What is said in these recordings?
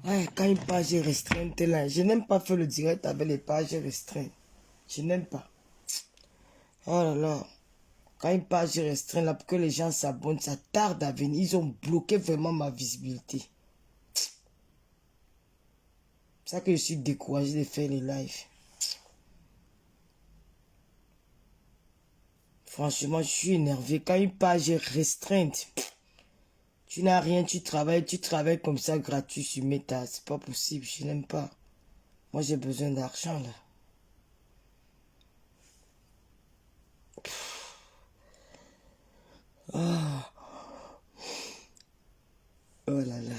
Ouais, quand une page est restreinte là, je n'aime pas faire le direct avec les pages restreintes. Je n'aime pas. Oh là là. Quand une page est restreinte là, pour que les gens s'abonnent, ça tarde à venir. Ils ont bloqué vraiment ma visibilité. C'est ça que je suis découragé de faire les lives. Franchement, je suis énervé. Quand une page est restreinte, tu n'as rien, tu travailles comme ça gratuit sur Meta. C'est pas possible, je n'aime pas. Moi, j'ai besoin d'argent là. Oh, oh là là.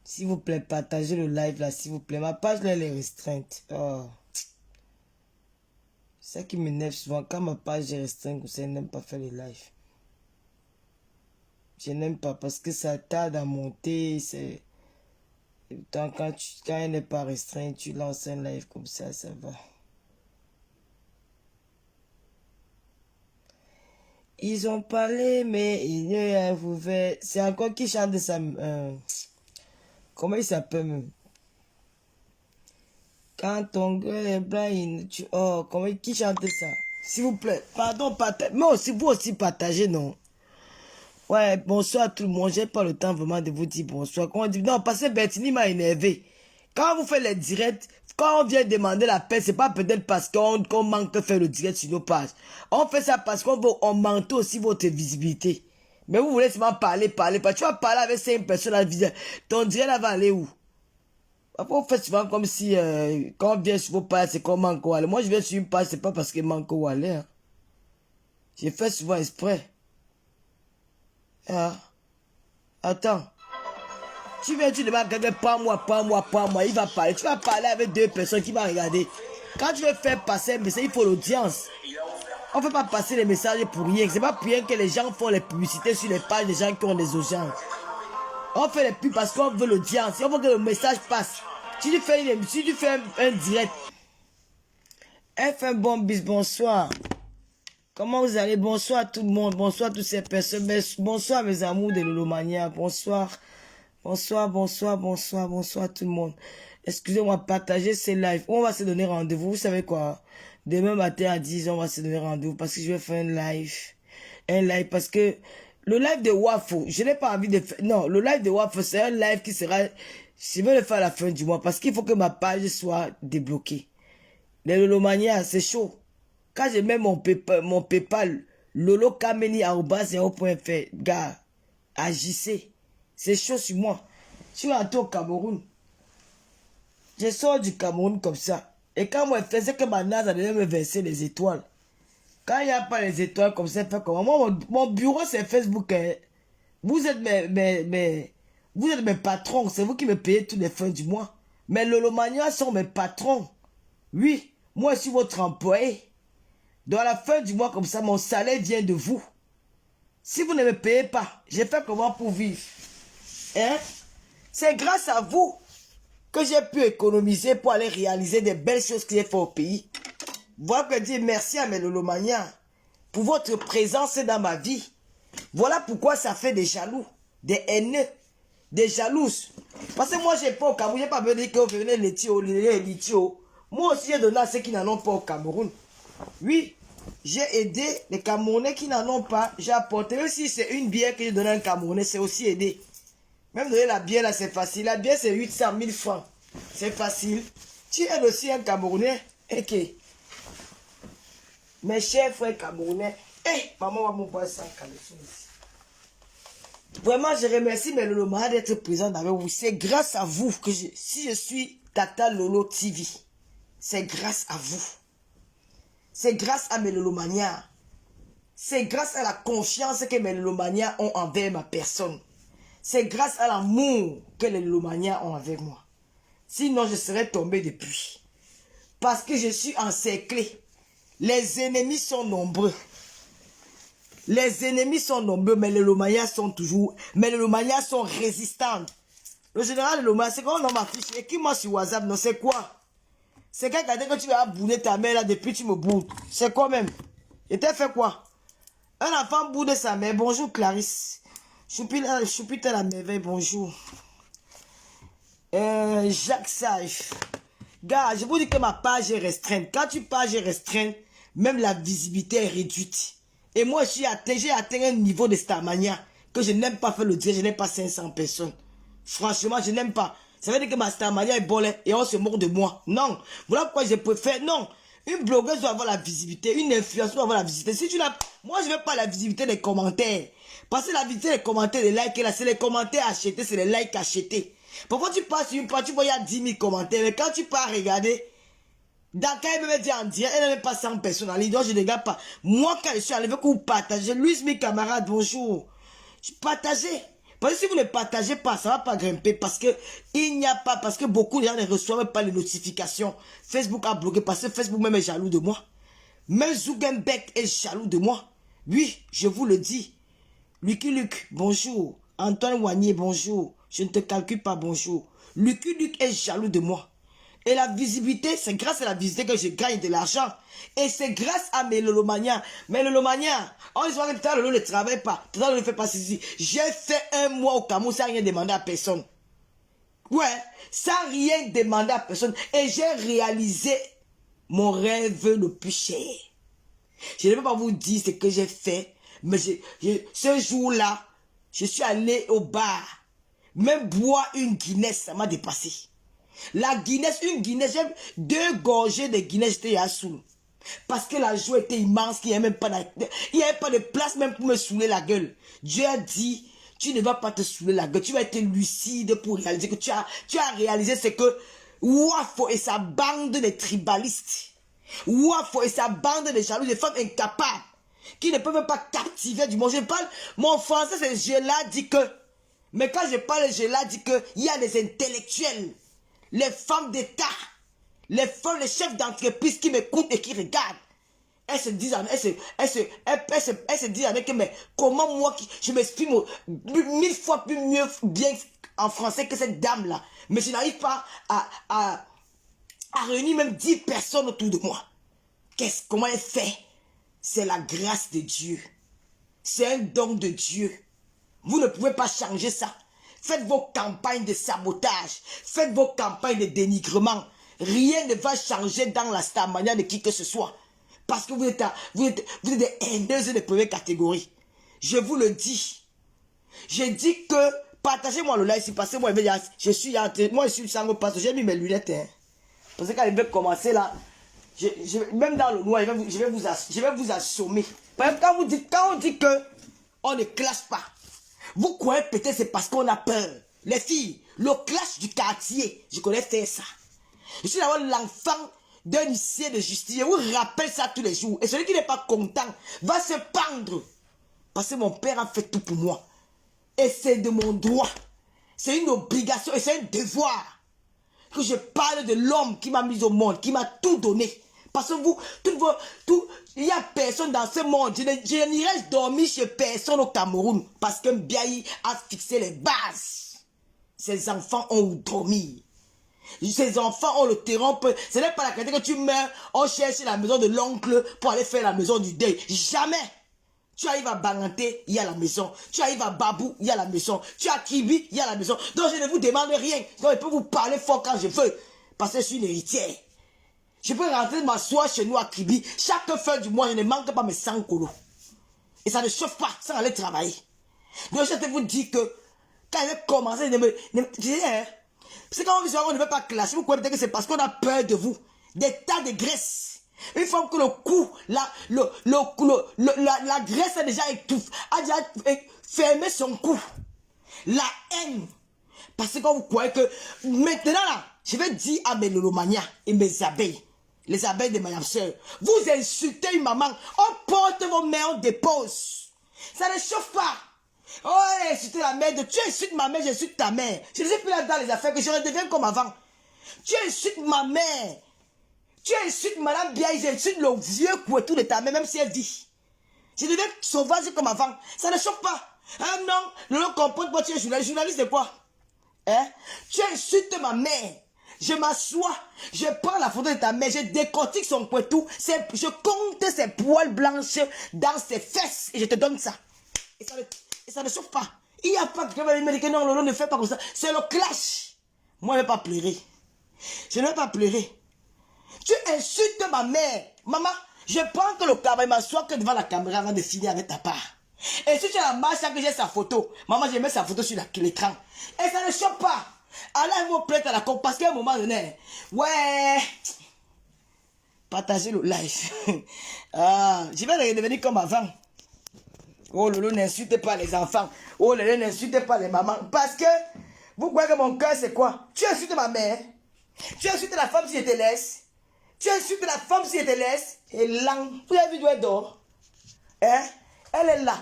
S'il vous plaît, partagez le live là, s'il vous plaît. Ma page là, elle est restreinte. Oh. C'est ça qui m'énerve souvent. Quand ma page est restreinte, je n'aime pas faire les lives. Je n'aime pas parce que ça tarde à monter. C'est... Quand elle n'est pas restreinte, tu lances un live comme ça va. Ils ont parlé, mais il y a ouvert. C'est encore qui chante ça. Comment il s'appelle même? Quand ton gueule est blanc, oh, qui chante ça? S'il vous plaît, pardon, moi aussi, vous aussi partagez, non? Ouais, bonsoir à tout le monde. J'ai pas le temps vraiment de vous dire bonsoir. Quand on dit, non, parce que Bertini m'a énervé. Quand vous faites les directs, quand on vient demander la paix, c'est pas peut-être parce qu'on manque de faire le direct sur nos pages. On fait ça parce qu'on manque aussi votre visibilité. Mais vous voulez seulement parler. Tu vas parler avec 5 personnes à la visite. Ton direct là va aller où? Après, on fait souvent comme si, quand on vient sur vos pages, c'est qu'on manque au aller. Moi, je viens sur une page, c'est pas parce qu'il manque au aller. Hein. J'ai fait souvent exprès. Ah. Attends. Tu viens, tu demandes quelqu'un, pas moi. Il va parler. Tu vas parler avec 2 personnes qui vont regarder. Quand tu veux faire passer un message, il faut l'audience. On ne fait pas passer les messages pour rien. C'est pas pour rien que les gens font les publicités sur les pages des gens qui ont des audiences. On fait les pubs parce qu'on veut l'audience. On veut que le message passe. Si tu fais un direct. FM Bombis, bonsoir. Comment vous allez? Bonsoir tout le monde. Bonsoir toutes ces personnes. Bonsoir mes amours de Lolomania. Bonsoir. Bonsoir tout le monde. Excusez-moi, partagez ces lives. On va se donner rendez-vous. Vous savez quoi? Demain matin à 10h, on va se donner rendez-vous parce que je vais faire un live. Un live parce que le live de Wafo, je n'ai pas envie de faire... Non, le live de Wafo, c'est un live qui sera... Je vais le faire à la fin du mois parce qu'il faut que ma page soit débloquée. Les Lolomania, c'est chaud. Quand je mets mon PayPal, lolokameni@yahoo.fr, gars, agissez. C'est chaud sur moi. Je suis rentré au Cameroun. Je sors du Cameroun comme ça. Et quand moi je faisais que ma NASA devait me verser les étoiles. Quand il n'y a pas les étoiles comme ça, fait comment? Moi, mon bureau c'est Facebook. Hein. Vous êtes vous êtes mes patrons. C'est vous qui me payez tous les fins du mois. Mais Lolomania sont mes patrons. Oui, moi je suis votre employé. Dans la fin du mois comme ça, mon salaire vient de vous. Si vous ne me payez pas, j'ai fait comment pour vivre? Hein? C'est grâce à vous que j'ai pu économiser pour aller réaliser des belles choses que j'ai fait au pays. Voilà que dire merci à mes Lolomaniens pour votre présence dans ma vie. Voilà pourquoi ça fait des jaloux, des haineux, des jalouses. Parce que moi, j'ai pas au Cameroun, j'ai pas besoin de dire que vous venez les litio. Moi aussi, j'ai donné à ceux qui n'en ont pas au Cameroun. Oui, j'ai aidé les Camerounais qui n'en ont pas. J'ai apporté, même si c'est une bière que j'ai donnée à un Camerounais, c'est aussi aider. Même donner la bière là, c'est facile. La bière, c'est 800 000 francs. C'est facile. Tu aides aussi un Camerounais. Ok. Mes chers frères Camerounais. Maman va m'envoyer ça en caleçon ici. Vraiment, je remercie mes Lolomaniens d'être présents avec vous. C'est grâce à vous que si je suis Tata Lolo TV. c'est grâce à vous. C'est grâce à mes lélomanias. C'est grâce à la confiance que mes lélomanias ont envers ma personne. C'est grâce à l'amour que les lélomanias ont avec moi. Sinon, je serais tombé depuis. Parce que je suis encerclé. Les ennemis sont nombreux. Les ennemis sont nombreux, mais les lélomanias sont toujours... Mais les lélomanias sont résistantes. Le général de Lomania, c'est quand on m'affiche. Écris-moi sur WhatsApp, non, c'est quoi? C'est quelqu'un qui a dit que tu vas bouder ta mère là depuis tu me boudes. C'est quoi même? Et t'as fait quoi? Un enfant boude sa mère. Bonjour Clarisse. Choupite à la merveille, bonjour. Jacques Sage. Gars, je vous dis que ma page est restreinte. Quand tu page est restreinte, même la visibilité est réduite. Et moi, j'ai atteint un niveau de Starmania que je n'aime pas faire le dire. Je n'ai pas 500 personnes. Franchement, je n'aime pas. Ça veut dire que ma Starmania est bonne et on se moque de moi. Non. Voilà pourquoi je préfère. Non. Une blogueuse doit avoir la visibilité. Une influenceuse doit avoir la visibilité. Si tu l'as. Moi, je ne veux pas la visibilité des commentaires. Parce que la visibilité des commentaires, les likes, là, c'est les commentaires achetés, c'est les likes achetés. Parfois, tu passes sur une page, tu vois, il y a 10 000 commentaires. Mais quand tu pars regarder, dans quand elle me dit en direct, elle n'a même pas 100 personnes en ligne. Donc, je ne regarde pas. Moi, quand je suis arrivé, que vous partagez, Louise, mes camarades, bonjour. Je partageais. Parce que si vous ne partagez pas, ça ne va pas grimper. Parce que il n'y a pas, parce que beaucoup de gens ne reçoivent pas les notifications. Facebook a bloqué parce que Facebook même est jaloux de moi. Même Zuckerberg est jaloux de moi. Oui, je vous le dis. Lucky Luke, bonjour. Antoine Wagnier, bonjour. Je ne te calcule pas, bonjour. Lucky Luke est jaloux de moi. Et la visibilité, c'est grâce à la visibilité que je gagne de l'argent. Et c'est grâce à mes lélomanias. Mes lélomanias, on se voit que tout le ne travaille pas. Tout le ne fait pas ceci. J'ai fait un mois au Cameroun sans rien demander à personne. Ouais, sans rien demander à personne. Et j'ai réalisé mon rêve le plus cher. Je ne peux pas vous dire ce que j'ai fait. Mais ce jour-là, je suis allé au bar. Même boire une Guinness, ça m'a dépassé. La Guinness, une Guinness, j'ai 2 gorgées de Guinness, j'étais à sous. Parce que la joie était immense, il n'y avait même pas de place même pour me saouler la gueule. Dieu a dit, tu ne vas pas te saouler la gueule, tu vas être lucide pour réaliser que tu as réalisé ce que Wafo et sa bande de tribalistes, Wafo et sa bande de jaloux, de femmes incapables, qui ne peuvent même pas captiver du monde. Je parle, mon français c'est je l'ai dit que, mais quand je parle je l'ai dit que, il y a des intellectuels, les femmes d'État, les femmes, les chefs d'entreprise qui m'écoutent et qui regardent. Elles se disent avec mais comment moi, je m'exprime 1000 fois plus mieux bien en français que cette dame-là. Mais je n'arrive pas à réunir même 10 personnes autour de moi. Comment elle fait? C'est la grâce de Dieu. C'est un don de Dieu. Vous ne pouvez pas changer ça. Faites vos campagnes de sabotage. Faites vos campagnes de dénigrement. Rien ne va changer dans la Starmania de qui que ce soit. Parce que vous êtes des haineuses de première catégorie. Je vous le dis. Je dis que partagez-moi le live. Parce que moi, je suis sans parce que j'ai mis mes lunettes. Hein. Parce que quand il veut commencer là, même dans le noir, je vais vous assommer. Par exemple, quand on dit que on ne clash pas, vous croyez peut-être c'est parce qu'on a peur. Les filles, le clash du quartier, je connais faire ça. Je suis d'abord l'enfant d'un huissier de justice. Je vous rappelle ça tous les jours. Et celui qui n'est pas content va se pendre. Parce que mon père a fait tout pour moi. Et c'est de mon droit. C'est une obligation et c'est un devoir. Que je parle de l'homme qui m'a mis au monde, qui m'a tout donné. Parce que il n'y a personne dans ce monde. Je n'irai dormir chez personne au Cameroun. Parce que Biaï a fixé les bases. Ces enfants ont dormi. Ces enfants ont le terrain. Ce n'est pas la qualité que tu meurs. On cherche la maison de l'oncle pour aller faire la maison du deuil. Jamais. Tu arrives à Banganté, il y a la maison. Tu arrives à Babou, il y a la maison. Tu as Kibi, il y a la maison. Donc je ne vous demande rien. Donc je peux vous parler fort quand je veux. Parce que je suis une héritière. Je peux rentrer m'asseoir chez nous à Kibi. Chaque fin du mois, je ne manque pas mes 100 colos. Et ça ne chauffe pas sans aller travailler. Donc je te vous dis que quand j'ai commencé, c'est quand on ne veut pas clasher. Vous croyez peut-être que c'est parce qu'on a peur de vous. Des tas de graisse. Une fois que le cou, la graisse a déjà étouffé, a déjà fermé son cou. La haine. Parce que quand vous croyez que maintenant là, je vais dire à mes lolomanias et mes abeilles, les abeilles de ma soeur. Vous insultez une maman, on porte vos mains, on dépose. Ça ne chauffe pas. Oh, insulter la mère, tu insultes ma mère, j'insulte ta mère. Je ne sais plus là dans les affaires que je redeviens comme avant. Tu insultes ma mère. Tu insultes madame Biaye, j'insulte le vieux couetou de ta mère, même si elle dit. Je deviens sauvage comme avant. Ça ne chauffe pas. Ah non, ne comprends pas, tu es journaliste. Journaliste de quoi? Hein? Tu insultes ma mère. Je m'assois, je prends la photo de ta mère, je décortique son couetou, je compte ses poils blanches dans ses fesses et je te donne ça. Et ça ne chauffe pas. Il n'y a pas que tu vas me dire que non, Lolo ne fait pas comme ça. C'est le clash. Moi, je ne vais pas pleurer. Je ne vais pas pleurer. Tu insultes ma mère. Maman, je prends que le caméra, m'assois que devant la caméra avant de finir avec ta part. Et si tu as la marche, que j'ai sa photo, maman, je mets sa photo sur l'écran. Et ça ne choque pas. Alors, ils vont plaire à la com parce qu'à un moment donné, ouais, partagez le live. Ah, je vais redevenir comme avant. Oh Lolo, n'insultez pas les enfants. Oh Lolo, n'insultez pas les mamans. Parce que, vous croyez que mon cœur c'est quoi? Tu insultes ma mère. Tu insultes la femme si je te laisse. Tu insultes la femme si je te laisse. Et là, vous avez vu d'où elle dort? Hein? Elle est là.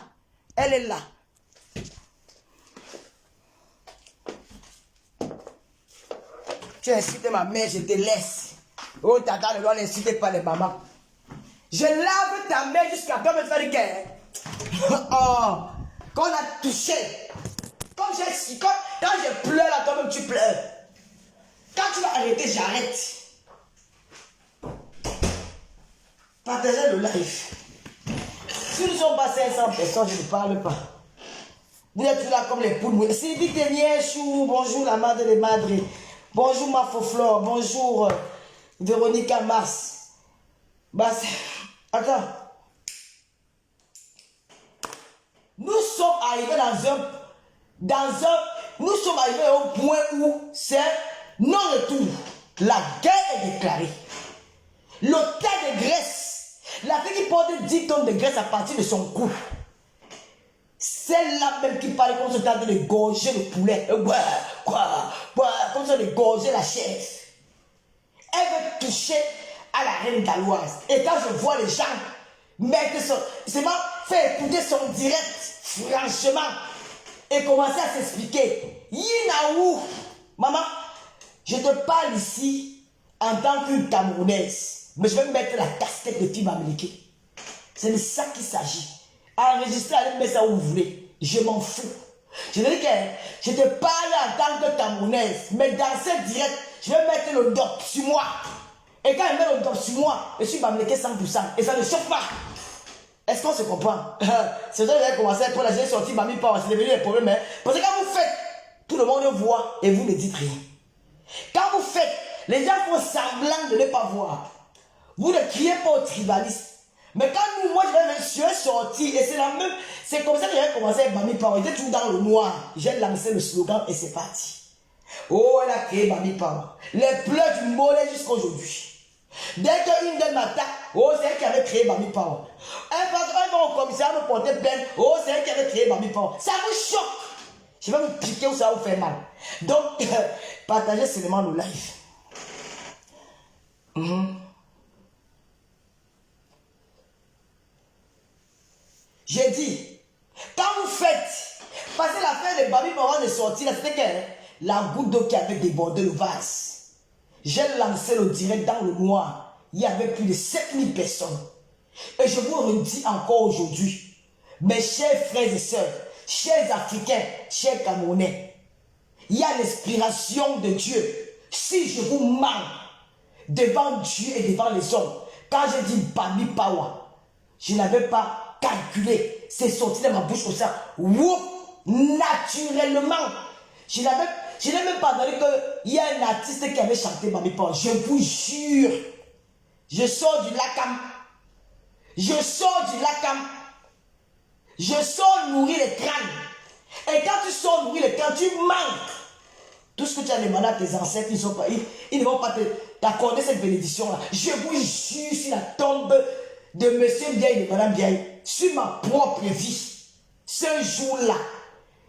Elle est là. Tu insultes ma mère, je te laisse. Oh, tata, ne doit n'insulter pas les mamans. Je lave ta mère jusqu'à toi me faire du cœur. Oh, quand on a touché, quand je pleure là, toi-même tu pleures. Quand tu vas arrêter, j'arrête. Partagez le live. Si nous sommes pas 500 personnes, je ne parle pas. Vous êtes là comme les poules. Sylvie Tenièchou, bonjour la madre des madres. Bonjour Mafoflore, bonjour Véronica Mars. Bah, attends. Nous sommes arrivés nous sommes arrivés au point où c'est non-retour. La guerre est déclarée. L'hôtel de Grèce, la fille qui porte 10 tonnes de graisse à partir de son cou. Celle-là même qui parle comme ça en train de gorger le poulet. Comme ça de gorger la chair. Elle veut toucher à la reine galloise. Et quand je vois les gens mettre son... C'est moi faire écouter son direct, franchement, et commencer à s'expliquer. Yinaou, maman, je te parle ici en tant qu'une Camerounaise. Mais je vais mettre la casquette de fille américaine. C'est de ça qu'il s'agit. Enregistrer, allez mettre ça où vous voulez. Je m'en fous. Je veux dire que je te parle en tant que Camerounaise. Mais dans ce direct, je vais mettre le doc sur moi. Et quand je mets le doc sur moi, je suis américain 100%. Et ça ne chauffe pas. Est-ce qu'on se comprend? C'est ça que j'ai commencé à prendre la j'ai sorti Mami Power. C'est devenu un problème. Hein? Parce que quand vous faites, tout le monde voit et vous ne dites rien. Quand vous faites, les gens font semblant de ne pas voir. Vous ne criez pas aux tribalistes. Mais quand moi je suis sorti, et c'est la même, c'est comme ça que j'ai commencé avec Mami Power. J'étais toujours dans le noir. J'ai lancé le slogan et c'est parti. Oh, elle a créé Mami Power. Les pleurs du mollet jusqu'à aujourd'hui. Dès qu'une d'elles m'attaque, oh, c'est elle qui avait créé Mami Power. Elle va au commissariat me porter plainte, oh, c'est elle qui avait créé Mami Power. Ça vous choque. Je vais vous piquer ou ça va vous faire mal. Donc, partagez seulement le live. J'ai dit, quand vous faites, parce que l'affaire de Mami Power de sortir, c'était que la goutte d'eau qui avait débordé le vase. J'ai lancé le direct dans le noir. Il y avait plus de 7000 personnes. Et je vous le dis encore aujourd'hui, mes chers frères et sœurs, chers Africains, chers Camerounais, il y a l'inspiration de Dieu. Si je vous mens devant Dieu et devant les hommes, quand je dis Mami Power, je n'avais pas calculé. C'est sorti de ma bouche comme ça. Whoop, naturellement. Je n'ai même pas donné qu'il y a un artiste qui avait chanté Mami Power. Je vous jure. Je sors du Lakam. Je sors du Lakam. Je sors nourrir les crânes. Et quand tu sors nourrir les crânes, tu manques. Tout ce que tu as demandé à tes ancêtres, ils ne vont pas t'accorder cette bénédiction-là. Je vous jure sur la tombe de monsieur Biaye et de madame Biaye, sur ma propre vie, ce jour-là,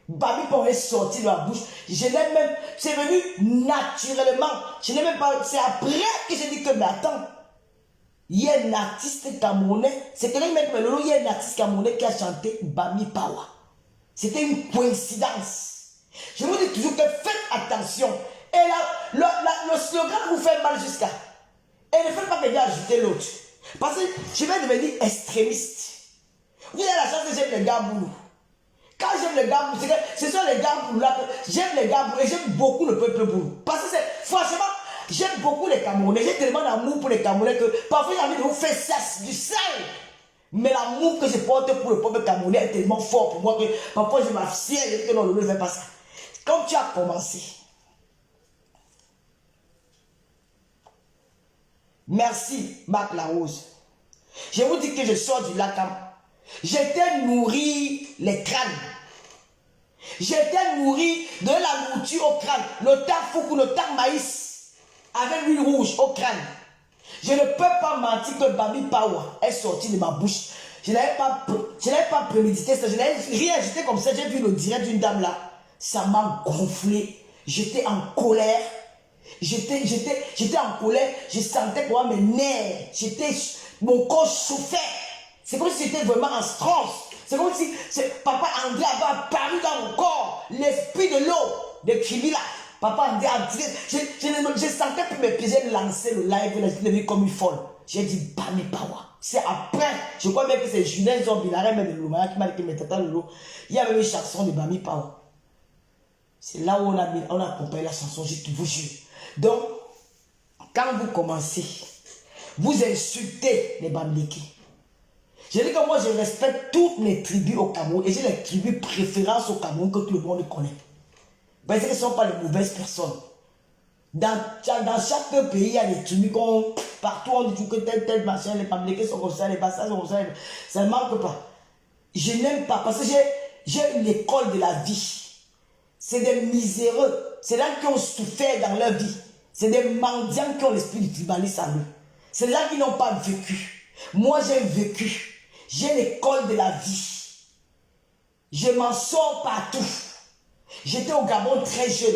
Mami Power est sorti de la bouche. Je l'ai même, c'est venu naturellement. Je n'ai même pas, c'est après que j'ai dit que, mais attends, Il y a un artiste camerounais, c'est quelqu'un qui m'a dit, il y a un artiste camerounais qui a chanté Bami Pawa. C'était une coïncidence. Je vous dis toujours que faites attention. Et là, le slogan vous fait mal jusqu'à. Et ne faites pas que ajouter l'autre. Parce que je vais devenir extrémiste. Vous avez la chance que j'aime les gars boulous. Quand j'aime les gars boulous, ce sont les gars boulous là que j'aime les gars boulous et j'aime beaucoup le peuple boulou. Parce que franchement, j'aime beaucoup les Camerounais. J'ai tellement d'amour pour les Camerounais que parfois j'ai envie de vous faire ça, du sale. Mais l'amour que je porte pour le peuple camerounais est tellement fort pour moi que parfois je m'assieds et je dis que non, ne fais pas ça. Comme tu as commencé. Merci, Marc Larose. Je vous dis que je sors du Lakam. J'étais nourri les crânes. J'étais nourri de la nourriture au crâne. Le tafoukou, le tang maïs, avec l'huile rouge au crâne. Je ne peux pas mentir que Bami Power est sorti de ma bouche. Je n'avais pas prémédité ça. Je n'avais rien, j'étais comme ça. J'ai vu le direct d'une dame là. Ça m'a gonflé. J'étais en colère. J'étais en colère. Je sentais quoi mes nerfs. Mon corps souffrait. C'est comme si j'étais vraiment en transe. C'est comme si Papa André avait apparu dans mon corps. L'esprit de l'eau, de Kimi là. Papa André a dit, je sentais que mes pieds lancer le live, je l'ai vu comme une folle. J'ai dit, Bami Pawa. C'est après, je crois même que c'est Julien Zombie, la reine de Loumaya qui m'a dit que mes tatas de l'eau. Il y avait une chanson de Bami Pawa. C'est là où on a compris la chanson, je vous jure. Donc, quand vous commencez, vous insultez les Bamileke. Je dis que moi, je respecte toutes les tribus au Cameroun et j'ai les tribus préférences au Cameroun que tout le monde connaît. Parce que ce ne sont pas les mauvaises personnes. Dans chaque pays, il y a des tribus partout on dit que tel machin, les Bamileke sont comme ça, les Bassas sont comme ça, ça ne manque pas. Je n'aime pas parce que j'ai l'école de la vie. C'est des miséreux, c'est là qui ont souffert dans leur vie. C'est des mendiants qui ont l'esprit du tribalisme à eux. C'est là qui n'ont pas vécu. Moi, j'ai vécu. J'ai l'école de la vie. Je m'en sors partout. J'étais au Gabon très jeune.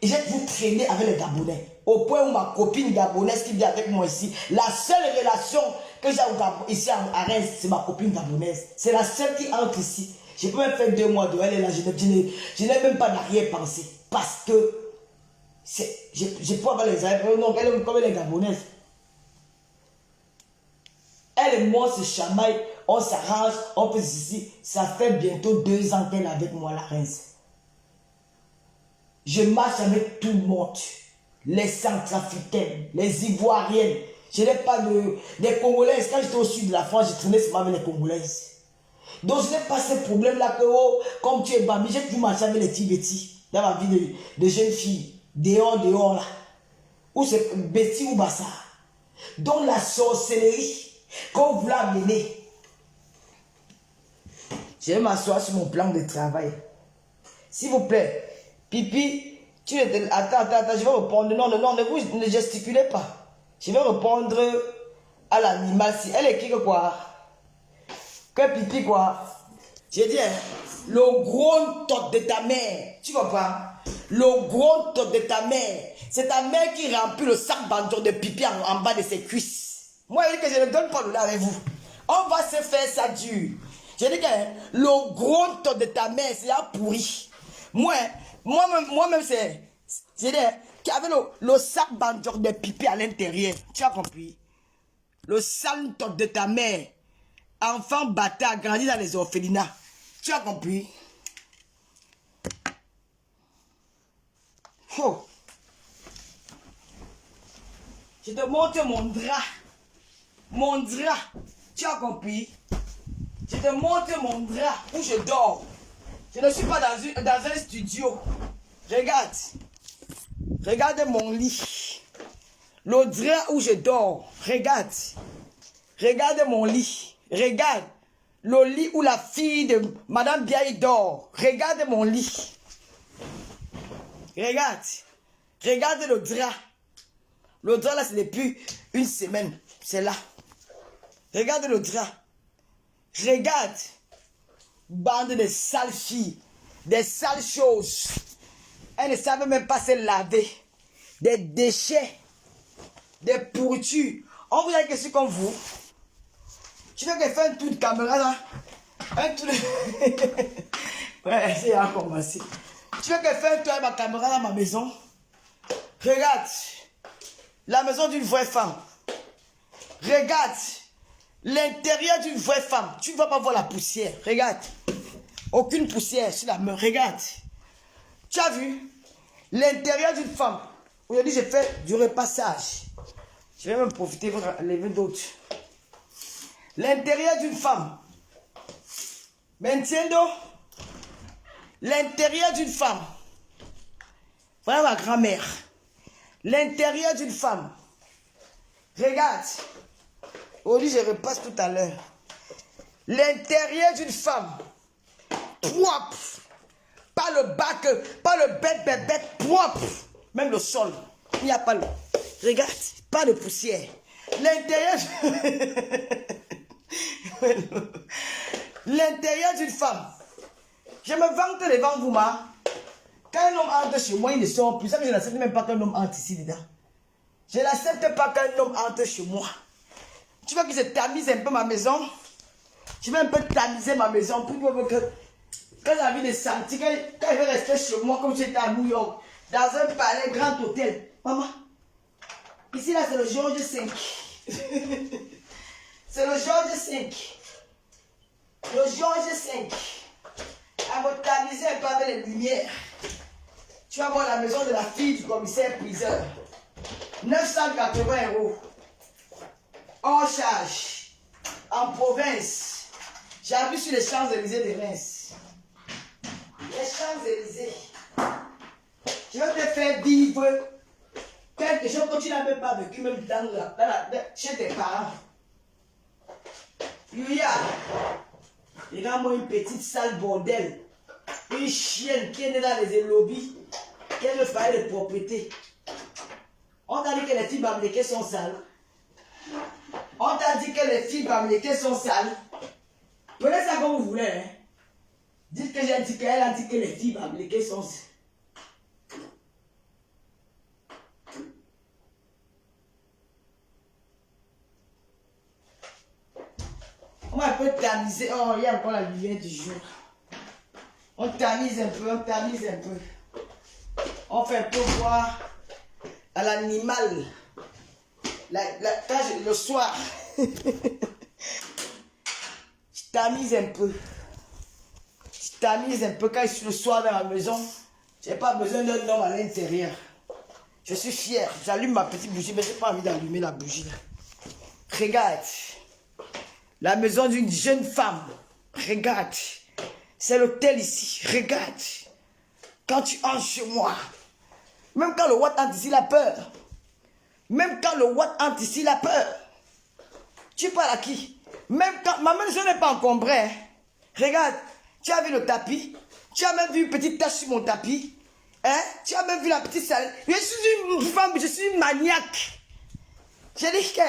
Et j'ai toujours traîné avec les Gabonais. Au point où ma copine gabonaise qui vit avec moi ici, la seule relation que j'ai ici à Reims, c'est ma copine gabonaise. C'est la seule qui entre ici. Je peux même faire 2 mois de elle et là, je n'ai même pas d'arrière-pensée. Parce que je peux avoir les arrière. Non, elle est comme les Gabonaises. Elle et moi se chamaillent, on s'arrange, on fait ceci. Ça fait bientôt 2 ans qu'elle est avec moi, la Reims. Je marche avec tout le monde. Les Centrafricaines, les Ivoiriennes. Je n'ai pas des Congolaises. Quand j'étais au sud de la France, je traînais souvent avec les Congolaises. Donc je n'ai pas ce problème-là que, oh, comme tu es Bami, j'ai toujours marché avec les Tibétis dans ma vie de jeune fille. Dehors là. Ou c'est Betty ou Bassa. Donc la sorcellerie, quand vous voulez amener, je vais m'asseoir sur mon plan de travail. S'il vous plaît, Pipi, attends, je vais répondre. Non, ne gesticulez pas. Je vais répondre à l'animal. Si elle est qui que quoi? Que Pipi quoi? J'ai dit, hein, le gros tot de ta mère. Tu comprends? Le gros tot de ta mère. C'est ta mère qui remplit le sac bandeau de Pipi en bas de ses cuisses. Moi, je dis que je ne donne pas le lait avec vous. On va se faire ça dur. J'ai dit que hein, le gros tot de ta mère, c'est un pourri. Moi-même, c'est. J'ai dit qu'il y avait le sac bandeau de Pipi à l'intérieur. Tu as compris? Le sale tot de ta mère. Enfant bâtard, grandi dans les orphelinats. Tu as compris? Oh. Je te montre mon drap. Mon drap. Tu as compris? Je te montre mon drap où je dors. Je ne suis pas dans un studio. Regarde. Regarde mon lit. Le drap où je dors. Regarde. Regarde mon lit. Regarde. Le lit où la fille de Madame Biaï dort. Regarde mon lit. Regarde. Regarde le drap. Le drap là, c'est depuis une semaine. C'est là. Regarde le drap. Regarde. Bande de sales filles. Des sales choses. Elles ne savent même pas se laver. Des déchets. Des pourritures. On vous a dit que c'est comme vous. Tu veux que faire un tour de caméra là? Un tour de... Ouais, c'est à commencer. Tu veux que faire un tour avec ma caméra dans ma maison? Regarde. La maison d'une vraie femme. Regarde. L'intérieur d'une vraie femme. Tu ne vas pas voir la poussière. Regarde. Aucune poussière sur la main. Regarde. Tu as vu? L'intérieur d'une femme. Aujourd'hui, j'ai fait du repassage. Je vais même profiter pour enlever d'autres. L'intérieur d'une femme. M'entiendo? L'intérieur d'une femme. Voilà ma grand-mère. L'intérieur d'une femme. Regarde. Aujourd'hui, je repasse tout à l'heure. L'intérieur d'une femme. Propre. Pas le bac, pas le bête, propre. Même le sol. Il n'y a pas le... Regarde, pas de poussière. L'intérieur... L'intérieur d'une femme. Je me vante devant vous, ma. Quand un homme entre chez moi, il ne sort plus. Ça que je n'accepte même pas qu'un homme entre ici dedans. Je n'accepte pas qu'un homme entre chez moi. Tu vois que je tamise un peu ma maison. Je vais un peu tamiser ma maison pour que quand j'ai envie de sentir, quand je vais rester chez moi comme j'étais à New York, dans un palais, grand hôtel. Maman, ici là c'est le George V. C'est le George V. Le George V. À me tamiser un peu avec les lumières. Tu vas voir la maison de la fille du commissaire priseur. 980 €. Hors charge. En province. J'habite sur les Champs-Élysées de Reims. Les Champs-Élysées. Je vais te faire vivre quelque chose que tu n'as même pas vécu, même chez tes parents. Il y a une petite salle bordel. Une chienne qui est née dans les lobbies. Qui est le foyer de propriété. On t'a dit que les filles bamlékées sont sales. On t'a dit que les filles bamlékées sont sales. Prenez ça comme vous voulez. Hein. Dites que j'ai dit qu'elle a dit que les filles bamlékées sont sales. On va un peu tamiser. Oh, il y a encore la lumière du jour. On tamise un peu, on tamise un peu. On fait un peu voir à l'animal. Le soir. Je tamise un peu. Je tamise un peu quand je suis le soir dans la maison. Je n'ai pas besoin d'un homme à l'intérieur. Je suis fier. J'allume ma petite bougie, mais je n'ai pas envie d'allumer la bougie. Regarde. La maison d'une jeune femme. Regarde. C'est l'hôtel ici. Regarde. Quand tu entres chez moi. Même quand le Watt entre ici, il a peur. Même quand le Watt entre ici, il a peur. Tu parles à qui? Même quand... Ma maison n'est pas encombrée. Hein. Regarde. Tu as vu le tapis? Tu as même vu une petite tache sur mon tapis? Hein? Tu as même vu la petite salle? Je suis une femme, je suis une maniaque. Je dis que...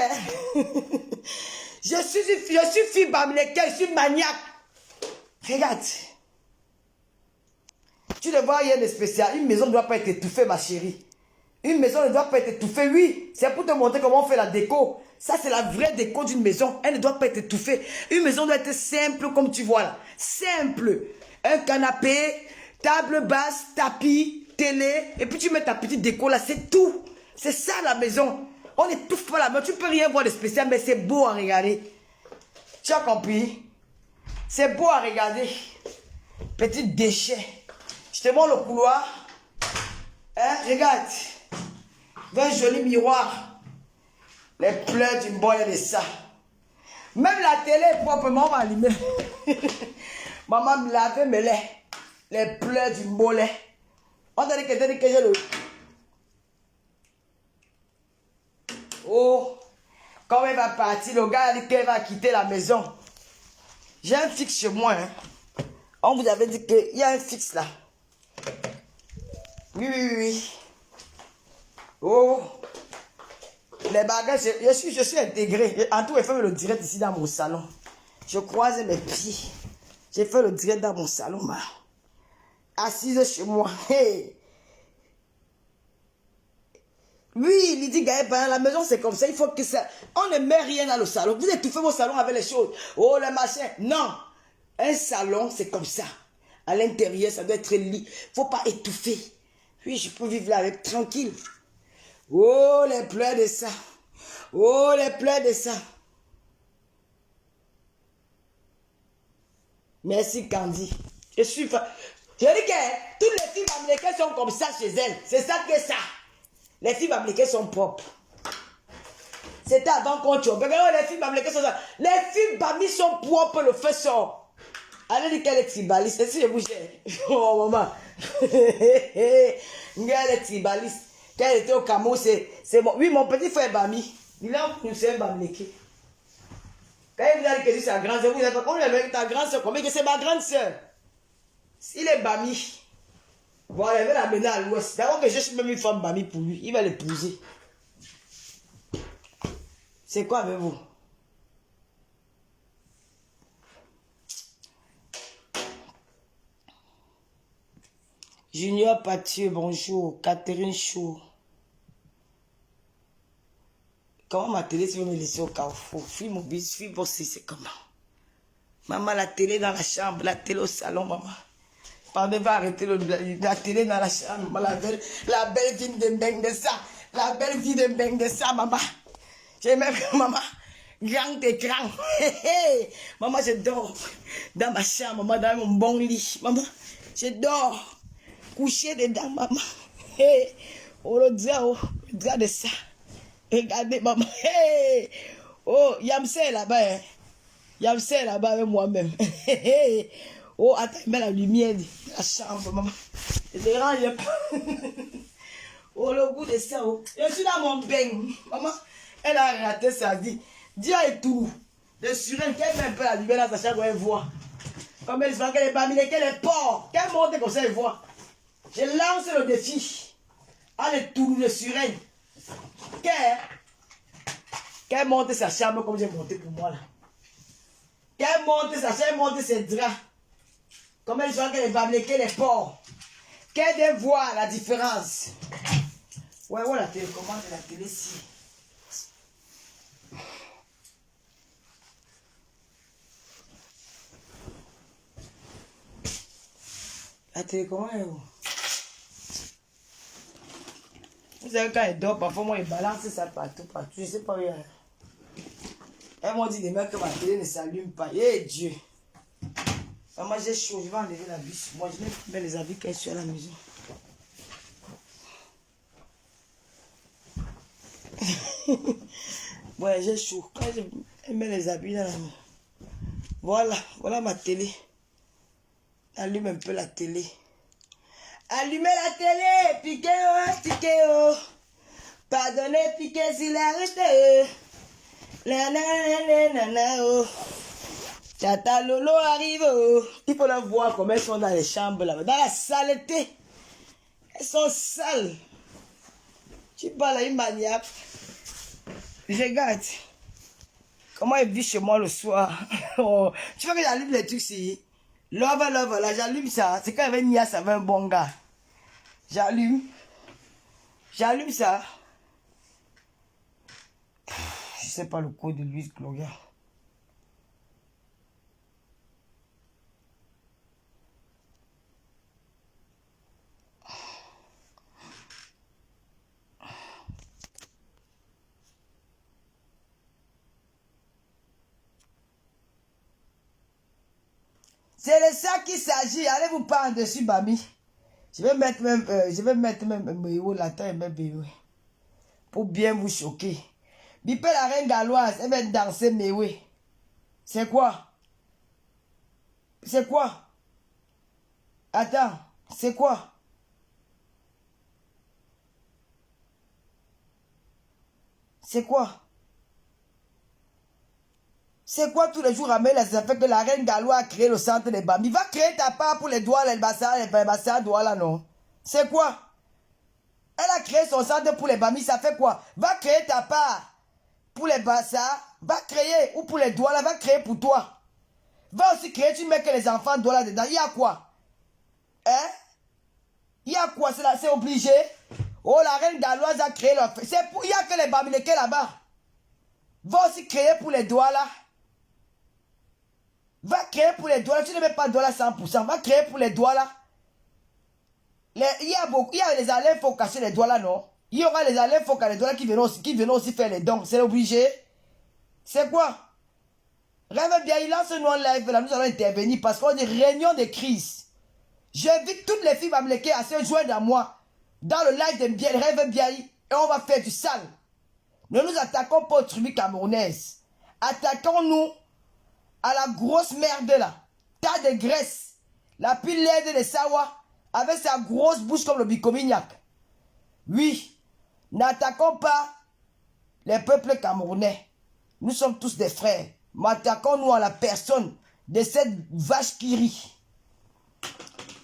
Je suis fille bamlékée, je suis maniaque. Regarde. Tu le vois, il y a des spéciales. Une maison ne doit pas être étouffée, ma chérie. Une maison ne doit pas être étouffée, oui. C'est pour te montrer comment on fait la déco. Ça, c'est la vraie déco d'une maison. Elle ne doit pas être étouffée. Une maison doit être simple, comme tu vois là. Simple. Un canapé, table basse, tapis, télé. Et puis tu mets ta petite déco là, c'est tout. C'est ça la maison. On n'étouffe pas la maison. Tu ne peux rien voir de spécial, mais c'est beau à regarder. Tu as compris? C'est beau à regarder. Petit déchet. Je te montre le couloir. Hein? Regarde. Un joli miroir. Les pleurs d'une bonne et de ça. Même la télé est proprement allumée. Maman me lavait mes laits. Les pleurs du mollet. On t'a dit que j'ai le... Oh. Quand elle va partir, le gars a dit qu'elle va quitter la maison. J'ai un fixe chez moi. Hein. On vous avait dit qu'il y a un fixe là. Oui, oui, oui. Oh. Les bagages, je suis intégré. En tout, j'ai fait le direct ici dans mon salon. Je croise mes pieds. J'ai fait le direct dans mon salon, ma. Assise chez moi. Hey. Oui, Lydie Gaël, la maison c'est comme ça, il faut que ça... On ne met rien dans le salon. Vous étouffez vos salons avec les choses. Oh, le machin. Non. Un salon, c'est comme ça. À l'intérieur, ça doit être lit. Il ne faut pas étouffer. Oui, je peux vivre là avec tranquille. Oh, les pleurs de ça. Oh, les pleurs de ça. Merci, Candy. Je dis que toutes les filles américaines sont comme ça chez elles. C'est ça que ça. Les filles américaines sont propres. C'était avant qu'on tue. Les filles américaines sont ça. Les filles bami sont propres, le feu sort. Allez dire qu'elle est tribaliste. Si je vous gère. Oh, maman. Elle est tribaliste. Quand elle était au Cameroun, c'est bon. Oui, mon petit frère Bami. Il a un Bamléké. Quand il vous a dit que c'est sa grande soeur, vous avez dit, avec ta grande soeur, combien que c'est ma grande soeur? Il est Bami. Voilà, il va l'amener à l'ouest. D'abord que je suis même une femme Bami pour lui. Il va l'épouser. C'est quoi avec vous? Junior Pathieu, bonjour. Catherine Chou. Comment ma télé, si vous me laissez au carrefour? Fille mobile, fille bossée, c'est comment? Maman, la télé dans la chambre, la télé au salon, maman. Pardon, va arrêter la télé dans la chambre, maman, la belle vie de Mbeng de ça. La belle vie de Mbeng de ça, maman. J'ai même, maman, grand écran. Maman, je dors dans ma chambre, maman, dans mon bon lit. Maman, je dors, couché dedans, maman. Oh, le drap de ça. Regardez, maman. Hey! Oh, Yamsé là-bas. Hein? Yamsé là-bas avec moi-même. Oh, attends, mets la lumière de la chambre, maman. Je dérange pas. Oh, le goût de ça. Oh. Je suis dans mon bain. Maman, elle a raté sa vie. Dis à tout. De surène, qu'elle met un peu la lumière dans sa chambre, elle voit. Comme elle se voit qu'elle est pas mise, qu'elle est porte. Qu'elle monte comme ça, elle voit. Je lance le défi. Allez, tout de surène. Qu'elle monte sa chambre comme j'ai monté pour moi là. Qu'elle monte sa chambre, elle monte ses draps. Comme elle voit qu'elle est bablée, qu'elle est porte. Qu'elle voit la différence. Ouais, la télécommande de la télé ici. La télécommande est où? Vous savez, quand elle dort, parfois, moi, elle balance ça partout. Je ne sais pas où il y a. Elles m'ont dit demain que ma télé ne s'allume pas. Eh Dieu! Moi, j'ai chaud, je vais enlever la bûche. Moi, je vais mettre les habits qu'elle est à la maison. Ouais, j'ai chaud. Quand je mets les habits dans la maison. Voilà ma télé. Allume un peu la télé. Allumez la télé, piquez oh. Pardonnez, piquez s'il a resté. Oh. Tata Lolo arrive. Oh. Il faut la voir comme elles sont dans les chambres là. Dans la saleté. Elles sont sales. Tu parles à une maniaque. Regarde. Comment elle vit chez moi le soir. Oh. Tu vois que j'allume les trucs ici. Love, là, j'allume ça. C'est quand il y avait Nias avec un bon gars. J'allume ça. Je sais pas le code de l'huile Gloria. C'est de ça qu'il s'agit. Allez-vous pas en dessus, Bami. Je vais mettre même Méo là-dedans et même Méo. Pour bien vous choquer. Bipé la reine galloise, elle va danser Méo. C'est quoi? C'est quoi? Attends, c'est quoi? C'est quoi? C'est quoi tous les jours à mettre les affaires que la reine galloise a créé le centre des Bambi? Va créer ta part pour les doigts, les bassins doigts là, non? C'est quoi? Elle a créé son centre pour les Bambi, ça fait quoi? Va créer ta part pour les bassins, va créer, ou pour les doigts là, va créer pour toi. Va aussi créer, tu mets que les enfants doivent là dedans. Il y a quoi? Hein? Il y a quoi? C'est obligé? Oh, la reine galloise a créé leur... Il n'y a que les Bamileke là-bas. Va aussi créer pour les Douala. Va créer pour les Douala. Tu ne mets pas Douala 100%. Va créer pour les Douala. Il y a les Alains, il faut casser les Douala, non? Il y aura les Alains, il faut casser les Douala qui viennent aussi faire les dons. C'est obligé. C'est quoi? Rêve bien, il lance nous en live. Là, nous allons intervenir parce qu'on est réunion de crise. J'invite toutes les filles Bamileke à se joindre à moi dans le live de Rêve bien et on va faire du sale. Ne nous attaquons pas aux tribus camerounaises. Attaquons-nous à la grosse merde là. Tas de graisse. La pile laide de Sawa avec sa grosse bouche comme le Bicomignac. Oui, n'attaquons pas les peuples camerounais. Nous sommes tous des frères. Mais attaquons-nous à la personne de cette vache qui rit.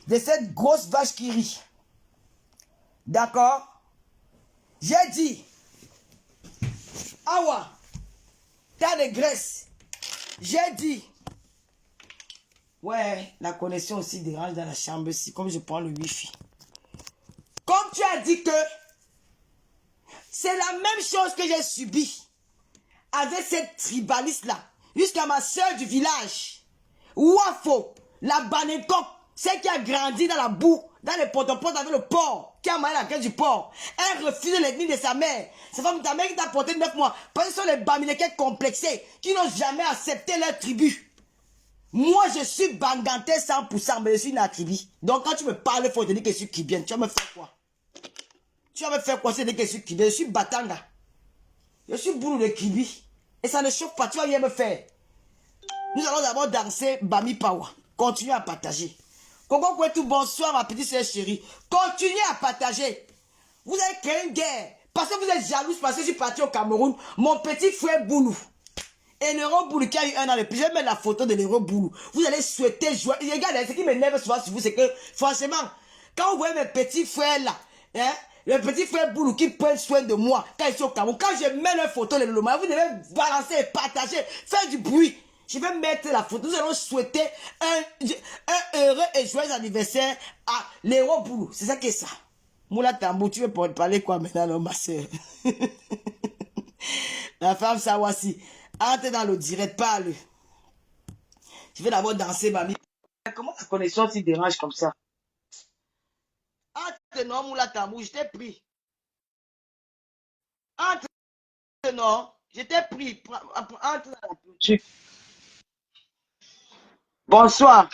De cette grosse vache qui rit. D'accord? J'ai dit, Awa, tas de graisse. J'ai dit, ouais, la connexion aussi dérange dans la chambre ici, comme je prends le wifi. Comme tu as dit que c'est la même chose que j'ai subi avec cette tribaliste-là, jusqu'à ma soeur du village, Wafo, la Banekok, celle qui a grandi dans la boue, dans les potopotes avec le porc, qui a mangé la graisse du porc. Elle refuse l'ethnie de sa mère. Sa femme, ta mère qui t'a porté 9 mois. Parce que ce sont les Bamileke complexés, qui n'ont jamais accepté leur tribu. Moi, je suis Banganté 100%, mais je suis une tribu. Donc, quand tu me parles, il faut te dire que je suis Kibien. Tu vas me faire quoi? Tu vas me faire quoi? C'est dire que je suis Kibien. Je suis Batanga. Je suis boulot de Kibi. Et ça ne chauffe pas. Tu vas rien me faire. Nous allons d'abord danser Bami Pawa. Continuez à partager. Coco Kouetou, bonsoir ma petite soeur chérie. Continuez à partager. Vous avez créé une guerre. Parce que vous êtes jalouse parce que je suis parti au Cameroun. Mon petit frère Boulou. Et Nero Boulou qui a eu un an de plus. Je vais mettre la photo de Nero Boulou. Vous allez souhaiter jouer. Regardez, ce qui m'énerve souvent sur vous, c'est que, franchement, quand vous voyez mes petits frères là, hein, le petit frère Boulou qui prend soin de moi, quand ils sont au Cameroun, quand je mets leur photo, vous devez balancer et partager, faire du bruit. Je vais mettre la photo. Nous allons souhaiter un heureux et joyeux anniversaire à Léo Boulou. C'est ça qui est ça. Moula Tambou, tu veux parler quoi maintenant, non, ma soeur? La femme Sawasi. Entre dans le direct, parle. Je vais d'abord danser, mamie. Comment la connexion s'y dérange comme ça? Entre non, Moula Tambou, je t'ai pris. Entre non, je t'ai pris. Entre dans la clôture. Bonsoir.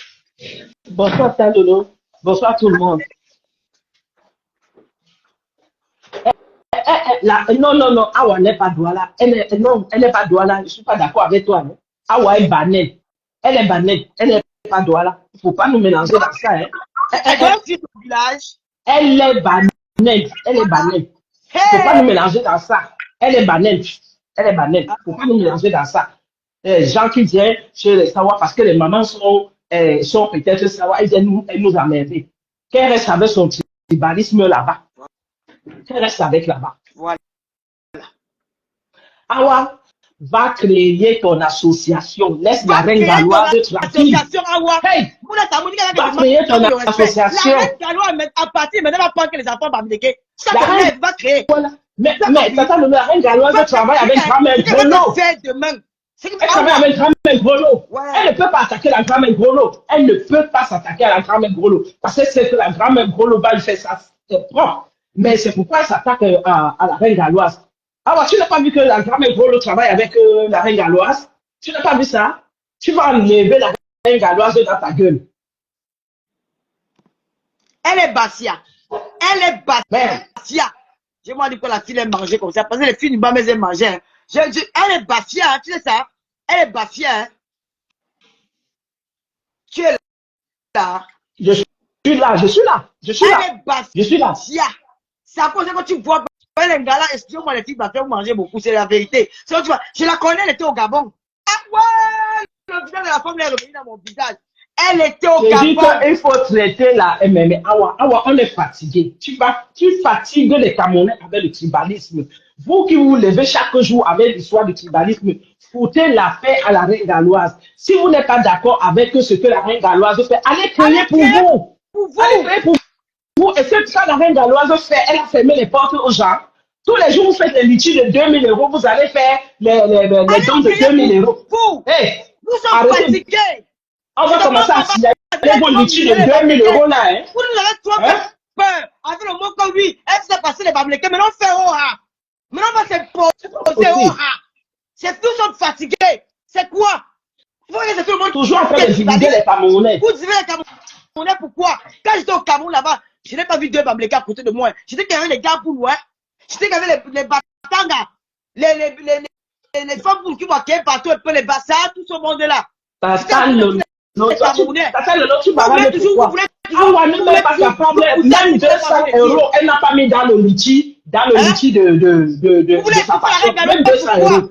Bonsoir, Talolo. Bonsoir, tout le monde. Non, non, non, Awa n'est pas Douala. Non, elle n'est pas Douala. Je ne suis pas d'accord avec toi. Non? Awa est Banen. Elle est Banen. Elle n'est pas Douala. Il ne faut pas nous mélanger dans ça. Hein. Elle est Banen. Elle est Banen. Il ne faut pas nous mélanger dans ça. Elle est Banen. Elle est Banen. Il ne faut pas nous mélanger dans ça. Les gens qui viennent chez les Sawa parce que les mamans sont peut-être Sawa, elles viennent nous emmerder. Qu'elle reste avec son tribalisme là-bas. Qu'elle reste avec là-bas. Voilà. Awa, va créer ton association. Laisse la reine galloise tranquille. Hey! Va créer ton association. La reine galloise, à partir maintenant, va prendre que les enfants Bamileke. La reine va créer. Voilà. Mais tata, la reine galloise travaille avec grand-mère Grolo. Elle travaille avec grand-mère Grolo. Elle ne peut pas attaquer la grand-mère Grolo. Elle ne peut pas s'attaquer à la grand-mère Grolo. Parce que c'est que la grand-mère Grolo va lui faire ça propre. Mais c'est pourquoi elle s'attaque à la reine galloise. Ah, tu n'as pas vu que la grand-mère Grolo travaille avec la reine galloise? Tu n'as pas vu ça? Tu vas enlever la reine galloise dans ta gueule. Elle est Bassia. Elle est Bassia. Je m'en dis que la fille aime manger comme ça. Parce que les filles du bas, mais elles mangent. Hein. Elle est Bassia, hein, tu sais ça? Elle est Bassia. Hein. Tu es là. Je suis là, je suis là. Je suis là. Elle est Bassia. Je suis là. C'est à cause que tu vois les gars là, excusez-moi, les filles va faire manger beaucoup, c'est la vérité. Tu vois, je la connais, elle était au Gabon. Ah ouais, le visage de la femme est revenu dans mon visage. Elle était au Gabon. Il faut traiter la MMA. Awa, on est fatigué. Tu fatigues les Camerounais avec le tribalisme. Vous qui vous levez chaque jour avec l'histoire du tribalisme, foutez la paix à la reine galloise. Si vous n'êtes pas d'accord avec ce que la reine galloise fait, allez créer pour vous. Allez créer pour vous, et c'est ça la reine galloise fait, elle a fermé les portes aux gens. Tous les jours, vous faites les litiges de 2000 euros, vous allez faire les dons de 2000 euros. Hey, nous sommes fatigués. On va commencer à signaler vos litiges de 2000 euros là. Hein. Vous nous avez trop peur. Avec le mot que oui, elle s'est passé les Bamlékés, mais on fait Oha. Mais on va s'imposer Oha. C'est que nous sommes fatigués. C'est quoi? Vous voyez, c'est tout le monde toujours en train de diviser les Camerounais. Vous divisez les Camerounais, pourquoi? Quand j'étais au Cameroun là-bas, je n'ai pas vu deux Bamlékés à côté de moi. J'étais qu'il y avait les gars pour loin. J'étais qu'il y avait les Batanga, les femmes pour qui vont partout, un peu les Bassas, tout ce monde-là. Ça fait le nom, tu parles de pourquoi. Ah, ne met pas de problème. Même 200 euros, elle n'a pas mis dans le litige, de sa passion. Même 200 euros.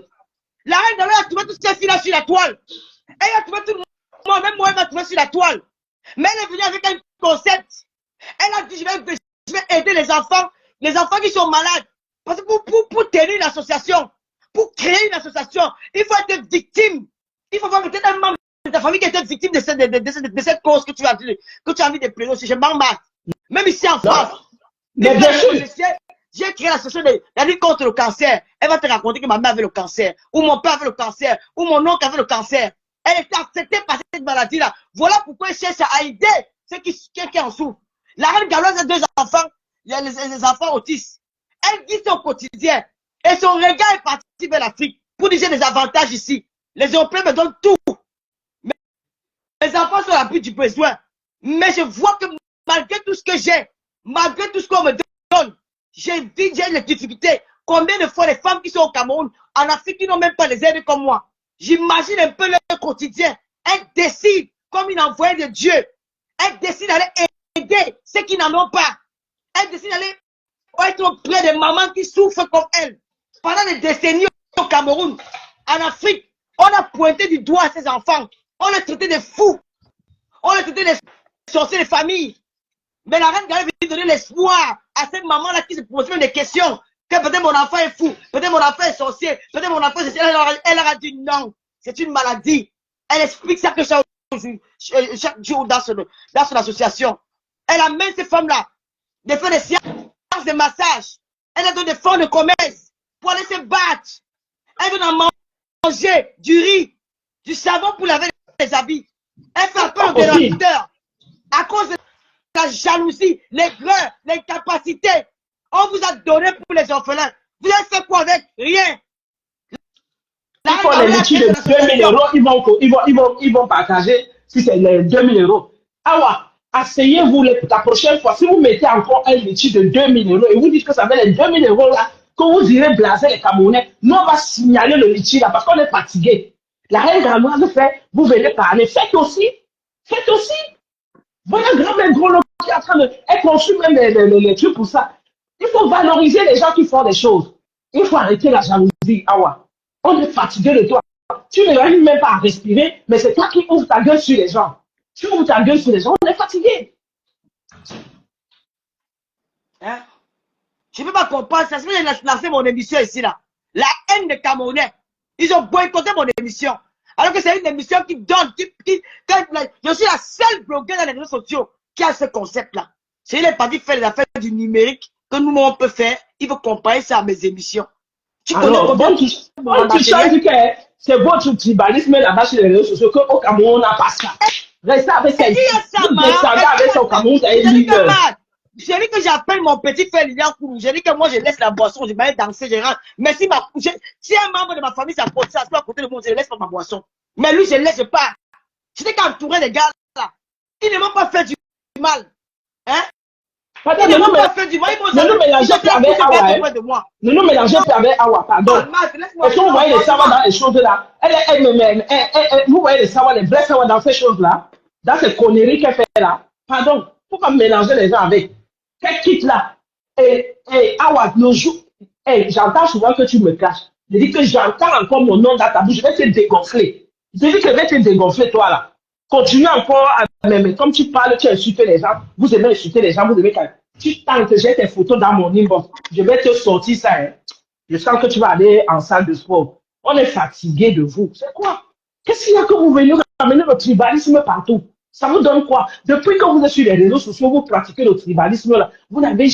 La reine Galloise a trouvé toutes ces filles-là sur la toile. Elle a trouvé tout le monde, même moi, elle m'a trouvé sur la toile. Mais elle est venue avec un concept. Elle a dit, je vais aider les enfants qui sont malades. Parce que pour tenir l'association, pour créer une association, il faut être victime. Il faut voir peut-être un membre de ta famille qui était victime de cette cause que tu as envie de plaider aussi. Je m'en bats. Même ici en France. Mais bien sûr. J'ai créé l'association de la lutte contre le cancer. Elle va te raconter que ma mère avait le cancer, ou mon père avait le cancer, ou mon oncle avait le cancer. Elle était acceptée par cette maladie-là. Voilà pourquoi elle cherche à aider ceux qui en souffrent. La reine Galloise a 2 enfants, il y a les enfants autistes. Elle dit son quotidien. Et son regard est parti vers l'Afrique pour dire j'ai des avantages ici. Les Européens me donnent tout. Mais les enfants sont à la plus du besoin. Mais je vois que malgré tout ce que j'ai, malgré tout ce qu'on me donne, j'ai des difficultés. Combien de fois les femmes qui sont au Cameroun, en Afrique, qui n'ont même pas les aides comme moi. J'imagine un peu leur quotidien. Elles décident, comme une envoyée de Dieu, elles décident d'aller aider ceux qui n'en ont pas. Elles décident d'aller être auprès des mamans qui souffrent comme elles. Pendant des décennies au Cameroun, en Afrique, on a pointé du doigt à ces enfants. On les traitait de fous. On les traitait de sorciers de famille. Mais la reine Galloise veut donner l'espoir à cette maman-là qui se pose des questions. Que peut-être mon enfant est fou, peut-être mon enfant est sorcier, peut-être mon enfant est sorcier. Elle leur a dit non, c'est une maladie. Elle explique ça que chaque jour dans son association. Elle amène ces femmes-là de faire des séances de massage. Elle leur donne des fonds de commerce pour aller se battre. Elle donne à manger du riz, du savon pour laver les habits. Elle fait appel aux dénominateurs à cause de la jalousie, les greurs, l'incapacité. On vous a donné pour les orphelins. Vous avez fait quoi avec? Rien. Il faut les litiges de 2000 euros, ils vont partager si c'est les 2000 euros. Ah ouais, asseyez-vous la prochaine fois. Si vous mettez encore un litige de 2000 euros et vous dites que ça fait les 2000 euros là, que vous irez blaser les Camerounais, nous on va signaler le litige là parce qu'on est fatigué. La reine Galloise fait, vous venez parler. Faites aussi. Voilà grand-mère Grolo qui est en train de. Elle construit même les trucs pour ça. Il faut valoriser les gens qui font des choses. Il faut arrêter la jalousie. Awa. On est fatigué de toi. Tu n'arrives même pas à respirer, mais c'est toi qui ouvres ta gueule sur les gens. Tu ouvres ta gueule sur les gens, on est fatigué. Hein? Je ne peux pas comprendre. Ça se fait que j'ai lancé mon émission ici, là. La haine des Camerounais. Ils ont boycotté mon émission. Alors que c'est une émission qui donne, je suis la seule blogueuse dans les réseaux sociaux qui a ce concept-là. C'est les partis faire les affaires du numérique que nous, on peut faire. Il faut comparer ça à mes émissions. Tu connais combien tu changes que c'est votre tribalisme là-bas sur les réseaux sociaux qu'au Cameroun, on n'a pas ça. Restez avec ça. Avec ça au Cameroun, c'est une ligue. J'ai dit que j'appelle mon petit frère Lilian Kourou. J'ai dit que moi, je laisse la boisson, je vais aller danser, je rentre. Mais si un membre de ma famille s'apporte ça, à côté de moi, je ne laisse pas ma boisson. Mais lui, je ne laisse pas. J'étais qu'entouré des gars là. Ils ne m'ont pas fait du mal. Hein? Ils ne m'ont pas fait du mal. Ne nous mélangeons pas avec Awa. Ne nous mélangeons pas avec Awa, pardon. Est-ce que vous voyez les savoirs dans les choses là? Vous voyez les savoirs, les vrais savoirs dans ces choses là? Dans ces conneries qu'elle fait là? Pardon. Pourquoi mélanger les gens avec? Qu'elle quitte là. Et Awa, nos jours. J'entends souvent que tu me caches. Je dis que j'entends encore mon nom dans ta bouche. Je vais te dégonfler. Je dis que je vais te dégonfler, toi là. Continue encore à m'aimer. Comme tu parles, tu insultes les gens. Vous aimez insulter les gens, vous aimez quand tu tentes, j'ai tes photos dans mon inbox. Je vais te sortir ça. Hein. Je sens que tu vas aller en salle de sport. On est fatigué de vous. C'est quoi? Qu'est-ce qu'il y a que vous venez ramener le tribalisme partout? Ça vous donne quoi? Depuis que vous êtes sur les réseaux sociaux, vous pratiquez le tribalisme là, vous n'avez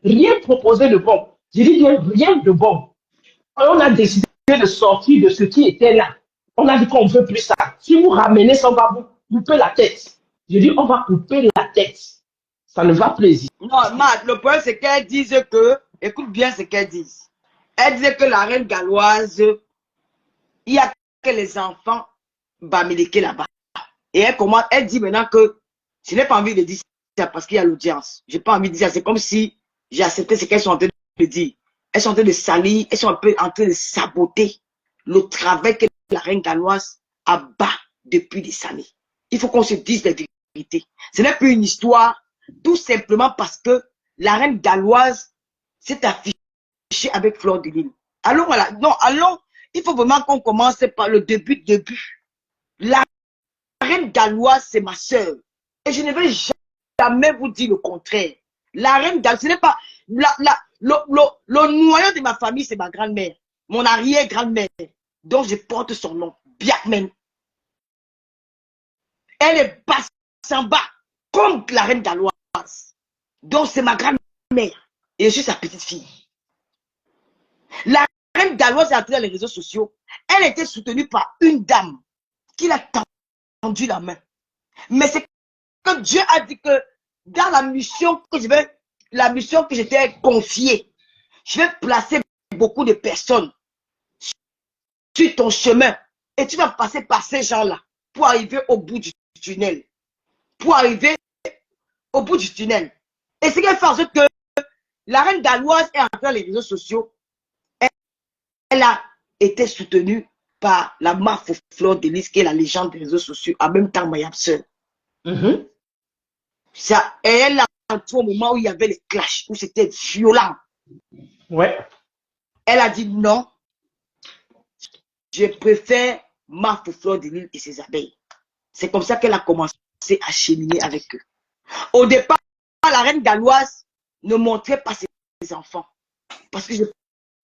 rien proposé de bon. Je dis bien rien de bon. On a décidé de sortir de ce qui était là. On a dit qu'on ne veut plus ça. Si vous ramenez ça, on va vous couper la tête. Je dis, on va couper la tête. Ça ne va plaisir. Non, Matt, le problème, c'est qu'elles disent que, écoute bien ce qu'elles disent. Elles disent que la reine galloise, il n'y a que les enfants bamileke là-bas. Et elle dit maintenant que je n'ai pas envie de dire ça parce qu'il y a l'audience. Je n'ai pas envie de dire ça. C'est comme si j'ai accepté ce qu'elles sont en train de dire. Elles sont en train de salir, elles sont un peu en train de saboter le travail que la reine galloise abat depuis des années. Il faut qu'on se dise la vérité. Ce n'est plus une histoire, tout simplement parce que la reine galloise s'est affichée avec Fleur de Lys. Allons, voilà. Non, allons. Il faut vraiment qu'on commence par le début. La reine galloise, c'est ma soeur. Et je ne vais jamais vous dire le contraire. La reine galloise, ce n'est pas... le noyau de ma famille, c'est ma grand-mère. Mon arrière-grand-mère, dont je porte son nom, Biakmen. Elle est basse en bas, comme la reine galloise. Donc c'est ma grand-mère. Et je suis sa petite fille. La reine galloise est entrée dans les réseaux sociaux. Elle était soutenue par une dame qui l'a tendu la main. Mais c'est que Dieu a dit que dans la mission que j'étais confiée, je vais placer beaucoup de personnes sur ton chemin. Et tu vas passer par ces gens-là pour arriver au bout du tunnel. Pour arriver au bout du tunnel. Et ce qui fait en sorte que la reine galloise est entrée dans les réseaux sociaux. Elle a été soutenue par la marque Fleur de Lys, qui est la légende des réseaux sociaux, en même temps Mayab Sœur. Ça, et elle a entré au moment où il y avait les clashs, où c'était violent. Ouais. Elle a dit non, je préfère marque Fleur de Lys et ses abeilles. C'est comme ça qu'elle a commencé à cheminer avec eux. Au départ, la reine galloise ne montrait pas ses enfants. Parce que je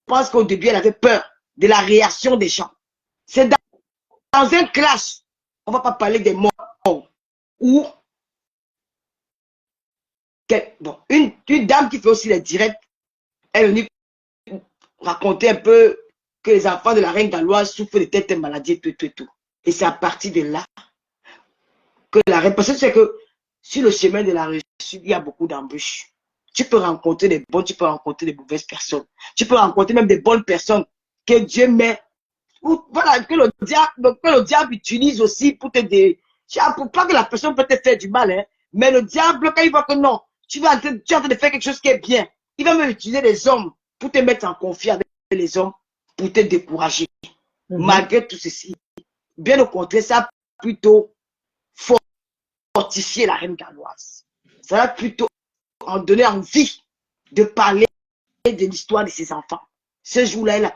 pense qu'au début, elle avait peur de la réaction des gens. C'est dans un clash, on ne va pas parler des morts, ou bon, une dame qui fait aussi les directs, elle est venue raconter un peu que les enfants de la reine galloise souffrent de telle maladie, tout. Et c'est à partir de là que la reine, parce que c'est que sur le chemin de la réussite, il y a beaucoup d'embûches. Tu peux rencontrer des bonnes, tu peux rencontrer des mauvaises personnes. Tu peux rencontrer même des bonnes personnes que Dieu met, ou voilà, que le diable utilise aussi pour te dire, pour pas que la personne peut te faire du mal, hein, mais le diable, quand il voit que non, tu es en train de faire quelque chose qui est bien, il va même utiliser les hommes pour te mettre en conflit avec les hommes, pour te décourager. Malgré tout ceci, bien au contraire, ça a plutôt fortifié la reine galloise. Ça a plutôt en donné envie de parler de l'histoire de ses enfants. Ce jour-là,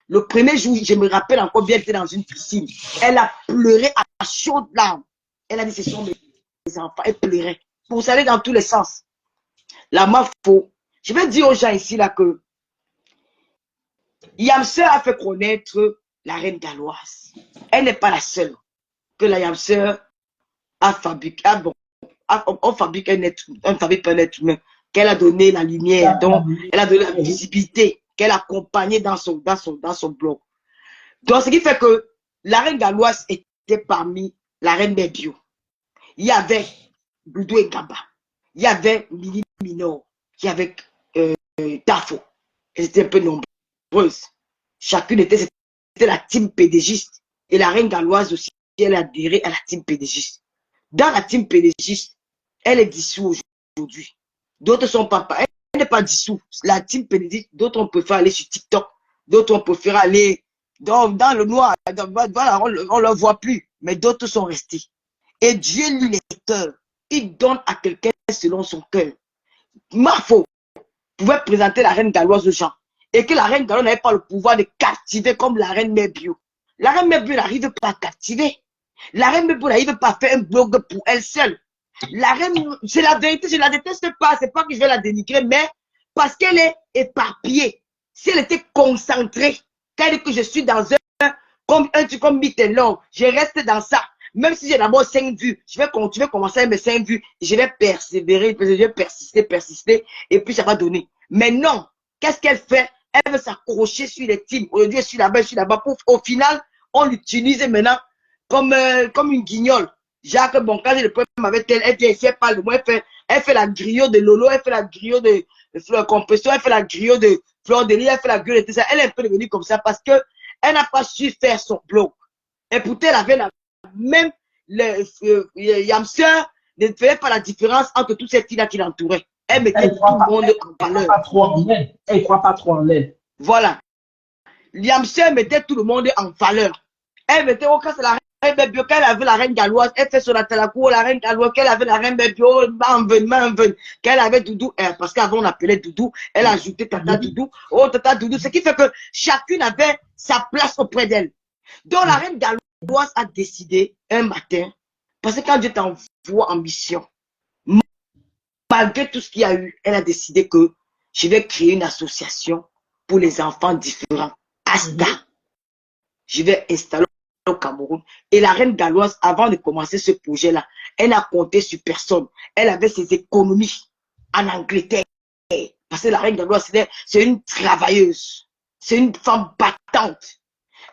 le premier jour, je me rappelle encore bien, elle était dans une piscine. Elle a pleuré à chaudes larmes. Elle a dit, ce sont mes enfants. Elle pleurait. Vous savez, dans tous les sens. La mafo. Je vais dire aux gens ici là que Yamseur a fait connaître la reine galloise. Elle n'est pas la seule que la Yamseur a fabriqué. Ah bon, on fabrique un être humain, qu'elle a donné la lumière, donc elle a donné la visibilité, qu'elle a accompagné dans son blog. Donc, ce qui fait que la reine galloise était parmi la reine des bio. Il y avait Boudou et Gaba. Il y avait Mili Minor. Il y avait Tafo. Elles étaient un peu nombreuses. Chacune c'était la team pédégiste. Et la reine galloise aussi, elle a adhéré à la team pédégiste. Dans la team pédégiste, elle est dissoute aujourd'hui. D'autres sont pas. Elle n'est pas dissoute. La team pédégiste, d'autres on préfère aller sur TikTok. D'autres on préfère aller dans le noir. Voilà, on ne le voit plus. Mais d'autres sont restés. Et Dieu lit les cœurs. Il donne à quelqu'un selon son cœur. Marfo pouvait présenter la reine galloise aux gens. Et que la reine galloise n'avait pas le pouvoir de captiver comme la reine Mébio. La reine Mébio n'arrive pas à captiver. La reine Mébio n'arrive pas à faire un blog pour elle seule. La reine, c'est la vérité, je ne la déteste pas. C'est pas que je vais la dénigrer, mais parce qu'elle est éparpillée. Si elle était concentrée, qu'elle dit que je suis dans un truc comme Mittelor, je reste dans ça. même si j'ai d'abord 5 vues, je vais continuer, commencer avec mes 5 vues, je vais persévérer, je vais persister, et puis ça va donner. Mais non, qu'est-ce qu'elle fait? Elle veut s'accrocher sur les teams. Aujourd'hui, je suis là-bas, au final, on l'utilise maintenant comme une guignole. Jacques, bon, quand j'ai le problème avec elle, elle fait pas le mot, elle fait la grille de Lolo, elle fait la grille de Fleur Compression, elle fait la grille de Fleur de Lis, elle fait la grille de tout ça. Elle est un peu devenue comme ça parce que elle n'a pas su faire son blog. Et pourtant, elle avait la même, Yamster ne faisait pas la différence entre tous ces filles-là qui l'entouraient. Elle mettait tout le monde en valeur. Elle ne croit pas trop en elle. Voilà. Yamster mettait tout le monde en valeur. Elle mettait au cas de la reine Bébio, qu'elle avait la reine galloise, elle fait sur la Talakou, la reine galloise, qu'elle avait la reine Bébio, qu'elle avait Doudou, parce qu'avant on appelait Doudou, elle a ajouté Tata Doudou, oh Tata Doudou, ce qui fait que chacune avait sa place auprès d'elle. Donc la reine galloise a décidé un matin, parce que quand Dieu t'envoie en mission, malgré tout ce qu'il y a eu, elle a décidé que je vais créer une association pour les enfants différents. Asta. Je vais installer au Cameroun. Et la reine galloise, avant de commencer ce projet-là, elle n'a compté sur personne. Elle avait ses économies en Angleterre. Parce que la reine galloise, c'est une travailleuse. C'est une femme battante.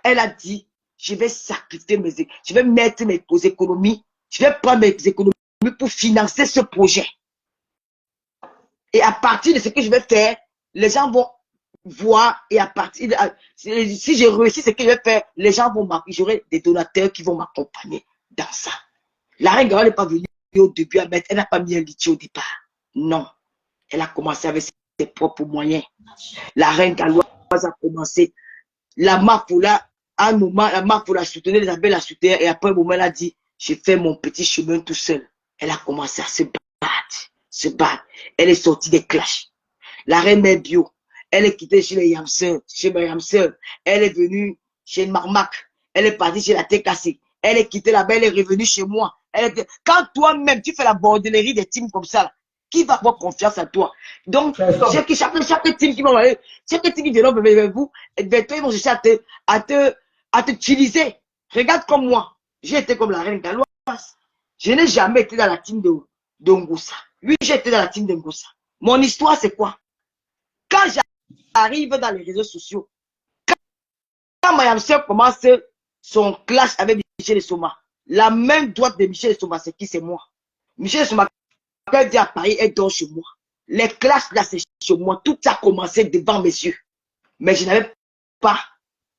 Elle a dit, je vais sacrifier je vais mettre mes économies, je vais prendre mes économies pour financer ce projet. Et à partir de ce que je vais faire, les gens vont voir, et à partir de, si j'ai réussi ce que je vais faire, les gens vont m'accompagner, j'aurai des donateurs qui vont m'accompagner dans ça. La reine Galloise n'est pas venue au début à mettre, elle n'a pas mis un litier au départ. Non. Elle a commencé avec ses propres moyens. La reine Galloise a commencé. La Mafoula, à un moment, la Mafoula soutenait, les abeilles la soutenaient, et après un moment, elle a dit, je fais mon petit chemin tout seul. Elle a commencé à se battre. Elle est sortie des clashs. La reine Bio, elle est quittée chez les Yamseurs, elle est venue chez Marmac, elle est partie chez la Tête Cassée, elle est quittée là-bas, elle est revenue chez moi. Quand toi-même, tu fais la bordellerie des teams comme ça, là, qui va avoir confiance en toi? Donc, chaque team qui va aller, chaque team qui vient vers vous, ils vont chercher à t'utiliser. Regarde comme moi, j'ai été comme la reine galloise. Je n'ai jamais été dans la team de Ngoussa. Oui, j'ai été dans la team de Ngoussa. Mon histoire, c'est quoi? Quand j'arrive dans les réseaux sociaux, quand Mayam Sœur commence son clash avec Michel Soma, la main droite de Michel Soma, c'est qui? C'est moi. Michel Soma, quand elle dit à Paris, elle dort chez moi. Les clashs là, c'est chez moi. Tout a commencé devant mes yeux. Mais je n'avais pas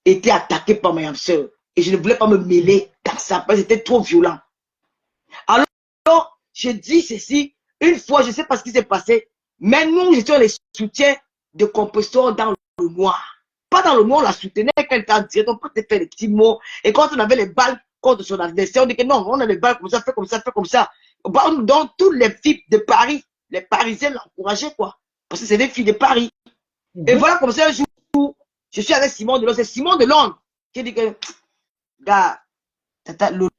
été attaqué par Mayam Sœur. Et je ne voulais pas me mêler dans ça, parce que c'était trop violent. Alors, je dis ceci, une fois, je ne sais pas ce qui s'est passé, mais nous, j'étais les soutiens de compositeurs dans le noir. Pas dans le noir, on la soutenait quand elle était en direct, on peut faire les petits mots. Et quand on avait les balles contre son adversaire, on dit que non, on a les balles comme ça, fait comme ça, fait comme ça. Donc, toutes les filles de Paris, les Parisiens l'encourageaient, quoi. Parce que c'est des filles de Paris. Et voilà, comme ça, un jour, je suis avec Simon Delon. C'est Simon Delon qui dit que, gars, Tata Lolo,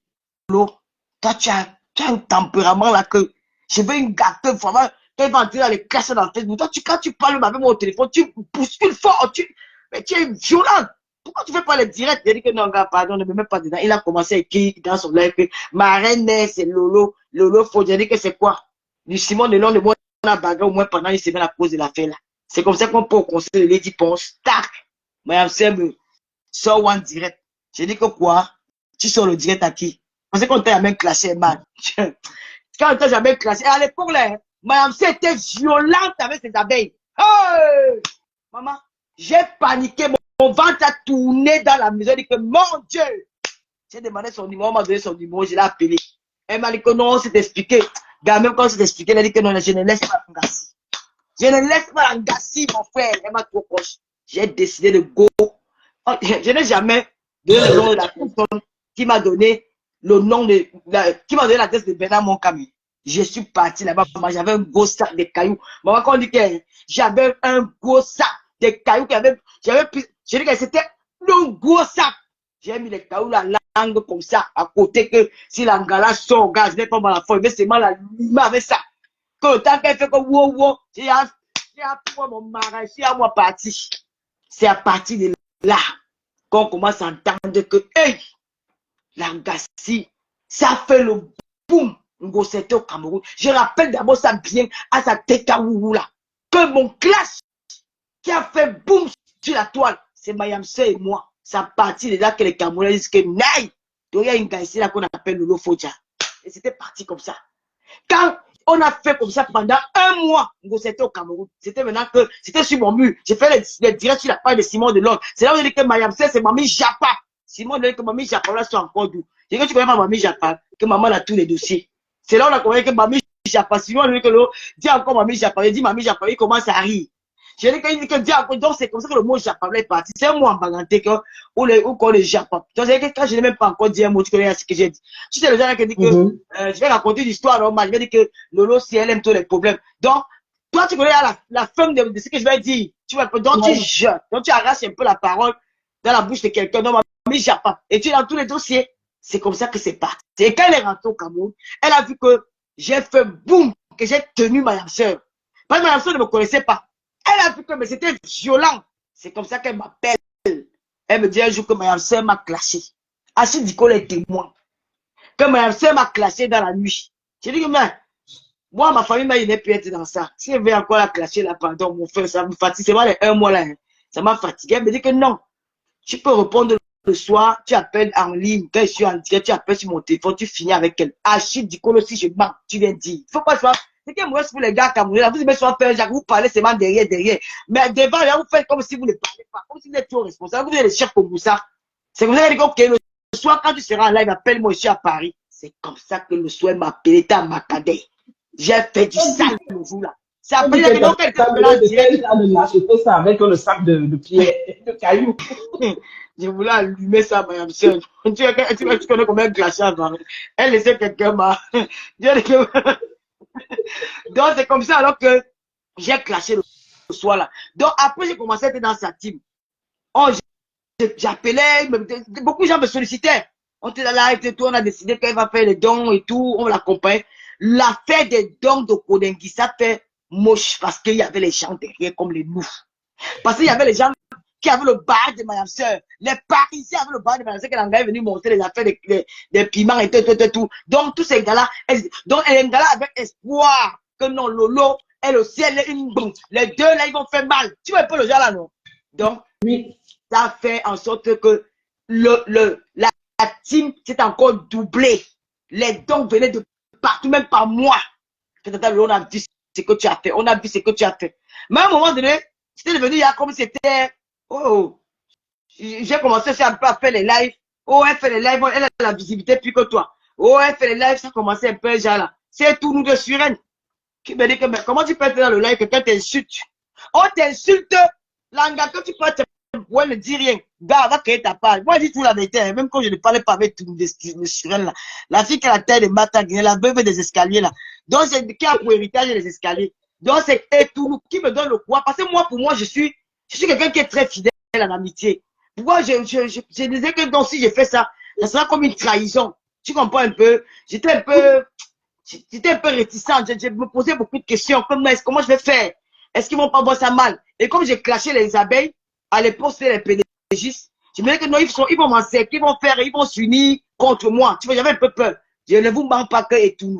toi, tu as un tempérament là que je veux une gâteuse, vraiment. Quand il va entrer dans les classes dans le Facebook, toi, quand tu parles avec moi au téléphone, tu bouscules fort, mais tu es violent. Pourquoi tu ne fais pas les directs? Il a dit que non, gars, pardon, ne me mets pas dedans. Il a commencé à écrire dans son live que ma reine, c'est Lolo. Lolo, faut dire que c'est quoi? Du Simon Delon, de moi, on a bagarre au moins pendant une semaine à cause de l'affaire là. C'est comme ça qu'on peut au conseil de Lady Ponce. Tac! Madame Seb, sort one direct. J'ai dit que quoi? Tu sors le direct à qui? Parce qu'on t'a jamais classé, man. Quand on t'a jamais classé, à l'époque là, Madame C était violente avec ses abeilles. Hey! Maman, j'ai paniqué, mon ventre a tourné dans la maison, j'ai dit que mon Dieu! J'ai demandé son numéro, on m'a donné son numéro, je l'ai appelé. Elle m'a dit que non, c'est expliqué. Gars, même quand c'est expliqué, elle a dit que non, je ne laisse pas Ngassi. Je ne laisse pas Ngassi, mon frère. Elle m'a trop proche. J'ai décidé de go. Je n'ai jamais donné le nom de la personne qui m'a donné le nom de, qui m'a donné l'adresse de Bernard Moncami. Je suis parti là-bas. J'avais un gros sac de cailloux. Maman, quand on dit que j'avais un gros sac de cailloux, je dis que c'était un gros sac. J'ai mis les cailloux, la langue comme ça, à côté que si l'angala sort, gars, je n'ai pas mal à faire, mais c'est mal à l'humain avec ça. Que le temps qu'elle fait que wow, j'ai appris mon mariage, j'ai à moi parti. C'est à partir de là qu'on commence à entendre que, hey, l'Angassi Ça fait le boum, Ngosete au Cameroun. Je rappelle d'abord ça bien à sa tête à Woulou là. Que mon clash qui a fait boum sur la toile, c'est Mayamse et moi. Ça partit de là que les Camerounais disent que naï. Donc il y a une gars ici là qu'on appelle Lolo Fodja. Et c'était parti comme ça. Quand on a fait comme ça pendant un mois, c'était au Cameroun. C'était maintenant que c'était sur mon mur. J'ai fait les directs sur la page de Simon Delon. C'est là où j'ai dit que Mayamse, c'est Mamie Japa. Simon dit que Mamie Japa, là, c'est encore d'où. J'ai dit que tu connais pas Mamie Japa, que maman a tous les dossiers. C'est là où on a compris que Mamie Japa, Simon dit que l'eau, dit encore Mamie Japa. Il dit Mamie Japa, il commence à rire. J'ai dit qu'il dit que Dieu, donc c'est comme ça que le mot Japa est parti. C'est un mot en baganté où qu'on le Japa. Donc c'est que quand je n'ai même pas encore dit un mot, tu connais ce que j'ai dit. Tu sais, le gens qui dit que je vais raconter une histoire normale. Je vais dire que Lolo, si elle aime tous les problèmes. Donc, toi, tu connais la fin de ce que je vais dire. Tu vois, donc tu jettes, donc tu arraches un peu la parole dans la bouche de quelqu'un. Donc, Mamie Japa. Et tu es dans tous les dossiers. C'est comme ça que c'est parti. Et quand elle est rentrée au Cameroun, elle a vu que j'ai fait boum, que j'ai tenu ma soeur. Parce que ma soeur ne me connaissait pas. Elle a vu que c'était violent. C'est comme ça qu'elle m'appelle. Elle me dit un jour que ma soeur m'a clashé. Achille Dicole est témoin. Que ma soeur m'a clashé dans la nuit. J'ai dit que moi, ma famille m'a dit pu être dans ça. Si elle veut encore la clasher là, pardon, mon frère, ça me fatigue. C'est pas les un mois là. Hein. Ça m'a fatigué. Elle me dit que non. Tu peux répondre le soir, tu appelles en ligne. Quand je suis en direct, tu appelles sur mon téléphone, tu finis avec elle. Achille Dicole, si je mens, tu viens dire. Il faut pas se c'est que moi, pour les gars camerounais, vous aimez soit faire, vous parlez seulement derrière. Mais devant, là, vous faites comme si vous ne parlez pas, comme si vous êtes trop responsable. Vous êtes le chef comme ça. C'est comme ça qu'il dit, ok, le soir, quand tu seras en live, appelle-moi, je suis à Paris. C'est comme ça que le soir m'a appelé à Macadé. J'ai fait du sale le jour là. C'est après que donc quelqu'un de l'acheter ça avec le sac de pierre, de cailloux. Je voulais allumer ça, madame soeur. Tu connais combien de glaciers avant. Elle laissait quelqu'un m'a. Donc, c'est comme ça alors que j'ai clashé le soir là. Donc, après, j'ai commencé à être dans sa team. Oh, j'appelais, beaucoup de gens me sollicitaient. On était là et tout, on a décidé qu'elle va faire les dons et tout, on l'accompagne. L'affaire des dons de Kodengui, ça fait moche parce qu'il y avait les gens derrière comme les nous. Parce qu'il y avait les gens qui avaient le bar de madame soeur. Les Parisiens avaient le bar de madame soeur, qu'elle est venue montrer les affaires des piments et tout. Donc, tous ces gars-là, donc, les gars-là avaient espoir que non, Lolo, elle aussi, elle est une bombe. Les deux, là, ils vont faire mal. Tu vois un peu le genre là, non? Donc, oui, ça fait en sorte que la team s'est encore doublée. Les dons venaient de partout, même par moi. On a vu ce que tu as fait. On a vu ce que tu as fait. Mais à un moment donné, c'était devenu comme c'était. Oh, j'ai commencé un peu à faire les lives. Oh, elle fait les lives, elle a la visibilité plus que toi. Oh, elle fait les lives, ça commençait un peu déjà là. C'est tout nous de Suren. Qui me dit que, mais comment tu peux être dans le live, quelqu'un t'insulte? On t'insulte, l'anga que tu peux te. Ouais, ne dis rien. Gars, va créer ta page. Moi, je dis tout la vérité. Hein. Même quand je ne parlais pas avec tout de Suren là. La fille qui a la taille de Matag, la veuve des escaliers là. Donc, c'est qui a pour héritage les escaliers. Donc, c'est tout qui me donne le poids. Parce que moi, pour moi, je suis quelqu'un qui est très fidèle en amitié. Pourquoi je disais que donc, si j'ai fait ça, ça sera comme une trahison. Tu comprends un peu? J'étais un peu réticente. Je me posais beaucoup de questions. Comment je vais faire? Est-ce qu'ils vont pas voir ça mal? Et comme j'ai clashé les abeilles, à l'époque, c'était les pédagogistes. Je me disais que non, ils vont m'encercler, ils vont s'unir contre moi. Tu vois, j'avais un peu peur. Je ne vous mens pas que et tout.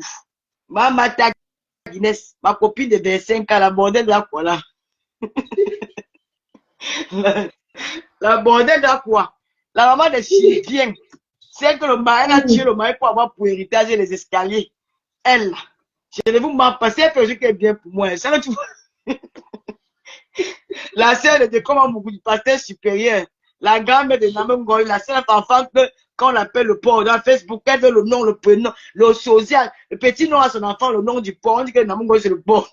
Ma mata Guinness, ma copine de 25 ans, la bordelle de la quoi là? La bordelle de la quoi? La maman de Chilipien. C'est que le mari a tué le mari pour avoir pour héritage les escaliers. Elle, je ne vous mens pas, c'est un projet qui est bien pour moi. Ça, tu vois. La sœur de comment beaucoup du pasteur supérieur. La grand-mère de Namem Goy, la seule enfant que quand on appelle le porc dans Facebook, elle veut le nom, le prénom, le social, le petit nom à son enfant, le nom du porc. On dit que Namem Goy c'est le porc.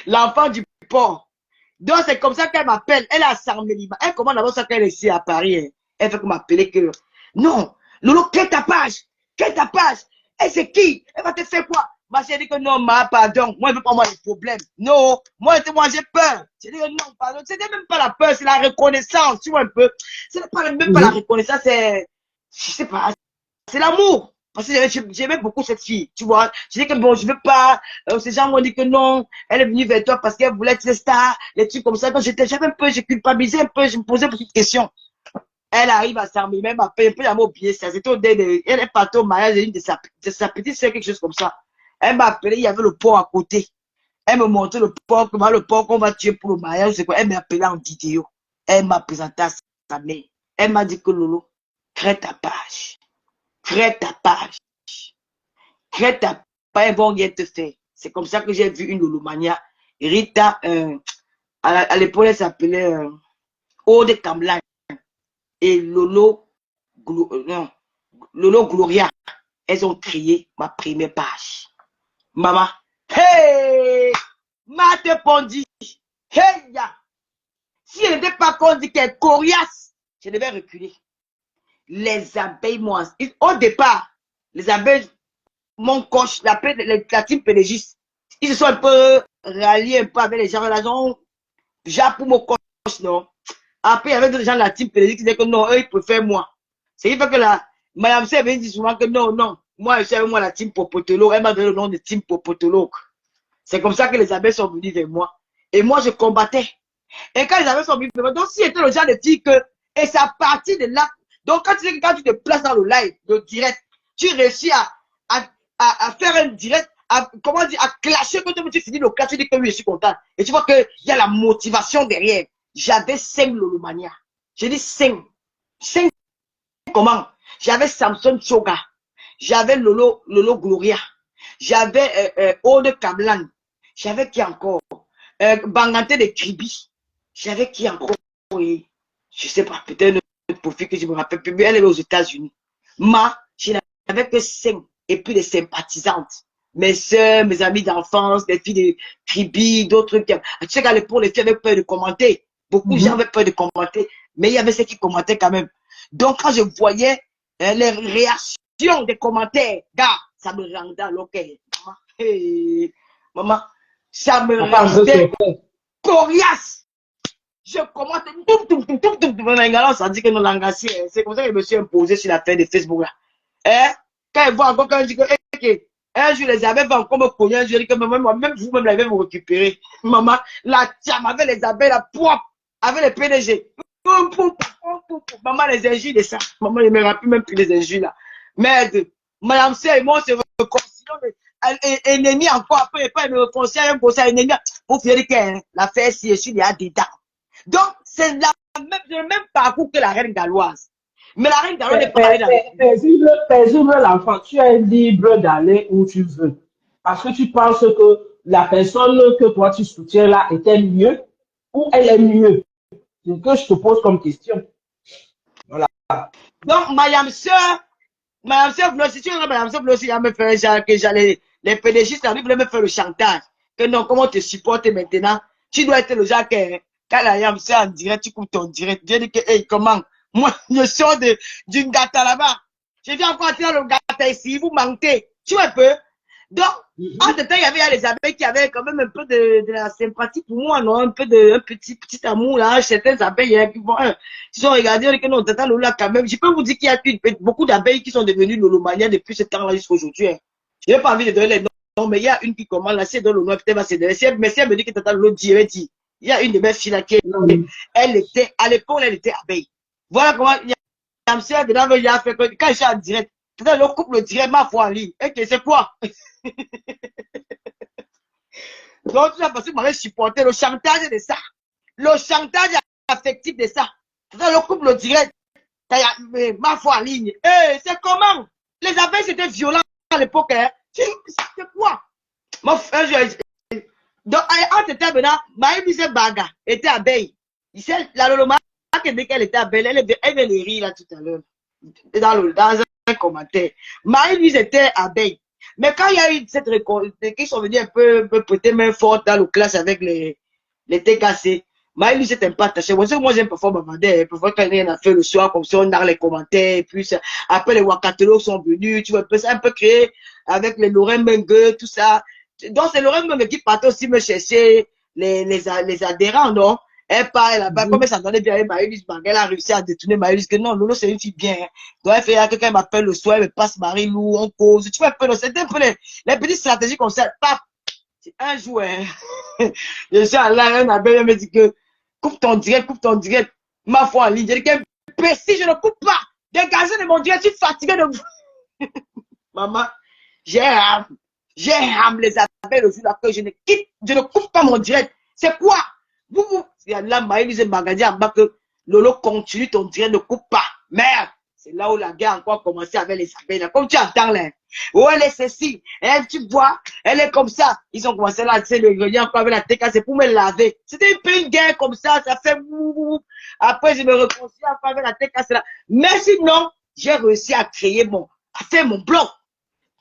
L'enfant du porc. Donc c'est comme ça qu'elle m'appelle. Elle a Sarmeliba. Elle commande d'abord ça qu'elle est ici à Paris. Hein. Elle fait que m'appeler que non, Lolo, quelle ta page? Quelle ta page? Et c'est qui? Elle va te faire quoi? Ma chérie dit que non, pardon, moi je veux pas avoir des problèmes. Non, moi j'ai peur. J'ai dit que non, pardon. C'était même pas la peur, c'est la reconnaissance, tu vois un peu. C'est même pas la reconnaissance, c'est, je sais pas, c'est l'amour. Parce que j'aimais beaucoup cette fille, tu vois. Je dis que bon, je veux pas, ces gens m'ont dit que non, elle est venue vers toi parce qu'elle voulait être star, les trucs comme ça. Donc j'avais un peu, j'ai culpabilisé un peu, je me posais beaucoup de questions. Elle arrive à s'armer, même à payer, jamais oublier ça. C'était au début, elle est partie au mariage de sa petite sœur, quelque chose comme ça. Elle m'a appelé, il y avait le port à côté. Elle me montrait le porc, comment le porc qu'on va tuer pour le mariage, c'est quoi. Elle m'a appelé en vidéo. Elle m'a présenté à sa mère. Elle m'a dit que Lolo, crée ta page. Crée ta page. Crée ta page, ils vont rien te faire. C'est comme ça que j'ai vu une Lolomania. Rita, à l'époque, elle s'appelait Aude Kamlan. Et Lolo, non, Lolo Gloria. Elles ont créé ma première page. Maman, hey! Mate Pondi, hey! Si elle n'était pas qu'on dit qu'elle est coriace, je devais reculer. Les abeilles, moi, au départ, les abeilles, mon coach, la team pédégiste, ils se sont un peu ralliés un peu avec les gens de la zone. Déjà pour mon coach, non. Après, il y avait des gens de la team pédégiste qui disaient que non, eux, ils préfèrent moi. C'est vrai que la Madame C dit souvent que non, non. Moi, je suis avec moi la team Popotolo. Elle m'a donné le nom de team Popotolo. C'est comme ça que les abeilles sont venues vers moi. Et moi, je combattais. Et quand les abeilles sont venues vers moi, donc si c'était le genre de dire que, et c'est à partir de là, donc quand tu te places dans le live, le direct, tu réussis à faire un direct, comment dire, à clasher, quand tu finis le clash, tu dis que oui, je suis content. Et tu vois qu'il y a la motivation derrière. J'avais 5 Lolomania. J'ai dit 5. 5 comment? J'avais Samson Choga. J'avais Lolo Gloria. J'avais Aude Kamlan. J'avais qui encore? Bangante de Kribi. J'avais qui encore? Oui. Je sais pas, peut-être notre profil que je me rappelle plus, mais elle est aux États-Unis. Je n'avais que 5. Et puis les sympathisantes. Mes soeurs, mes amis d'enfance, les filles de Kribi, d'autres trucs. Tu sais qu'à l'époque, les filles avaient peur de commenter. Beaucoup de gens avaient peur de commenter. Mais il y avait ceux qui commentaient quand même. Donc, quand je voyais les réactions des commentaires, gars, ça me rendait à l'oreille. Hey, maman, ça me rendait coriace. Je commente, ça dit que non, l'engagé, c'est comme ça que je me suis imposé sur la fin de Facebook là. Hein? Quand ils voient encore, quand je dis que, un jour, les abeilles vont encore me connaître, je dis que même vous-même, l'avez vous récupérer. Maman, la tiam avec les abeilles, la poire, avec les PDG. Maman, les injures de ça. Maman, je ne me rappelle même plus les injures là. Merde. Madame C et moi, on se réconcilie. Ennemi encore après, pas me réconcilie, un conseil ennemi. Pour faire que l'affaire, si je suis là dedans. Donc, c'est le même parcours que la reine galloise. Mais la reine galloise n'est pas allée dans paisible l'enfant, tu es libre d'aller où tu veux. Parce que tu penses que la personne que toi tu soutiens là était mieux ou elle est mieux. C'est ce que je te pose comme question. Voilà. Donc, Madame Sœur, si tu veux, Madame Sœur, aussi, elle me fait genre que j'allais, les pédégistes arrivent, me faire le chantage. Que non, comment te supporter maintenant? Tu dois être le genre que, quand la Madame Sœur en direct, tu coupes ton direct. Je dis que, hey, comment? Moi, je sors d'une gâta là-bas. Je viens encore tirer le gâta ici, vous mentez. Tu vois un peu? Donc, en temps, il y avait les abeilles qui avaient quand même un peu de la sympathie pour moi, non? Un petit amour, là. Certaines abeilles, qui vont, ils ont regardé, on dit que non, Tata Lola, quand même. Je peux vous dire qu'il y a beaucoup d'abeilles qui sont devenues Lolomania depuis ce temps-là jusqu'à aujourd'hui. Hein. Je n'ai pas envie de donner les noms, mais il y a une qui commence là, c'est dans le nom, peut-être va se donner. Mais si elle me dit que Tata Lola dit, elle dit. Il y a une de mes filles là qui, elle était, à l'époque, elle était abeille. Voilà comment, il y a un monsieur dedans, il a fait que, quand je suis en direct, Tata Lola coupe le direct, ma foi en ligne. Et que c'est quoi? Donc, tout ça parce que m'avait supporté le chantage de ça. Le chantage affectif de ça. Ça, le couple direct. Ma foi en ligne. Eh, c'est comment? Les abeilles, c'était violent à l'époque. Hein? C'est quoi? Mon frère, donc, en ce temps, maintenant, Maïmise Baga était abeille. La Loloma, dès qu'elle était abeille, elle vient les rire là tout à l'heure. Dans un commentaire. Maïmise était abeille. Mais quand il y a eu cette récolte, qui sont venus un peu prêter main forte dans la classe avec les TKC, Maël, lui, c'était pas attaché. Moi, j'aime parfois bavarder. Parfois, quand il y en a fait le soir, comme ça, on a les commentaires. Et puis, après, les Wakatelos sont venus. Tu vois, un peu créé avec les Lorraine Mengue, tout ça. Donc, c'est Lorraine Mengue qui partait aussi me chercher les adhérents, non? Elle parle là-bas, comme elle s'entendait bien avec Maëlys, elle a réussi à détourner Maëlys, que non, Lolo, c'est une fille bien. Donc, elle fait, quelqu'un qui m'appelle le soir, elle me passe Marie-Lou, on cause. Tu vois, c'était un peu les petites stratégies comme ça. Paf! Un jour, hein. Je suis allé à un abeille, elle me dit que, coupe ton direct. Ma foi en ligne. J'ai dit qu'elle imbécile, je ne coupe pas. Dégagez de mon direct, je suis fatigué de vous. Maman, j'ai rame les appels au jour là que je ne coupe pas mon direct. C'est quoi? Il y a là, Maëlys Magadi en bas que Lolo continue ton direct, ne coupe pas. Merde. C'est là où la guerre a encore commencé avec les appels. Là. Comme tu entends là. Oh, elle est ceci. Elle, tu vois, elle est comme ça. Ils ont commencé là, tu sais, le grenier encore avec la TK, c'est pour me laver. C'était un peu une guerre comme ça fait Après, je me reconcilie encore avec la TK, c'est là. Mais sinon, j'ai réussi à faire mon blog.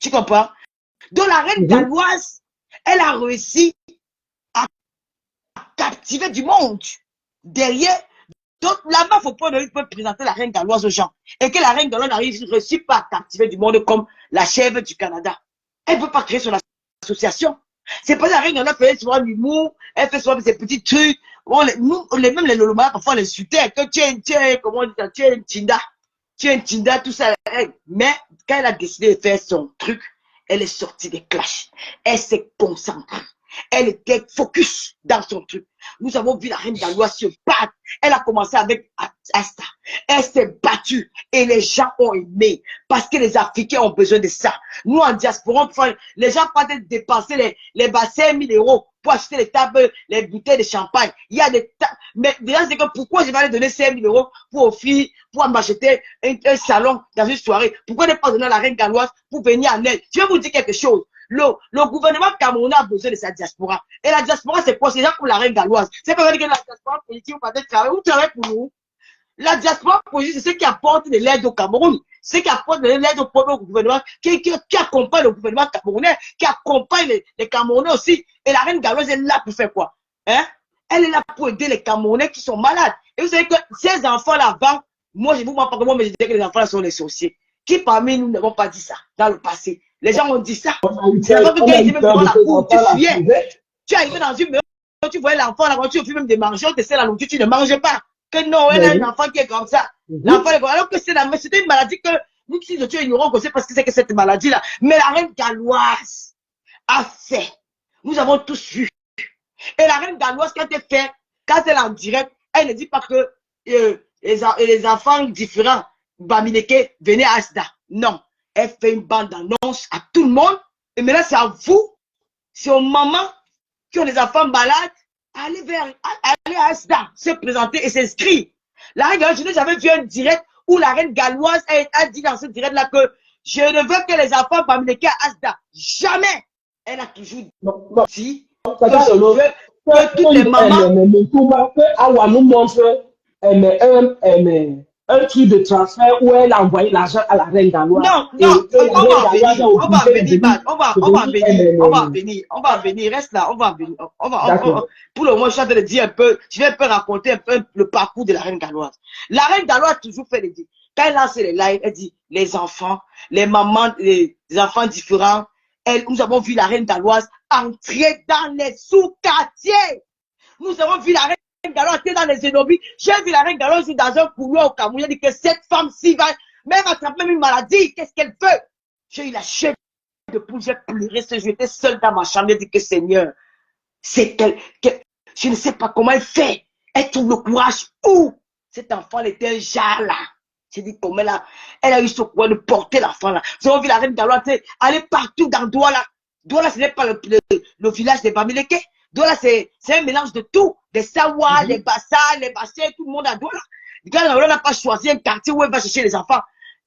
Tu comprends? Donc la reine galloise, elle a réussi à captiver du monde. Derrière, donc là-bas, il faut pas présenter la reine galloise aux gens. Et que la reine galloise ne réussit pas à captiver du monde comme la chèvre du Canada. Elle ne peut pas créer son association. C'est pas la reine galloise fait souvent l'humour, elle fait souvent ses petits trucs. Même les Lolomara, parfois, on les insultait. Que tu es, comment on dit ça, tu es un Tinda, tout ça. Mais quand elle a décidé de faire son truc, elle est sortie des clashs. Elle s'est concentrée. Elle était focus dans son truc. Nous avons vu la reine galloise se battre. Elle a commencé avec Asta. Elle s'est battue et les gens ont aimé parce que les Africains ont besoin de ça. Nous, en diaspora, les gens peuvent dépenser les bassins 1000 € pour acheter les tables, les bouteilles de champagne. Il y a des tables. Mais déjà, c'est que pourquoi je vais aller donner 5 000 € pour offrir, pour m'acheter un salon dans une soirée? Pourquoi ne pas donner à la reine galloise pour venir en aide? Je vais vous dire quelque chose. Le gouvernement camerounais a besoin de sa diaspora. Et la diaspora, c'est quoi? C'est déjà pour la reine galloise. C'est pas vrai que la diaspora politique, vous partez travailler. Vous travaillez pour nous. La diaspora politique, c'est ce qui apporte de l'aide au Cameroun. C'est ce qui apporte de l'aide au gouvernement, qui accompagne le gouvernement camerounais, qui accompagne les Camerounais aussi. Et la reine galloise, elle est là pour faire quoi? Hein? Elle est là pour aider les Camerounais qui sont malades. Et vous savez que ces enfants-là, avant, moi, je vous mens pas que moi, mais je disais que les enfants-là sont les sorciers. Qui parmi nous n'avons pas dit ça dans le passé? Les gens ont dit ça. C'est avant que quand ils étaient devant la cour, tu fuyais. Tu arrivais dans une maison, tu voyais l'enfant, là, quand tu offres même de manger, on te sert la nourriture, tu ne mangeais pas. Que non, elle a un enfant qui est comme ça. L'enfant est comme ça. Alors que c'était une maladie que nous, si nous étions ignorants, on sait pas ce que c'est que cette maladie-là. Mais la reine galloise a fait. Nous avons tous vu. Et la reine galloise, quand elle fait, quand elle est en direct, elle ne dit pas que les enfants différents, Bamileke, venez à Asda. Non. Elle fait une bande d'annonces à tout le monde. Et maintenant, c'est à vous, c'est aux mamans qui ont des enfants malades, aller à Asda, se présenter et s'inscrire. La reine galloise, je n'ai jamais vu un direct où la reine galloise a dit dans ce direct-là que je ne veux que les enfants Bamileke à Asda. Jamais. Elle a toujours dit que je veux que toutes les mamans... nous montre un truc de transfert où elle a envoyé l'argent à la reine galloise. Non, on va en venir, reste là, on va en venir. Pour le moment, je suis en train de dire un peu, je vais un peu raconter un peu le parcours de la reine galloise. La reine galloise a toujours fait les dits. Quand elle lance les lives, elle dit, les enfants, les mamans, les enfants différents, nous avons vu la reine galloise entrer dans les sous-quartiers. Nous avons vu la reine galloise dans les Zénobis. J'ai vu la reine galloise dans un couloir au Cameroun. Elle dit que cette femme-ci va même attraper même une maladie. Qu'est-ce qu'elle fait? J'ai eu la chair de poule. J'ai pleuré. J'étais seule dans ma chambre. J'ai dit que Seigneur, c'est je ne sais pas comment elle fait. Elle trouve le courage où? Cet enfant, elle était un jar là. J'ai dit comment elle a eu ce courage de porter l'enfant là. Nous avons vu la reine galloise aller partout dans Douala. Douala, ce n'est pas le village des Bamileke. Douala, c'est un mélange de tout. Des Sawa, les Bassas, les Bassins, tout le monde à Douala. Quand elle n'a pas choisi un quartier où elle va chercher les enfants,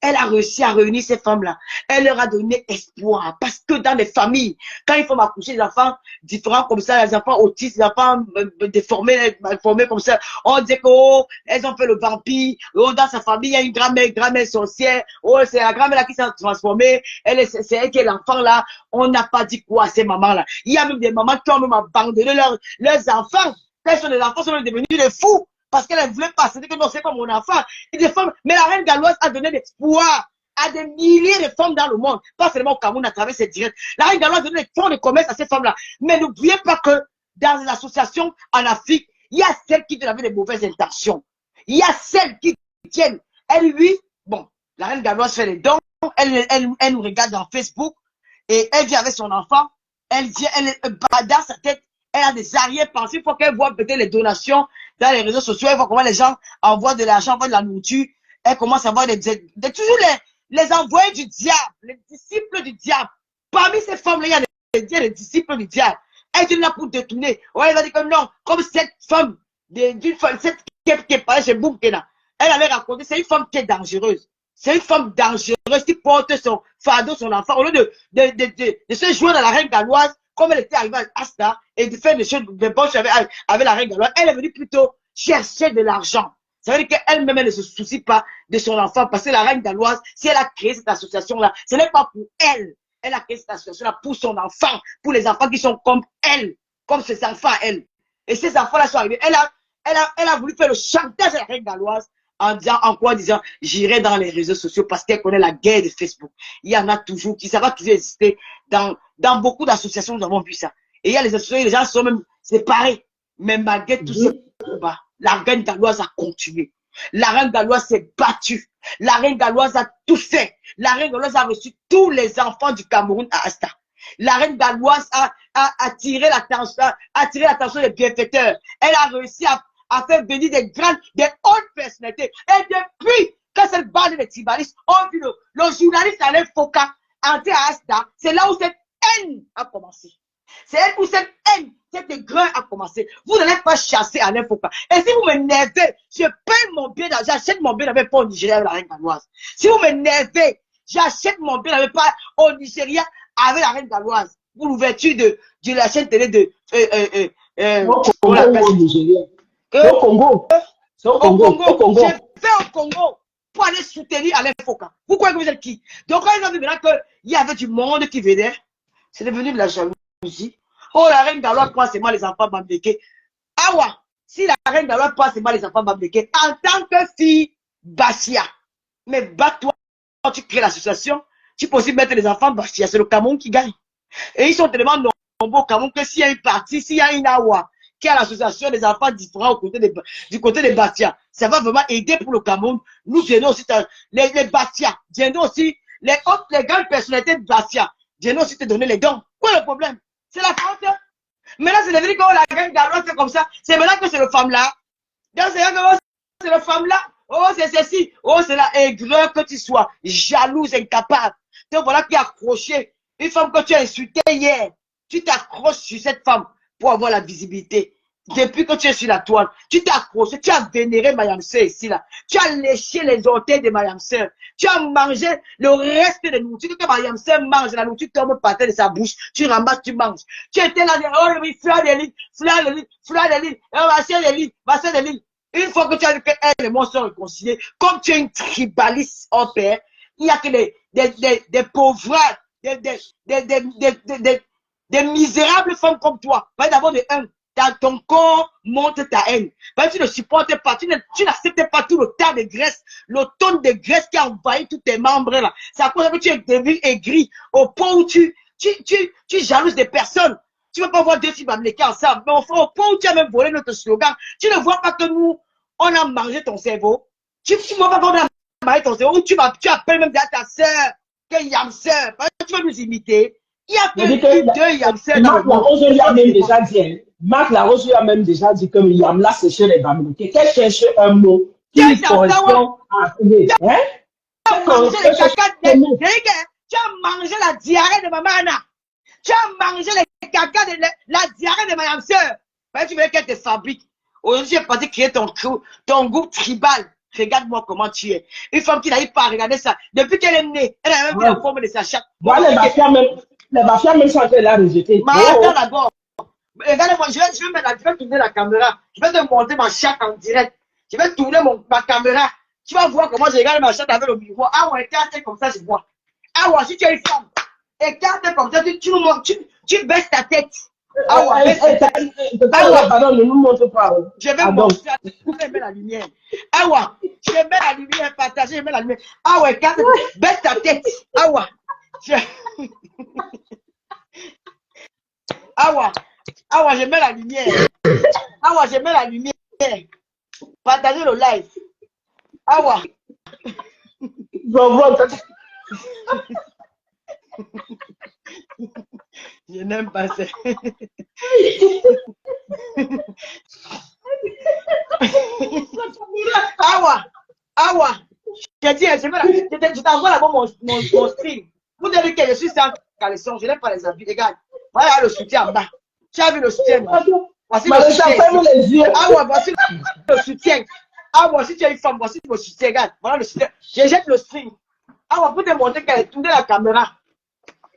elle a réussi à réunir ces femmes-là. Elle leur a donné espoir. Parce que dans les familles, quand il faut accoucher des enfants différents comme ça, les enfants autistes, les enfants déformés, malformés comme ça, on dit que, oh, elles ont fait le vampire. Oh, dans sa famille, il y a une grand-mère sorcière. Oh, c'est la grand-mère là qui s'est transformée. C'est elle qui est l'enfant là. On n'a pas dit quoi à ces mamans-là. Il y a même des mamans qui ont même abandonné leurs enfants. Quand les enfants sont devenus des fous. Parce qu'elle ne voulait pas, c'était que non, c'est pas mon enfant. Et des femmes, mais la reine galloise a donné l'espoir à des milliers de femmes dans le monde, pas seulement au Cameroun à travers ses directs. La reine galloise a donné des fonds de commerce à ces femmes-là. Mais n'oubliez pas que dans les associations en Afrique, il y a celles qui avaient des mauvaises intentions. Il y a celles qui tiennent. Elle, lui, bon, la reine galloise fait les dons, elle nous regarde dans Facebook et elle vient avec son enfant. Elle dans sa tête, elle a des arrière-pensées. Il faut qu'elle voit peut-être les donations dans les réseaux sociaux. Elle voit comment les gens envoient de l'argent, envoient de la nourriture. elle commence à avoir toujours les envoyés du diable, les disciples du diable. Parmi ces femmes-là, il y a les disciples du diable. Elle est là pour détourner. Ouais, elle va dire que non, comme cette femme, cette qui est parée chez Boumkena, elle allait raconter, c'est une femme qui est dangereuse. C'est une femme dangereuse qui porte son fardeau, son enfant, au lieu de se jouer dans la reine galloise, comme elle était arrivée à Asta, et de faire des choses de bonnes choses avec la reine galloise. Elle est venue plutôt chercher de l'argent. Ça veut dire qu'elle-même, elle ne se soucie pas de son enfant, parce que la reine galloise, si elle a créé cette association-là, ce n'est pas pour elle. Elle a créé cette association-là pour son enfant, pour les enfants qui sont comme elle, comme ses enfants à elle. Et ces enfants-là sont arrivés. Elle a voulu faire le chantage à la reine galloise en disant, j'irai dans les réseaux sociaux parce qu'elle connaît la guerre de Facebook. Il y en a toujours, ça va toujours exister. Dans beaucoup d'associations, nous avons vu ça. Et il y a les associations, les gens sont même séparés. Mais malgré tout ça, la reine galloise a continué. La reine galloise s'est battue. La reine galloise a tout fait. La reine galloise a reçu tous les enfants du Cameroun à Asta. La reine galloise a attiré l'attention des bienfaiteurs. Elle a réussi à faire venir des hautes personnalités. Et depuis que cette bande de tribalistes ont vu le journaliste Alain Foucault entrer à Asta, c'est là où cette haine a commencé. C'est là où cette haine, cette aigreur a commencé. Vous n'allez pas chasser Alain Foucault. Et si vous m'énervez, je paye mon billet, j'achète mon billet avec pas au Nigeria avec la reine galloise. Si vous m'énervez, j'achète mon billet avec pas au Nigeria avec la reine galloise. Pour l'ouverture de la chaîne télé de au Nigeria. Au Congo. Au Congo. J'ai fait au Congo pour aller soutenir Alain Foucault. Vous croyez que vous êtes qui? Donc, quand ils ont vu maintenant qu'il y avait du monde qui venait, c'est devenu de la jalousie. Oh, la reine galloise prend seulement les enfants bambéqués. Ah ouais, si la reine galloise prend seulement les enfants bambéqués, en tant que fille Bastia, mais bats-toi, quand tu crées l'association, tu peux aussi mettre les enfants Bastia, c'est le Cameroun qui gagne. Et ils sont tellement nombreux au Cameroun que s'il y a une partie, s'il y a une Awa, qui a l'association des enfants différents du côté des Bastia, ça va vraiment aider pour le Cameroun. Nous venons aussi, les Bastia, viendons aussi, les grandes personnalités de Bastia, viendons aussi te donner les dons. Quoi le problème? C'est la faute. Maintenant, c'est devenu que la reine galloise fait comme ça. C'est maintenant que c'est le femme-là. Donc, c'est le femme-là. Oh, c'est ceci. Oh, c'est la aigreur que tu sois. Jalouse, incapable. Donc, voilà qui a accroché. Une femme que tu as insultée hier. Tu t'accroches sur cette femme pour avoir la visibilité. Depuis que tu es sur la toile, tu t'es accroché, tu as vénéré Mayam Sœur ici, là. Tu as léché les orteils de Mayam Sœur. Tu as mangé le reste de nourriture que Mayam Sœur mange. La nourriture tombe par terre de sa bouche. Tu ramasses, tu manges. Tu étais là, oh oui, fleur de l'île, fleur de l'île, fleur de l'île, ma sœur de l'île, ma sœur de l'île. Une fois que tu as dit qu'elle et moi sont réconciliés, comme tu es une tribaliste en père, il n'y a que des pauvres, des misérables femmes comme toi. D'abord, ton corps monte ta haine. Tu ne supportes pas, tu n'acceptes pas tout le tas de graisse, le tonne de graisse qui a envahi tous tes membres là. C'est à cause que tu es devenu aigri au point où tu jalouses des personnes. Tu ne veux pas voir deux filles m'amléquer ensemble. Mais au point où tu as même volé notre slogan, tu ne vois pas que nous, on a mangé ton cerveau. Tu ne vois pas qu'on a mangé ton cerveau. Tu appelles même ta soeur, que Yam Sœur. Tu veux nous imiter. Il y a que deux Yam Sœur dans le monde. On lui a même déjà dit, Marc Laroche lui a même déjà dit que Yam là c'est chez les Bamileke. Qu'elle cherche un mot qui correspond à... Tu as mangé la diarrhée de maman Anna. Tu as mangé les caca de la diarrhée de ma soeur. Tu veux qu'elle te fabrique. Aujourd'hui, j'ai pensé créer ton groupe tribal. Regarde-moi comment tu es. Une femme qui n'arrive pas à regarder ça. Depuis qu'elle est née, elle a même vu la forme de sa chatte. Voilà, les bafias même sans qu'elle a rejeté. Attends d'abord. Regardez-moi, je vais tourner la caméra. Je vais te montrer ma chatte en direct. Je vais tourner ma caméra. Tu vas voir comment je regarde ma chatte avec le miroir. Ah ouais, écarte comme ça, je vois. Ah ouais, si tu es une femme, écarte comme ça, tu baisses ta tête. Ah ouais, pardon, ne nous montre pas. Je vais montrer, je vais mettre la lumière. Ah ouais, je vais mettre la lumière, partager, je vais mettre la lumière. Ah ouais, baisse ta tête. Ah ouais. Ah ouais, je mets la lumière. Ah ouais, je mets la lumière. Partagez le live. Ah ouais. Je n'aime pas ça. Ah ouais. dit, je t'envoie là-bas mon stream. Vous devez que je suis sans caleçon, je n'ai pas les habits. Regarde, voilà le soutien en bas. Tu as vu le soutien? Voici le soutien. Ah ouais, voici le soutien. Ah, voici tu es une femme, voici le soutien. Regarde, voilà le soutien. Je jette le stream. Ah ouais, pour te montrer qu'elle a tourné la caméra.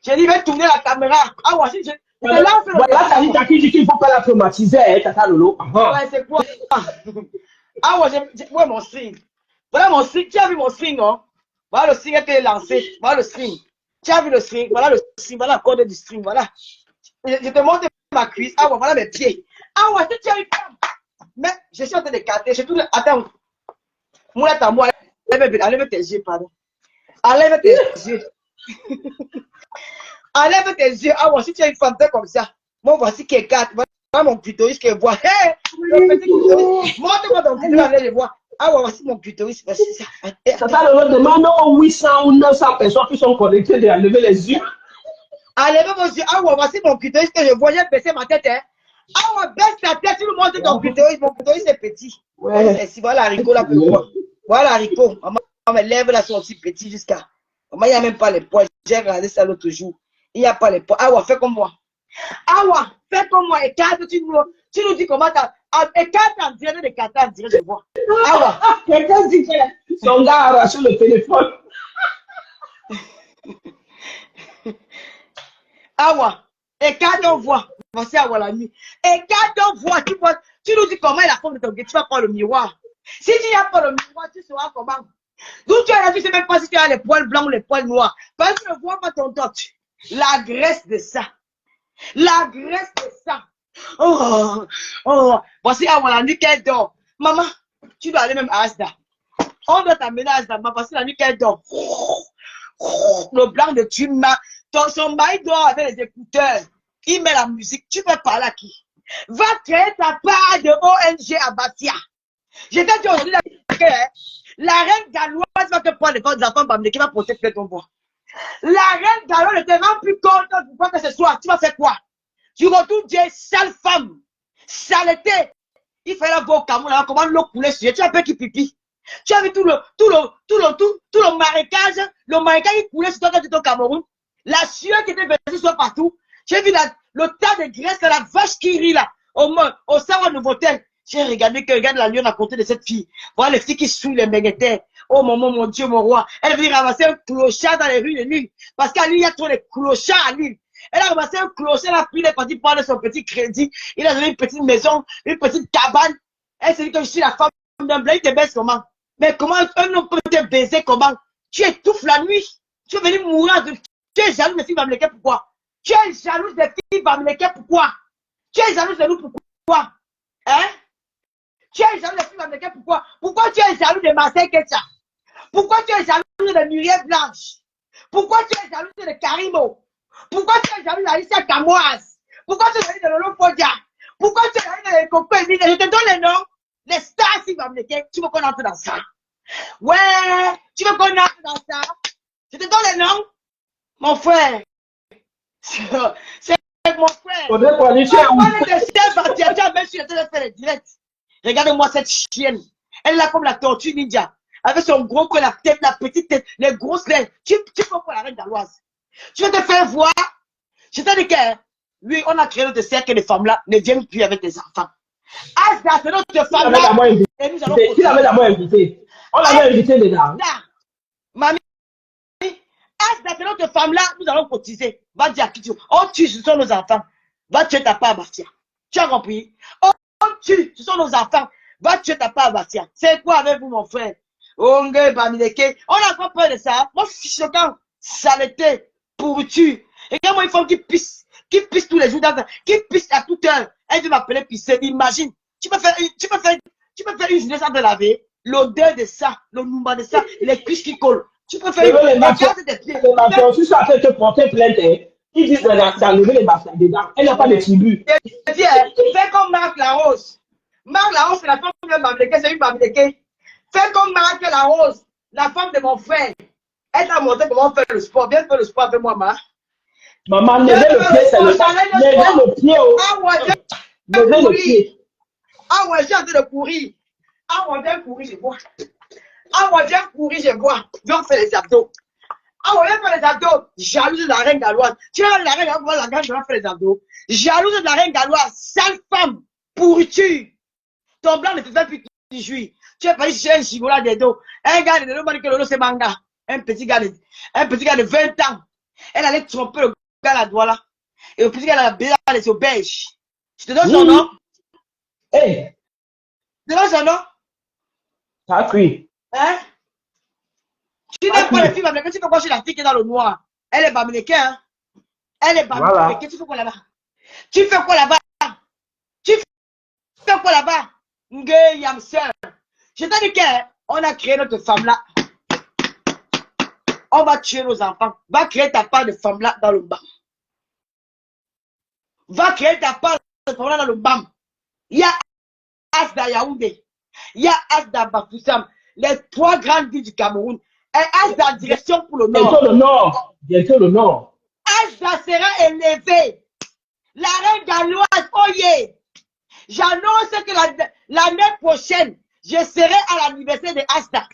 J'ai dit, va tourner la caméra. Ah ouais, si je. Voilà, t'as dit qu'il ne faut pas la traumatiser, hein, Tata Lolo. Ouais, c'est quoi? Ah ouais, ouais, mon string. Voilà mon string. Tu as vu mon string, hein? Voilà le string qui a été lancé. Voilà le string. Tu as vu le string? Voilà le string. Voilà la corde du string. Voilà. Je te montre ma cuisse. Ah ouais, voilà mes pieds. Ah ouais, si tu as une femme. Mais je suis en train de capter. Attends. Moulette à moi. Enlève tes yeux, pardon. Enlève tes yeux. Enlève tes yeux. Ah ouais, si tu as une femme, fais comme ça. Moi, voici qui est 4. Voilà mon clitoris qui voit. Hé! Le petit clitoris. Montre-moi ton clitoris, allez le voir. Ah ouais, voici mon clitoris. Voici ça. Tata Lolo demande aux 800 ou 900 personnes qui sont connectées de lever les yeux. Enlève vos yeux. Ah ouais, voici mon clitoris que je vois. J'ai baissé ma tête. Hein. Ah ouais, baisse ta tête. Tu me montres ton clitoris. Mon clitoris est petit. Ouais. Voilà l'haricot là, pour voir. Voilà l'haricot. Maman, mes lèvres là sont aussi petits jusqu'à. Maman, il n'y a même pas les poils. J'ai regardé ça l'autre jour. Il n'y a pas les poils. Ah ouais, fais comme moi. Ah ouais, fais comme moi. Écarte, tu nous dis comment t'as. Écarte en direct de écarter en direct, je vois. Ah ouais. Quelqu'un dit que son gars a arraché le téléphone. Ah ouais. Écarte, on voit. Voici à la nuit. Écarte, on voit. Tu nous dis comment est la forme de ton guet. Tu vas prendre le miroir. Si tu n'as pas le miroir, tu sauras comment. D'où tu es là, tu ne sais même pas si tu as les poils blancs ou les poils noirs. Parce que tu ne vois pas ton torche. La graisse de ça. La graisse de ça. Oh, oh. Voici à la nuit qu'elle dort. Maman, tu dois aller même à Asda. On doit t'amener à Asda. Voici la nuit qu'elle dort. Le blanc de Tuma. Son mari dort avec les écouteurs. Il met la musique. Tu veux parler à qui? Va créer ta part de ONG à Bastia. Je t'ai dit aujourd'hui la reine galloise va te prendre les enfants bamblés qui va porter plainte ton bois. La reine galloise ne te rend plus compte de quoi que ce soit. Tu vas faire quoi? Tu retournes Dieu, sale femme. Saleté. Il fallait voir au Cameroun, comment l'eau coulait sur. Tu as peur qu'il pipi. Tu as vu tout le marécage qui coulait sur toi quand tu étais au Cameroun. La sueur qui était versée sur partout. J'ai vu le tas de graisse, la vache qui rit là. Au salon de Nouveau-Tel. J'ai regardé que regarde la lionne à côté de cette fille. Voilà les filles qui souillent les méguetés. Oh maman, mon Dieu, mon roi. Elle vient ramasser un clochard dans les rues de Lille. Parce qu'à Lille, il y a trop de clochards à Lille. Elle a ramassé un clochard, elle a pris les parties prendre son petit crédit. Il a donné une petite maison, une petite cabane. Elle s'est dit que je suis la femme d'un blanc, il te baisse comment? Mais comment un homme peut te baiser comment? Tu étouffes la nuit. Tu es venu mourir de... Tu es jaloux des filles bamléquées, pourquoi? Tu es jalouse des filles bamléquées, pourquoi? Tu es jalouse de nous, pourquoi? Hein? Tu es jaloux des filles bamléquées, pourquoi? Pourquoi tu es jaloux de Marseille Ketcha? Pourquoi tu es jaloux de Muriel Blanche? Pourquoi tu es jaloux de Karimo? Pourquoi tu es jaloux d'Alicia Camoise? Pourquoi tu es jaloux de Lolo Podia? Pourquoi tu es jaloux de Coco Emile? Je te donne les noms. Les stars, si bamléquées, tu veux qu'on entre dans ça? Ouais, tu veux qu'on entre dans ça? Je te donne les noms. Mon frère. C'est mon frère. On est pas les chiens. Regarde-moi cette chienne. Elle est là comme la tortue ninja. Avec son gros cou, la tête, la petite tête, les grosses lèvres. Tu comprends la reine galloise. Tu vas te faire voir. Je t'ai dit que, oui, on a créé notre cercle de femmes là, ne viennent plus avec des enfants. Asda, c'est notre femme là. Et nous allons. Qui l'avait d'abord invité? On l'avait invité déjà. Mamie, Asda, c'est notre femme là, nous allons cotiser. Va dire à qui tu veux. On tue, ce sont nos enfants. Va tuer ta part à Bastia. Tu as compris? On tue, ce sont nos enfants. Va tuer ta part à Bastia. C'est quoi avec vous, mon frère? On n'a pas peur de ça. Moi, fiche le camp. Saleté, pourriture. Et quand moi, une femme qui pisse tous les jours, qui pisse à toute heure. Elle veut m'appeler pisser. Imagine. Tu peux faire une journée sans te laver. L'odeur de ça, le mouvement de ça, les cuisses qui collent. Tu peux faire une journée des pieds. Si ça fait te porter plainte, ils disent d'enlever les bassins dedans. Elle n'a pas de tribu. Fais comme Marc Larose. Marc Larose, c'est la femme de Mamléké, c'est une Mamléké. Fais comme Marc Larose, la femme de mon frère. Elle t'a montré comment faire le sport. Viens faire le sport avec moi, ma. Maman, levez le pied, c'est le pied. Ah ouais, levez le pied. Ah ouais, j'ai envie de courir. Ah ouais, viens courir, je vois. Ah, moi, viens courir, je vois. Viens faire les abdos. Ah, on vient faire les abdos. Jalouse de la reine galloise. Tu vois, la reine galloise, la grande, je vais faire les abdos. Jalouse de la reine galloise. Sale femme. Pourriture. Ton blanc ne te fait plus que jouir. Tu es parti chez un chigola des dos. Un gars de dos m'a dit que le dos c'est manga. Un petit gars de 20 ans. Elle allait tromper le gars à la Douala. Et le petit gars là, les auberges. Je te donne son nom. Hey. Je te donne son nom. Ça a cuit. Hein? Tu n'aimes pas les filles américaines, tu fais quoi chez la fille qui est dans le noir? Elle est bamileke, hein? Elle est bamileke, voilà. Tu fais quoi là-bas? Tu fais quoi là-bas? Tu fais quoi là-bas? Nge Yamsel. Je t'ai dit qu'on a créé notre femme-là. On va tuer nos enfants. Va créer ta part de femme-là dans le bas. Va créer ta part de femme-là dans le bam. Il y a Asda Yaoundé. Il y a Asda Bafoussam. Les 3 grandes villes du Cameroun. Et Asda direction pour le nord. Bientôt le nord. Bientôt le nord. Asda sera élevé. La reine galloise, oye. J'annonce que l'année prochaine, je serai à l'anniversaire de Asda.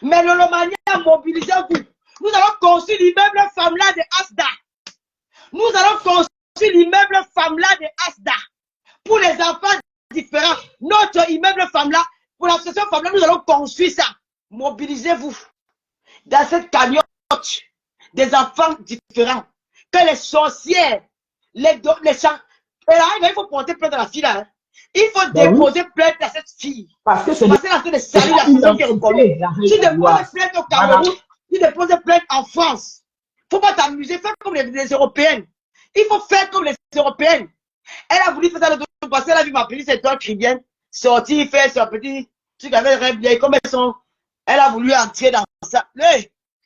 Mais le Lomania, mobilisez-vous. Nous allons construire l'immeuble femme-là de Asda. Nous allons construire l'immeuble femme-là de Asda. Pour les enfants différents. Notre immeuble femme-là, pour l'association femme-là, nous allons construire ça. Mobilisez-vous. Dans cette cagnotte, des enfants différents. Que les sorcières, les chants. Et là, il faut porter plainte à la fille là. Hein. Il faut déposer plainte à cette fille. Parce que c'est la fin de salir la personne qui est reconnue. Tu déposes plainte au Cameroun, tu déposes plainte en France. Il ne faut pas t'amuser, fais comme les Européennes. Il faut faire comme les Européennes. Elle a voulu faire ça le passé, elle a vu ma petite étoile chrétienne sortir, faire son petit truc avec rêve bien, comme elles sont. Elle a voulu entrer dans ça.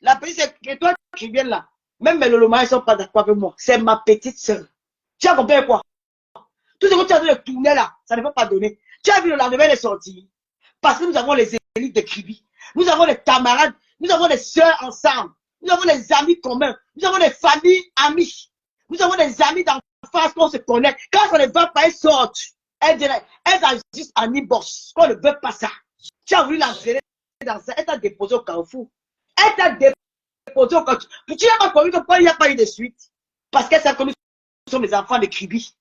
La petite étoile chrétienne là, même mes lolomas, ils ne sont pas d'accord avec moi. C'est ma petite soeur. Tu as compris quoi? Tout ce que tu as dit de tourner là, ça ne peut pas donner. Tu as vu le lendemain de sortir. Parce que nous avons les élites de Kribi. Nous avons des camarades. Nous avons des soeurs ensemble. Nous avons des amis communs. Nous avons des familles amies. Nous avons des amis d'enfance qu'on se connaît. Quand on ne veut pas, elles sortent. Elles agissent en e-boss. Qu'on ne veut pas ça. Tu as voulu l'entraîner dans ça. Elle t'a déposé au Carrefour. Elle t'a déposé au Carrefour. Tu n'as pas connu pourquoi il n'y a pas eu de suite. Parce qu'elle s'est connue sont les enfants de Kribi.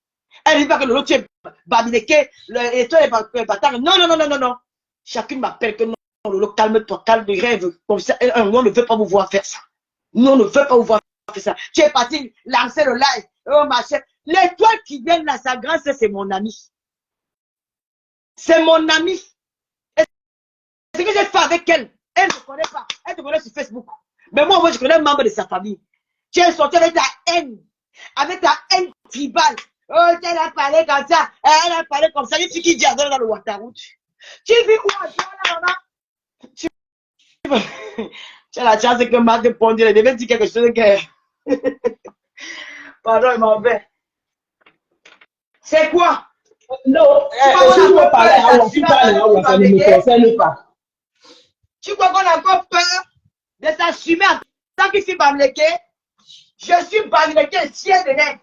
Elle ne dit pas que l'autre est Bamileke, et toi est bâtard. Non, non, non, non, non, non. Chacune m'appelle que non, Lolo, calme-toi, calme de rêve. Comme ça, on ne veut pas vous voir faire ça. Nous, on ne veut pas vous voir faire ça. Tu es parti lancer le live. Oh, ma chère. L'étoile qui vient là, sa grâce, c'est mon ami. C'est mon ami. Et ce que j'ai fait avec elle, elle ne me connaît pas. Elle te connaît sur Facebook. Mais moi, je connais un membre de sa famille. Tu es sorti avec ta haine. Avec ta haine tribale. Oh, elle a parlé comme ça. Elle a parlé comme ça. Les filles qui disent dans le Ouattaraout. Tu vis où à toi, là, maman? Tu as la chance que Marc de Pondé, elle devait dire quelque chose que. Pardon, il m'en fait. C'est quoi? Non, si tu veux parler à tu parles, ça ne me concerne pas. Tu crois qu'on a encore peur de s'assumer en tant que fille Bamileke? Je suis Bamileke, ciel de net.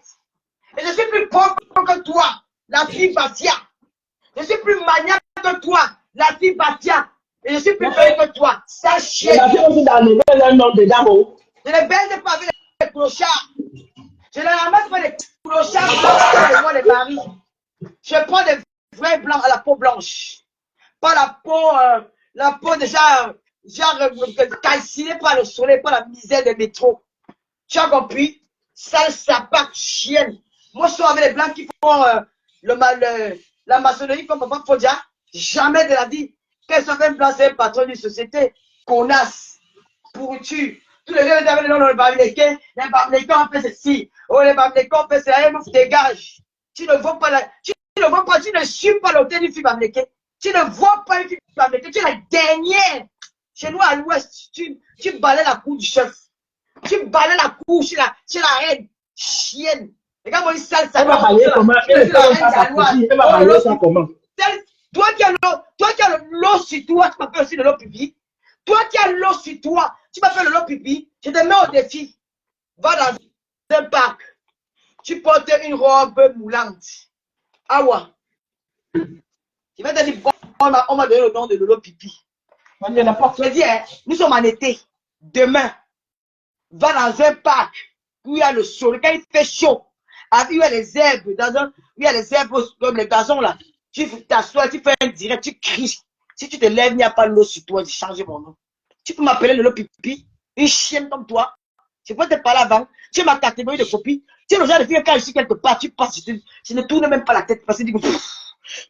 Et je suis plus pauvre que toi, la fille Bastia. Je suis plus maniaque que toi, la fille Bastia. Et je suis plus belle que toi, ça chien. La fille aussi dans le nom de Damo. Je ne baise pas avec les clochards. Je ne ramasse pas les clochards pour moi les maris. Je prends des vrais blancs à la peau blanche. Pas la peau déjà, calcinée par le soleil, par la misère des métros. Tu as compris? Sale sapin, chienne. Moi, je suis avec les blancs qui font la maçonnerie comme Papa Fodia. Jamais de la vie. Qu'elles soient un blanc, c'est un patron d'une société. Connasse. Pourriture. Tous les gens avaient le nom de Bamileke. Les Bamileke ont fait ceci. Oh, les Bamileke ont fait cela. Dégage. Tu ne vois pas tu ne suis pas l'hôtel du fille Bamileke. Tu ne vois pas une fille Bamileke. Tu es la dernière. Chez nous à l'ouest, tu balais la cour du chef. Tu balais la cour chez la reine. Chienne. Regarde moi, une sale ça. Elle va balayer comment? Elle va balayer ça comment? Toi qui as l'eau sur toi, tu m'appelles aussi de l'eau pipi. Toi qui as l'eau sur toi, tu m'appelles de l'eau pipi. Je te mets au défi. Va dans un parc. Tu portes une robe moulante. Awa. Je vais te dire, on m'a donné le nom de l'eau pipi. Je dis, hein, nous sommes en été. Demain, va dans un parc où il y a le soleil, quand il fait chaud, où il y a les herbes, où il y a les herbes comme les gazons là. Tu t'assois, tu fais un direct, tu cries. Si tu te lèves, il n'y a pas l'eau sur toi, j'ai changé mon nom. Tu peux m'appeler le pipi, une chienne comme toi. Je peux te parler avant. Tu es ma catégorie de copie. Tu es le genre de fille, quand je suis quelque part, tu passes, je ne tourne même pas la tête parce que je dis,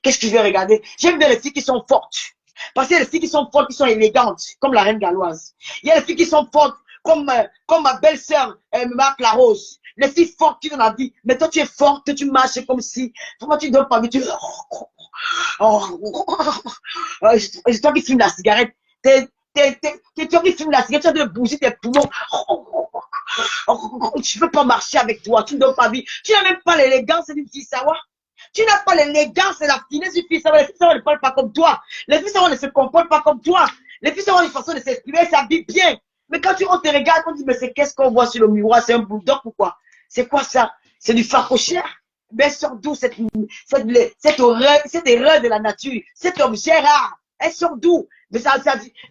qu'est-ce que je vais regarder? J'aime bien les filles qui sont fortes. Parce qu'il y a les filles qui sont fortes, qui sont élégantes, comme la reine galloise. Il y a les filles qui sont fortes, comme ma belle-sœur, Marc Larose. Les filles fortes qui donnent la vie. Mais toi, tu es forte, tu marches comme si. Comment tu donnes pas vie? Tu. C'est toi qui fumes la cigarette. C'est toi qui fumes la cigarette, tu as de bouger tes poumons. Tu ne peux pas marcher avec toi, tu ne donnes pas vie. Tu n'as même pas l'élégance d'une fille sawa. Tu n'as pas l'élégance et la finesse d'une fille sawa. Les filles sawa ne parlent pas comme toi. Les filles sawa ne se comportent pas comme toi. Les filles sawa ont une façon de s'exprimer, elles s'habillent bien. Mais quand on te regarde, on dit, mais c'est qu'est-ce qu'on voit sur le miroir? C'est un bulldog ou quoi? C'est quoi ça? C'est du farcochère? Mais sort d'où cette erreur de la nature? Cet objet rare? Elles sont d'où?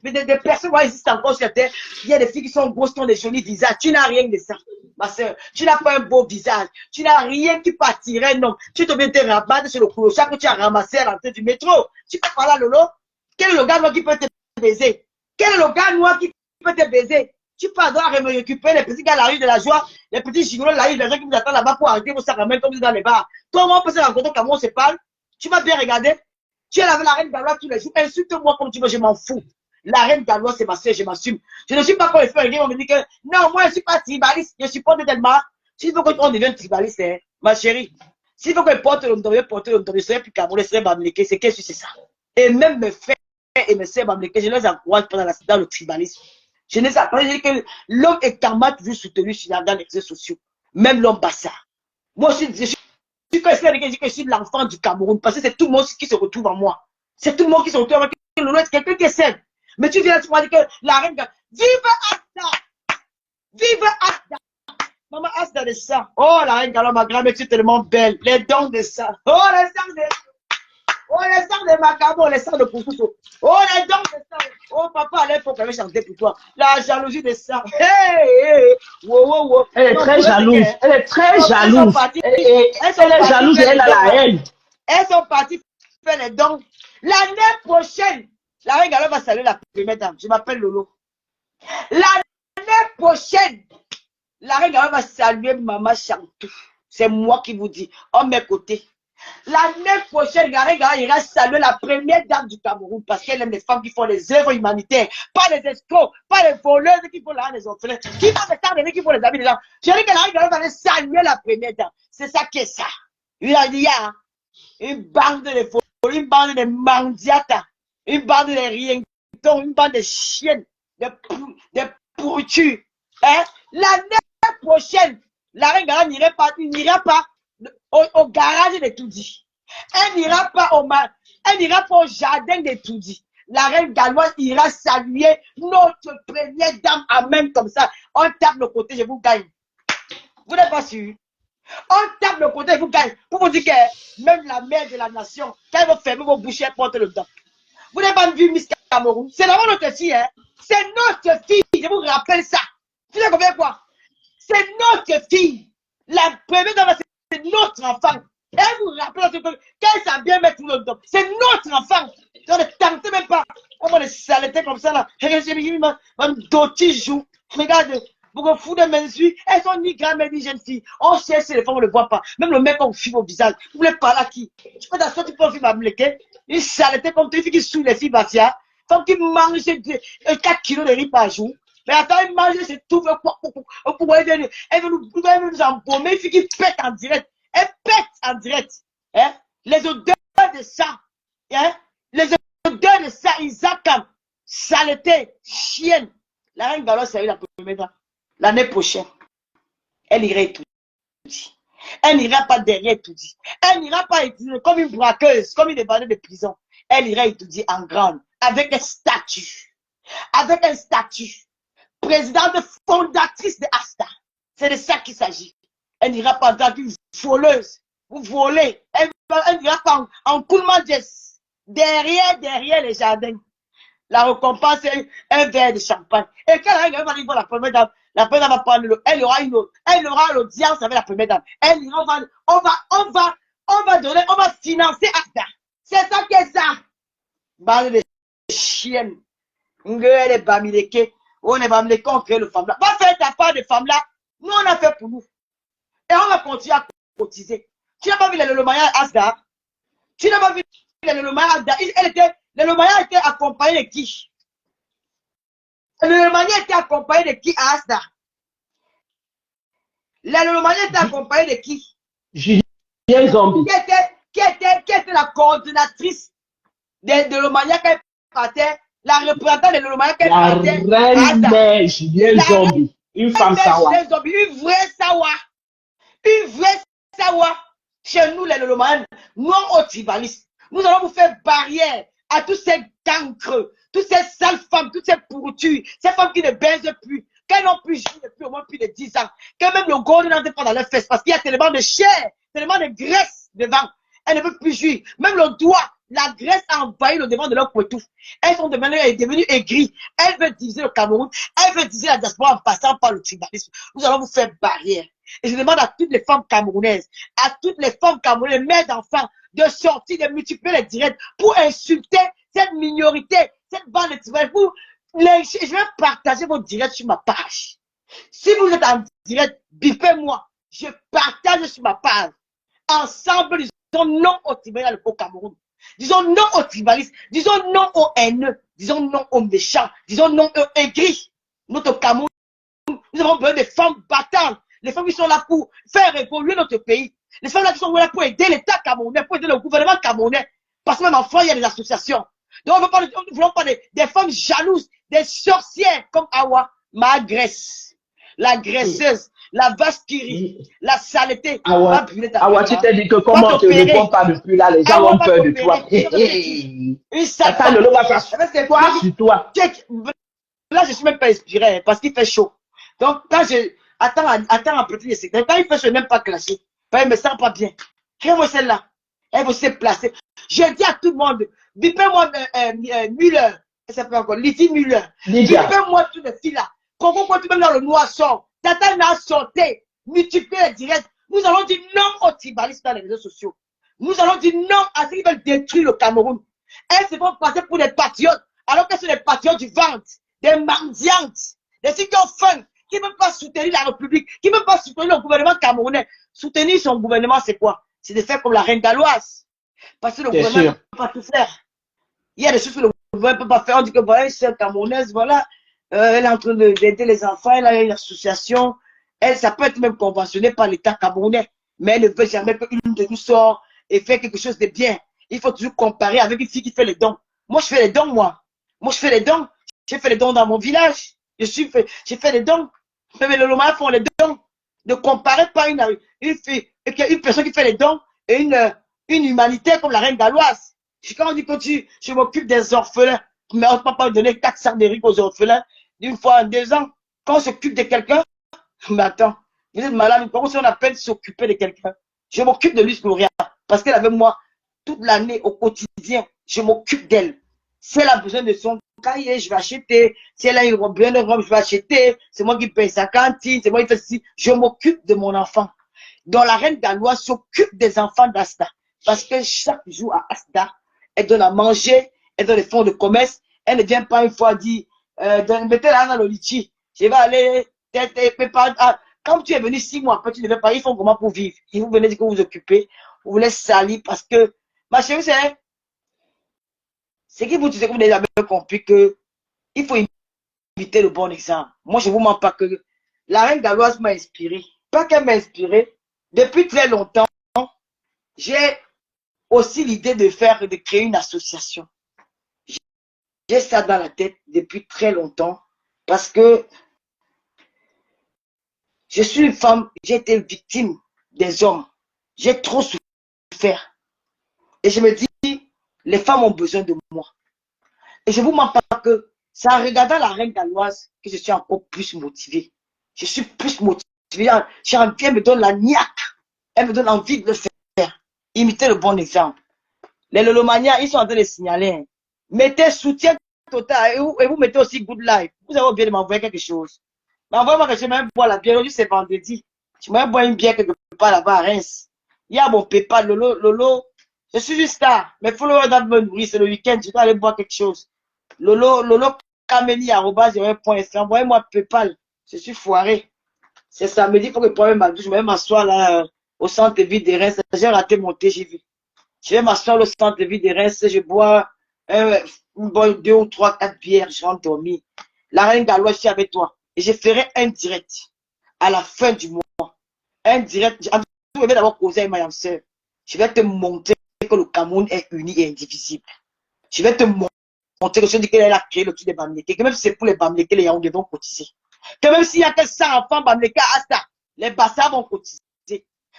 Mais des personnes qui existent encore sur la terre. Il y a des filles qui sont grosses, qui ont des jolis visages. Tu n'as rien de ça, ma soeur. Tu n'as pas un beau visage. Tu n'as rien qui partirait, non. Tu te viens te rabattre sur le clochard que tu as ramassé à l'entrée du métro. Tu peux parler à Lolo? Quel est le gars noir qui peut te baiser? Quel est le gars noir qui peut te baiser? Tu peux avoir me récupérer les petits gars à la rue de la joie, les petits gigolos de la rue, les gens qui vous attendent là-bas pour arrêter vos sacs à main comme vous dans les bars. Toi, on peut se rencontrer quand on se parle. Tu vas bien regarder. Tu es là avec la reine Galloise tous les jours. Insulte-moi comme tu veux, je m'en fous. La reine Galloise, c'est ma soeur, je m'assume. Je ne suis pas pour les faire on me dit que non, moi, je ne suis pas tribaliste. Je supporte tellement. S'il faut qu'on devienne tribaliste, hein, ma chérie, s'il faut qu'on porte le je serai plus Camerounais, je serai Bamléké. C'est qu'est-ce que c'est ça? Et même mes frères et mes sœurs Bamléké, je les encourage pendant dans le tribalisme. Je ne sais pas, je dis que l'homme est karma toujours soutenu dans les réseaux sociaux. Même l'homme bassard. Moi, je suis l'enfant du Cameroun parce que c'est tout le monde qui se retrouve en moi. C'est tout le monde qui se retrouve en moi. C'est quelqu'un qui essaie. Mais tu viens, tu m'as dit que la reine, vive Asta! Vive Asta! Maman Asta de ça. Oh, la reine, alors ma grand-mère, tu es tellement belle. Les dents de ça. Oh, les sangs de oh, les sangs de Macabo, les sangs de Poukousso. Oh, les dents de ça. Oh, papa, à l'époque, elle avait chanté pour toi. La jalousie de ça. Hey, hey. Wow, wow, wow. Elle est très jalouse. Elle est très jalouse. Elle est jalouse et elle a la haine. Elles sont parties faire les dons. L'année prochaine, la reine Gallo va saluer la première dame. Je m'appelle Lolo. L'année prochaine, la reine Gallo va saluer Maman Chantou. C'est moi qui vous dis. En mes côtés. L'année prochaine, la reine Gallo ira saluer la première dame du Cameroun parce qu'elle aime les femmes qui font les œuvres humanitaires. Pas les escrocs, pas les voleuses qui font la des orphelins. Qui font les temps qui font les amis des gens. Je dis que la reine Gallo va saluer la première dame. C'est ça qui est ça. Il a dit, une bande de fous, une bande de mandiatas, une bande de rientons, une bande de chiennes, de pourritures. Hein? L'année prochaine, la reine Gallo n'ira pas au garage de Toudi. Elle n'ira pas au jardin de Toudi. La reine galloise ira saluer notre première dame à main comme ça. On tape le côté, je vous gagne. Vous n'êtes pas sûr? On tape le côté, je vous gagne. Pour vous dire que même la mère de la nation, quand elle va fermer vos bouches, elle porte le temps. Vous n'avez pas vu Miss Cameroun? C'est vraiment notre fille, hein? C'est notre fille, je vous rappelle ça. Vous savez combien quoi? C'est notre fille. La première dame, c'est notre enfant. Elle vous rappelle qu'elle s'est bien mettre tout le temps. C'est notre enfant. On ne tente même pas. Comment les saletés comme ça là. Même d'autres jouent. Regarde. Vous vous foutez de mes yeux. Elles sont ni grandes ni jeunes filles. On cherche les femmes, on ne le voit pas. Même le mec, on fume au visage. Vous voulez parler à qui? Tu peux t'asseoir, tu peux film à Mléké. Une saleté comme tu, une fille qui souille les filles Bafia. Femme qui mange 4 kilos de riz par jour. Mais attends, elle mange, c'est tout. Elle veut nous embaumer. Une fille qui pète en direct. Elle pète en direct. Hein? Les odeurs de ça. Hein? Les odeurs de ça, Isaac, saleté, chienne. La reine Gallo, c'est la première dame. L'année prochaine, elle ira étudier. Elle n'ira pas derrière étudier. Elle n'ira pas étudier comme une braqueuse, comme une évadée de prison. Elle ira étudier en grande, avec un statut. Avec un statut. Présidente fondatrice de Asta. C'est de ça qu'il s'agit. Elle n'ira pas en tant qu'une voleuse. Vous volez. Elle n'ira pas en coulement de derrière les jardins. La récompense est un verre de champagne. Et quand elle va dire la première dame va prendre elle aura l'audience avec la première dame. Elle ira, on va donner, on va financer Asta. C'est ça qui est ça. Bande de chiennes. On est bamileke. On est bamileke, on crée le femme là. Va faire ta part de femme là. Nous, on a fait pour nous. Et on va continuer à cotiser. Tu n'as pas vu le Maya Asda? Tu n'as pas vu le Maya Asda? Le Maya était accompagné de qui? Le Maya était accompagné de qui à Asda? Le Maya était accompagné de qui? Julien Zombie. Qui était la coordinatrice de Lomania qui partait, la représentante de Lomania qui partait. La reine mère Julien Zombie. Une femme sawa. Une vraie sawa. Une vraie sawa. Chez nous, les Lomaniens, nous, aux tribalistes, nous allons vous faire barrière à tous ces cancres, toutes ces sales femmes, toutes ces pourritures, ces femmes qui ne baisent plus, qu'elles n'ont plus joué depuis au moins plus de 10 ans, que même le gold n'entre pas dans leurs fesses parce qu'il y a tellement de chair, tellement de graisse devant. Elles ne peuvent plus jouir. Même le doigt, la graisse a envahi le devant de leur poitou. Elles sont devenues aigries. Elles veulent diviser le Cameroun. Elles veulent diviser la diaspora en passant par le tribalisme. Nous allons vous faire barrière. Et je demande à toutes les femmes camerounaises, à toutes les femmes camerounaises, mères d'enfants, de sortir, de multiplier les directs pour insulter cette minorité, cette bande de tribalistes. Je vais partager vos directs sur ma page. Si vous êtes en direct, bipez-moi. Je partage sur ma page. Ensemble, disons non au tribalisme au Cameroun. Disons non aux tribalistes. Disons non aux haineux. Disons non aux méchants. Disons non aux aigris. Notre Cameroun, nous avons besoin de femmes battantes. Les femmes qui sont là pour faire évoluer notre pays. Les femmes là qui sont là pour aider l'État camerounais, pour aider le gouvernement camerounais. Parce que même en France, il y a des associations. Donc, nous ne voulons pas des femmes jalouses, des sorcières comme Awa, ma graisse, la graisseuse, la vache qui rit, la saleté. Awa, tu t'es dit que comment on te répond pas depuis là, les gens ont peur de toi. Une sale femme. Le va faire quoi sur toi? Là, je ne suis même pas inspiré parce qu'il fait chaud. Donc, quand je... Attends un petit secret. Quand il fait chaud, je n'ai même pas clashé. Il ne me sent pas bien. Regarde-moi celle-là. Elle veut se placer. Je dis à tout le monde, bipez-moi Müller. Elle s'appelle encore Lydie Müller. Bipez-moi toutes les filles là. Comment tu même dans le noir sort. Tata n'a sorti. Multiplier les directs. Nous allons dire non au tribalisme dans les réseaux sociaux. Nous allons dire non à ceux qui veulent détruire le Cameroun. Elles se font passer pour des patriotes, alors que ce sont des patriotes du ventre, des mendiantes, des filles qui ont faim, qui ne peuvent pas soutenir la République, qui ne peuvent pas soutenir le gouvernement camerounais. Soutenir son gouvernement, c'est quoi? C'est de faire comme la reine galloise. Parce que le gouvernement ne peut pas tout faire. Il y a des choses que le gouvernement ne peut pas faire. On dit que voilà, une sœur camerounaise, voilà, elle est en train d'aider les enfants, elle a une association. Elle, ça peut être même conventionné par l'État camerounais, mais elle ne veut jamais qu'une de nous sort et faire quelque chose de bien. Il faut toujours comparer avec une fille qui fait les dons. Moi, je fais les dons, moi. Moi, je fais les dons. J'ai fait les dons dans mon village. J'ai fait les dons. Mais les Lomans font les dons. Ne comparez pas une personne qui fait les dons et une humanité comme la reine galloise. Quand on dit que je m'occupe des orphelins, mais on ne peut pas donner 400 d'éric aux orphelins d'une fois en 2 ans. Quand on s'occupe de quelqu'un, mais attends, vous êtes malade, comment on appelle s'occuper de quelqu'un? Je m'occupe de Luce Gloria parce qu'elle avait moi toute l'année au quotidien. Je m'occupe d'elle. Si elle a besoin de son cahier, je vais acheter. Si elle a une robe, je vais acheter. C'est moi qui paye sa cantine. C'est moi qui fais ceci. Je m'occupe de mon enfant. Donc la reine galloise s'occupe des enfants d'Asta. Parce que chaque jour à Asta, elle donne à manger, elle donne les fonds de commerce. Elle ne vient pas une fois dire, mettez-la dans le litchi. Je vais aller, quand tu es venu 6 mois après, tu ne devais pas, ils font comment pour vivre. Ils vous venez dire que vous vous occupez, vous voulez salir parce que, ma chérie, c'est qui vous disait que vous n'avez jamais compris que il faut imiter le bon exemple. Moi, je ne vous mens pas que la reine galloise m'a inspiré. Pas qu'elle m'a inspiré. Depuis très longtemps, j'ai aussi l'idée de créer une association. J'ai ça dans la tête depuis très longtemps parce que je suis une femme, j'ai été victime des hommes. J'ai trop souffert. Et je me dis, les femmes ont besoin de moi. Et je ne vous mens pas que c'est en regardant la reine galloise que je suis encore plus motivée. Je suis plus motivée. Elle me donne la niaque. Elle me donne envie de le faire. Imiter le bon exemple. Les Lolomaniens, ils sont en train de signaler. Mettez soutien total et vous mettez aussi good life. Vous avez oublié de m'envoyer quelque chose. Mais envoyez-moi que je vais boire la bière. Aujourd'hui, c'est vendredi. Je vais boire une bière quelque part là-bas à Reims. Il y a mon PayPal, Lolo. Je suis une star. Mes followers doivent me nourrir. C'est le week-end. Je dois aller boire quelque chose. Lolo, Kameli@0.fr. Envoyez-moi PayPal. Je suis foiré. C'est samedi, il faut que je prenne ma douche. Je vais m'asseoir là au centre-ville de Reims. J'ai raté mon TGV. Je vais m'asseoir au centre-ville de Reims. Je bois une bonne 2 ou 3, 4 bières. Je rentre dormir. La reine Galois, je suis avec toi. Et je ferai un direct à la fin du mois. Un direct. Je vais d'abord causer avec ma soeur. Je vais te montrer que le Cameroun est uni et indivisible. Je vais te montrer que je dis qu'elle a créé le truc des Bamlékés. Que même si c'est pour les Bamlékés, les Yaoundé vont cotiser. Que même s'il y a que 100 enfants Bamlékés à Asta, les Bassas vont cotiser.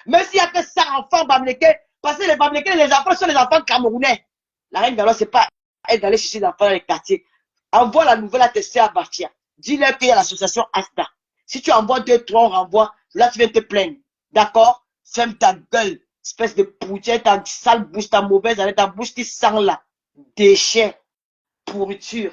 Même s'il y a que 100 enfants Bamlékés, parce que les Bamlékés, les enfants sont les enfants camerounais. La reine Galois, c'est pas elle d'aller chercher des enfants dans les quartiers. Envoie la nouvelle à tes soeurs à Batia. Dis-leur qu'il y a l'association Asta. Si tu envoies 2, 3, on renvoie. Là, tu viens te plaindre. D'accord? Ferme ta gueule. Espèce de poussière, ta sale bouche, ta mauvaise haleine, ta bouche qui sent là. Déchets. Pourriture.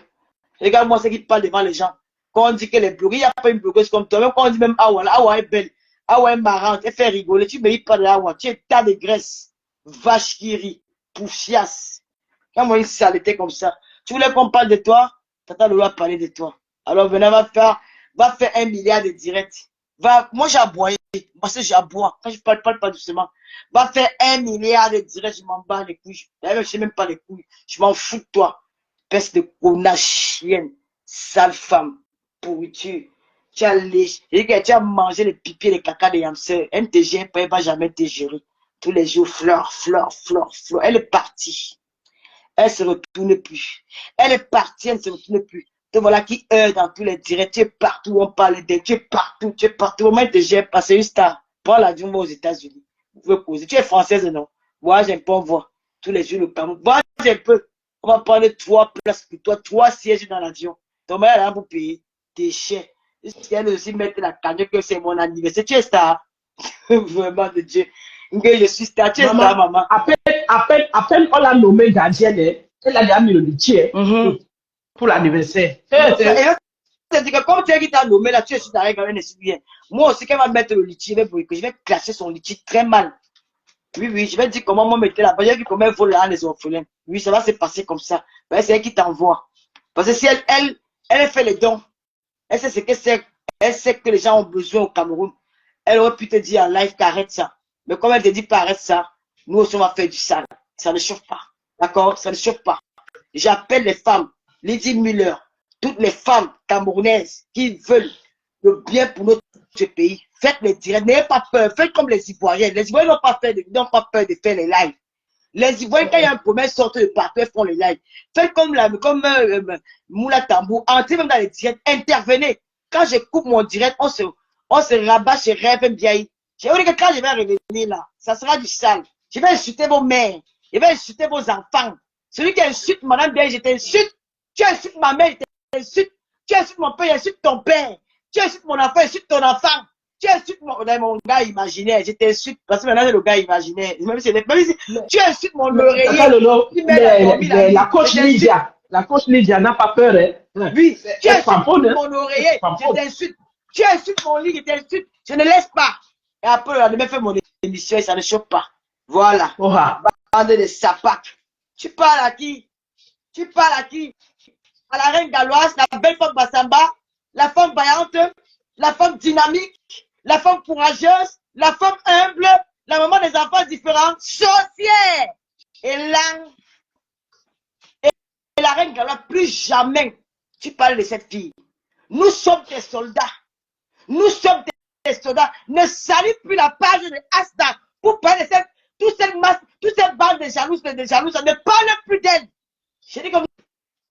Regarde-moi ce qui parle devant les gens. Quand on dit que les blogueurs, il n'y a pas une blogueuse comme toi. Même quand on dit même Awa, Awa est belle. Awa est marrante. Elle fait rigoler. Tu ne mérites pas de Awa. Tu es tas de graisse. Vache qui rit. Poufiasse. Quand moi, une saleté comme ça. Tu voulais qu'on parle de toi? Tata Lolo a parlé de toi. Alors, venez, va faire 1 milliard de directs. Moi, j'ai aboyé. Moi, c'est j'aboie. Quand je parle pas doucement. Va faire 1 milliard de directs. Je m'en bats les couilles. D'ailleurs, je sais même pas les couilles. Je m'en fous de toi. Peste de connasse chienne. Sale femme. Pourriture. Tu as mangé les pipiers, les caca de Yamser. Elle ne te gère pas, elle va jamais te gérer. Tous les jours, fleur. Elle est partie. Elle se retourne plus. Elle est partie, elle ne se retourne plus. Te voilà qui heure dans tous les directs. Tu es partout, on parle d'elle. Tu es partout. Moi, elle te gère pas. C'est une star. Prends l'avion, moi, aux États-Unis. Vous pouvez causer. Tu es française, non? Moi, j'aime pas voir. Tous les jours, le Cameroun. Voyage un peu. On va prendre 3 places pour toi, 3 sièges dans l'avion. Ton mère, là, pour payer. Déchets. Elle aussi mettre la cagnotte que c'est mon anniversaire. Tu es star. Vraiment de Dieu. Je suis star. Tu es star, maman. À peine on l'a nommé gardienne, elle a déjà mis le litier pour l'anniversaire. C'est-à-dire que comme tu as dit que tu as nommé là, tu es sur ta règle, elle ne suit bien. Moi aussi, qu'elle va mettre le litier, je vais clasher son litier très mal. Oui, je vais dire comment moi mettre là-bas. J'ai vu comment elle vole là les orphelins. Oui, ça va se passer comme ça. Ben, c'est elle qui t'envoie. Parce que si elle fait les dons, elle sait ce que c'est, elle sait que les gens ont besoin au Cameroun. Elle aurait pu te dire en live qu'arrête ça. Mais comme elle te dit pas arrête ça, nous aussi on va faire du sale. Ça ne chauffe pas. D'accord? Ça ne chauffe pas. J'appelle les femmes, Lydie Muller, toutes les femmes camerounaises qui veulent le bien pour notre pays. Faites les directs, n'ayez pas peur. Faites comme les Ivoiriens. Les Ivoiriens n'ont pas peur de faire les lives. Les Ivoiriens, quand il y a un problème, sortent de partout, ils font les lives. Faites comme Moula Tambou. Entrez même dans les directs, intervenez. Quand je coupe mon direct, on se rabat chez Rêve Biaï. J'ai dit que quand je vais revenir là, ça sera du sale. Je vais insulter vos mères. Je vais insulter vos enfants. Celui qui insulte Madame Biaï, je t'insulte. Tu insultes ma mère, je t'insulte. Tu insultes mon père, j'insulte ton père. Tu insultes mon enfant, j'insulte ton enfant. Tu insultes mon gars imaginaire, je t'insulte. Parce que maintenant, c'est le gars imaginaire. Même si tu insultes mon oreiller. La coach Lydia n'a pas peur. Hein. Oui, tu insultes mon oreiller, je t'insulte. Tu insultes mon lit, je t'insulte. Je ne laisse pas. Et après, on a même fait mon émission et ça ne choque pas. Voilà. Bande de sapacs. Tu parles à qui? Tu parles à qui? À la reine galloise, la belle femme Bassamba, la femme vaillante, la femme dynamique, la femme courageuse, la femme humble, la maman des enfants différents, sorcière. Et là, et la reine galloise, plus jamais tu parles de cette fille. Nous sommes des soldats. Nous sommes des soldats. Ne salue plus la page de Asta pour parler de toute cette bande de jalouses, ne parle plus d'elle. Je dis que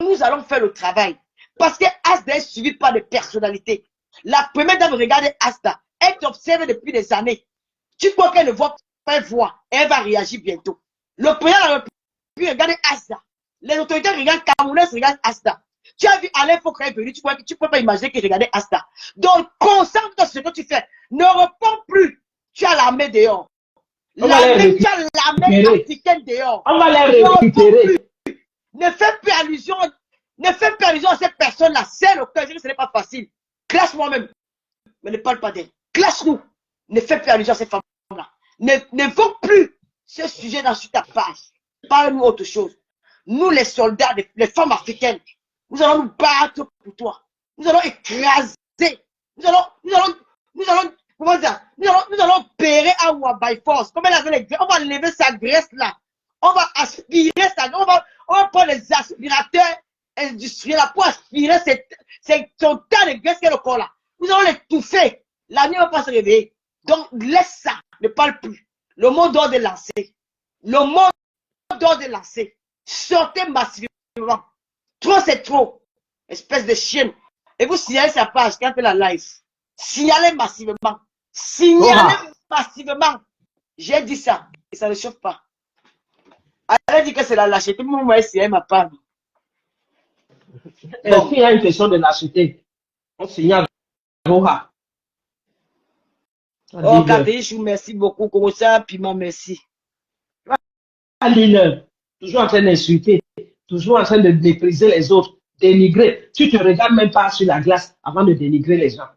nous allons faire le travail. Parce que Asta est suivi par des personnalités. La première dame regarde Asta. Elle t'observe depuis des années. Tu crois qu'elle ne voit pas, elle voit. Elle va réagir bientôt. Le président regarde Asta. Les autorités regardent Camerounais, regardent Asta. Tu as vu Alain Foucault est venu, tu ne peux pas imaginer qu'il regardait Asta. Donc, concentre-toi sur ce que tu fais. Ne réponds plus. Tu as l'armée dehors. Tu as l'armée africaine dehors. On va les récupérer. Ne fais plus allusion Ne fais pas allusion à cette personne-là. C'est le cœur, ce n'est pas facile. Classe moi-même. Mais ne parle pas d'elle. Classe-nous. Ne fais plus allusion à cette femme-là. N'évoque plus ce sujet dans sur ta page. Parle-nous autre chose. Nous, les soldats, les femmes africaines, nous allons nous battre pour toi. Nous allons écraser. Nous allons, comment dire, nous allons pérer à Ouah by force. Comme elle avait les graisses, on va lever sa graisse là. On va aspirer ça. On va prendre les aspirateurs industriels là pour aspirer son tas de graisse qui est le corps là. Nous allons l'étouffer. La nuit ne va pas se réveiller. Donc, laisse ça. Ne parle plus. Le mot d'ordre est lancé. Le mot d'ordre est lancé. Sortez massivement. Trop, c'est trop. Espèce de chienne. Et vous signalez sa page quand elle fait la live. Signalez massivement. Signalez massivement. J'ai dit ça. Et ça ne chauffe pas. Elle a dit que c'est la lâcheté. Moi, moi, c'est ma femme. Bon. S'il y a une question de lâcheté, on signale. Oh, Kadeishou, merci beaucoup. Korosa, Piment, merci. Aline, toujours en train d'insulter, toujours en train de mépriser les autres, dénigrer. Tu te regardes même pas sur la glace avant de dénigrer les gens.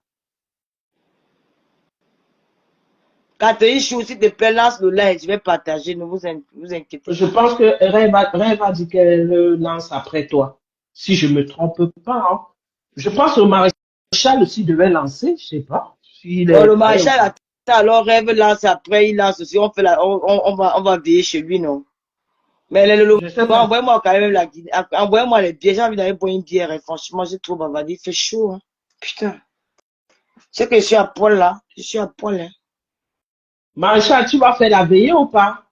Kadeishou, s'il te plaît, lance le like. Je vais partager. Ne vous inquiétez pas. Je pense que Rêve a dit qu'elle lance après toi. Si je me trompe pas. Hein. Je pense que le maréchal aussi devait lancer, je sais pas. Le maréchal attend, alors Rêve lance après, il lance aussi. On va veiller chez lui, non? Mais envoyez-moi quand même la Guinée. Envoyez-moi les billets. J'ai envie d'aller boire une bière. Et franchement, j'ai trop bavardé. Il fait chaud. Hein. Putain. C'est que je suis à poil là. Je suis à poil. Hein. Maréchal, tu vas faire la veillée ou pas?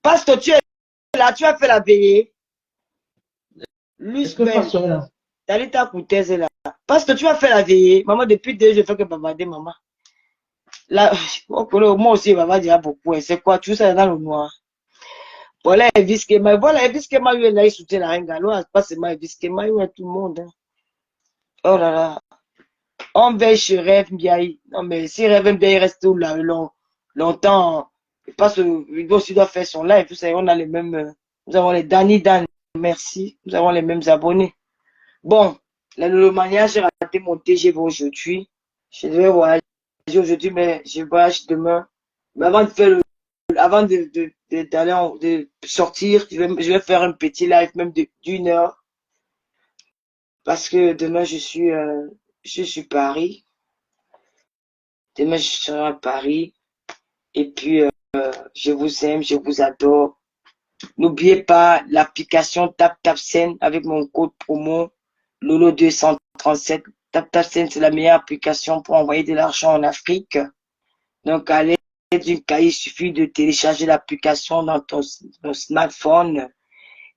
Parce que tu es là, tu as fait la veillée. Luce, t'as ta coutesse là. Parce que tu as fait la veillée. Maman, depuis 2 jours, je fais que bavarder, maman. Là, moi aussi, maman dira beaucoup. C'est quoi? Tout ça dans le noir. Voilà, Eviskema. Voilà, Eviskema, il a soutenu la reine. Alors, pas seulement Eviskema, il y a tout le monde. Hein. Oh là là. On veille chez Rêve Mbiaï. Non, mais si Rêve Mbiaï reste là longtemps, parce qu'il aussi doit faire son live. Vous savez, on a les mêmes. Nous avons les Danny Dan. Merci. Nous avons les mêmes abonnés. Bon, le mariage, j'ai raté mon TGV aujourd'hui. Je devais voyager aujourd'hui, mais je voyage demain. Mais avant de faire avant de sortir, je vais faire un petit live même d'1 heure. Parce que demain, je suis Paris. Demain, je serai à Paris. Et puis, je vous aime, je vous adore. N'oubliez pas l'application TapTapSend avec mon code promo Lolo237. TapTapSend, c'est la meilleure application pour envoyer de l'argent en Afrique. Donc, à l'aide d'une cahier, il suffit de télécharger l'application dans ton smartphone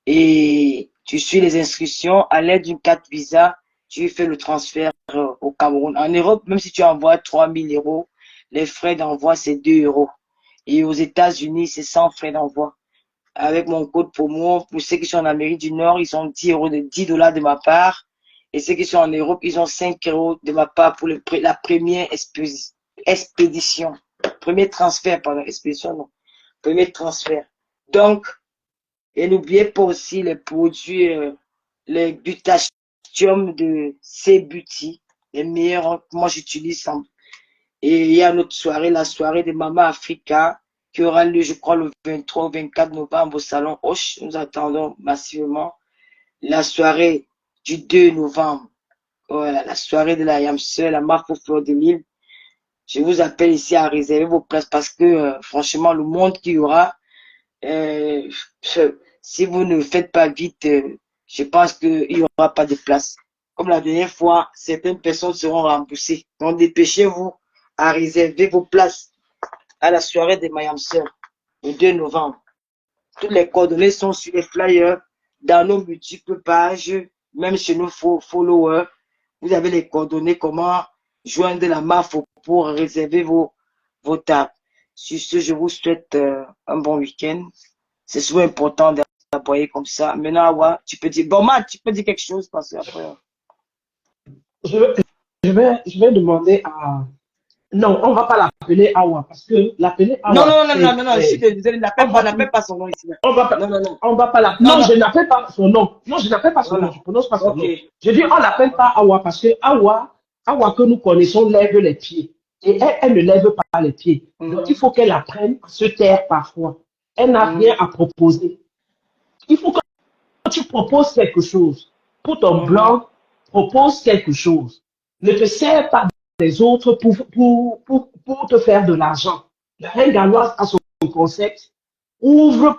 et tu suis les instructions. À l'aide d'une carte Visa, tu fais le transfert au Cameroun. En Europe, même si tu envoies 3000 €, les frais d'envoi, c'est 2 €. Et aux États-Unis, c'est 100 frais d'envoi. Avec mon code promo, pour ceux qui sont en Amérique du Nord, ils ont 10 € de 10 $ de ma part. Et ceux qui sont en Europe, ils ont 5 € de ma part pour la première expédition. Premier transfert, pardon, expédition, non. Premier transfert. Donc, et n'oubliez pas aussi les produits, les Butastium de C-Beauty, les meilleurs que moi j'utilise. Et il y a notre soirée, la soirée de Mama Africa, qui aura lieu, je crois, le 23 ou 24 novembre au Salon Hoche. Nous attendons massivement. La soirée du 2 novembre, voilà, la soirée de la Yamseur, la marque au fleur de l'île. Je vous appelle ici à réserver vos places parce que, franchement, le monde qu'il y aura, si vous ne faites pas vite, je pense qu'il n'y aura pas de place. Comme la dernière fois, certaines personnes seront remboursées. Donc, dépêchez-vous à réserver vos places à la soirée de Mayam Sœur, le 2 novembre. Toutes les coordonnées sont sur les flyers, dans nos multiples pages, même chez nos followers. Vous avez les coordonnées, comment joindre la MAF pour réserver vos tables. Sur ce, je vous souhaite un bon week-end. C'est souvent important d'appuyer comme ça. Maintenant, ouais, tu peux dire, bon, Matt, tu peux dire quelque chose parce que après. Je vais demander à Non, on ne va pas l'appeler Awa parce que l'appeler Non, Awa, non, non, non, non, non, je suis désolé, n'appelle pas son nom ici. on va pas, Non, non, non. on va pas Non, non, non. je n'appelle pas son nom. Non, je n'appelle pas son nom. Voilà. Je ne prononce pas son Ok. nom. Je dis, on l'appelle pas Awa parce que Awa que nous connaissons lève les pieds. Et elle ne lève pas les pieds. Donc, il faut qu'elle apprenne à se taire parfois. Elle n'a rien à proposer. Il faut que tu proposes quelque chose. Pour ton blog, propose quelque chose. Ne te sers pas des autres pour te faire de l'argent. La reine galloise a son concept. Ouvre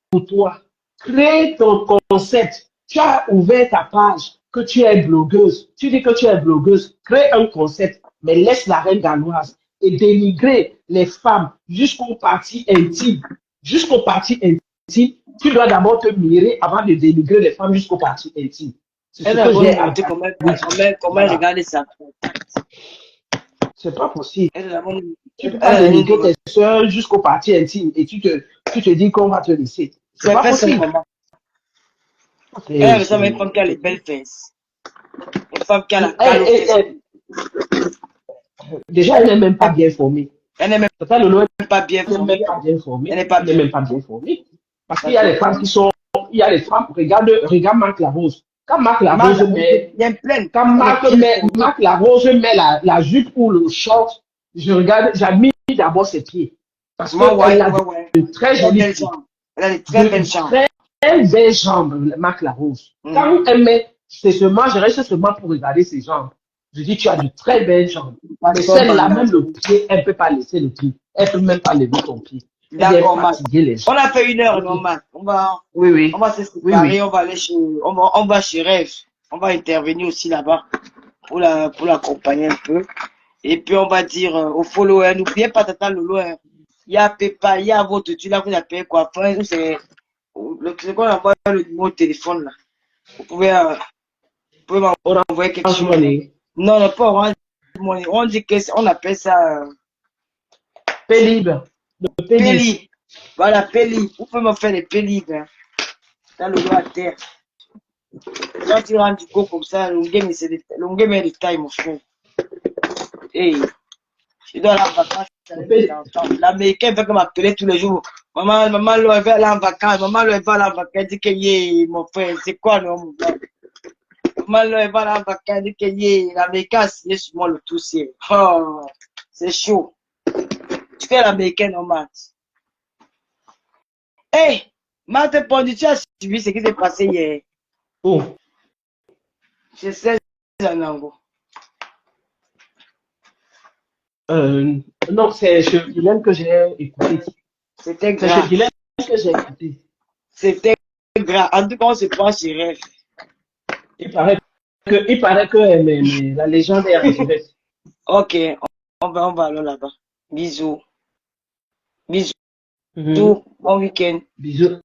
pour toi. Crée ton concept. Tu as ouvert ta page, que tu es blogueuse. Tu dis que tu es blogueuse. Crée un concept, mais laisse la reine galloise et dénigrer les femmes jusqu'aux parties intimes. Jusqu'aux parties intimes, tu dois d'abord te mirer avant de dénigrer les femmes jusqu'aux parties intimes. C'est ce Elle que va j'ai nous à montrer dire. comment elle regarde ça. C'est pas possible. Elle va nous Tu peux pas dénigrer tes soeurs jusqu'aux parties intimes et tu te dis qu'on va te laisser. C'est pas possible. Elle ressemble à une femme qui a les belles fesses. Une femme qui a la cale aux fesses. Déjà, elle n'est même pas bien formée. Elle n'est même pas bien formée. Elle n'est même pas bien formée. Parce qu'il y a les femmes qui sont. Il y a les femmes. Regarde Marc Larose. Quand Marc Larose met. Quand Marc Larose met la jupe ou le short, j'admire d'abord ses pieds. Parce qu'elle a de très jolies jambes. Elle a de très belles jambes. Très belles jambes, Marc Larose. Quand elle met c'est seulement, je reste seulement pour regarder ses jambes. Je dis, tu as de très belles jambes. Mais celle-là, même le pied, elle ne peut pas laisser le pied. Elle ne peut même pas lever ton pied. D'accord, on a fait 1 heure, normal. On va se séparer, on va aller on va chez Rêve. On va intervenir aussi là-bas pour l'accompagner un peu. Et puis, on va dire aux followers, n'oubliez pas Tata Lolo. Il y a Pepa, il y a votre tu là, vous appelez quoi? C'est qu'on envoie le numéro de téléphone là. Vous pouvez m'envoyer quelque chose. Non, non, pas Orange Money. On dit on appelle ça Pélib. Péli. Voilà, Péli. Vous pouvez me faire des Pélib. Hein. Dans le droit à terre. Quand tu rends du go comme ça, le game est de taille, mon frère. Hey, je dois aller en vacances. L'Américain veut m'appeler tous les jours. Maman, elle va aller en vacances. Maman, elle va aller en vacances. Elle dit que mon frère, c'est quoi, non, mon frère? Maman, elle va aller en vacances. Elle dit que l'Américain a signé sur moi le tout, oh, c'est chaud. Tu fais l'Américain, non, Matt? Hey, Matt, tu as suivi ce qui s'est passé hier. Oh. J'ai 16 ans, en gros. Non, c'est chez Guylaine que j'ai écouté. C'était grave. C'est chez Guylaine que j'ai écouté. C'était grave. En tout cas, on se prend sur Rêve. Il paraît que mais la légende est arrivée. Ok, on va aller là-bas. Bisous. Bisous. Bon week-end. Bisous.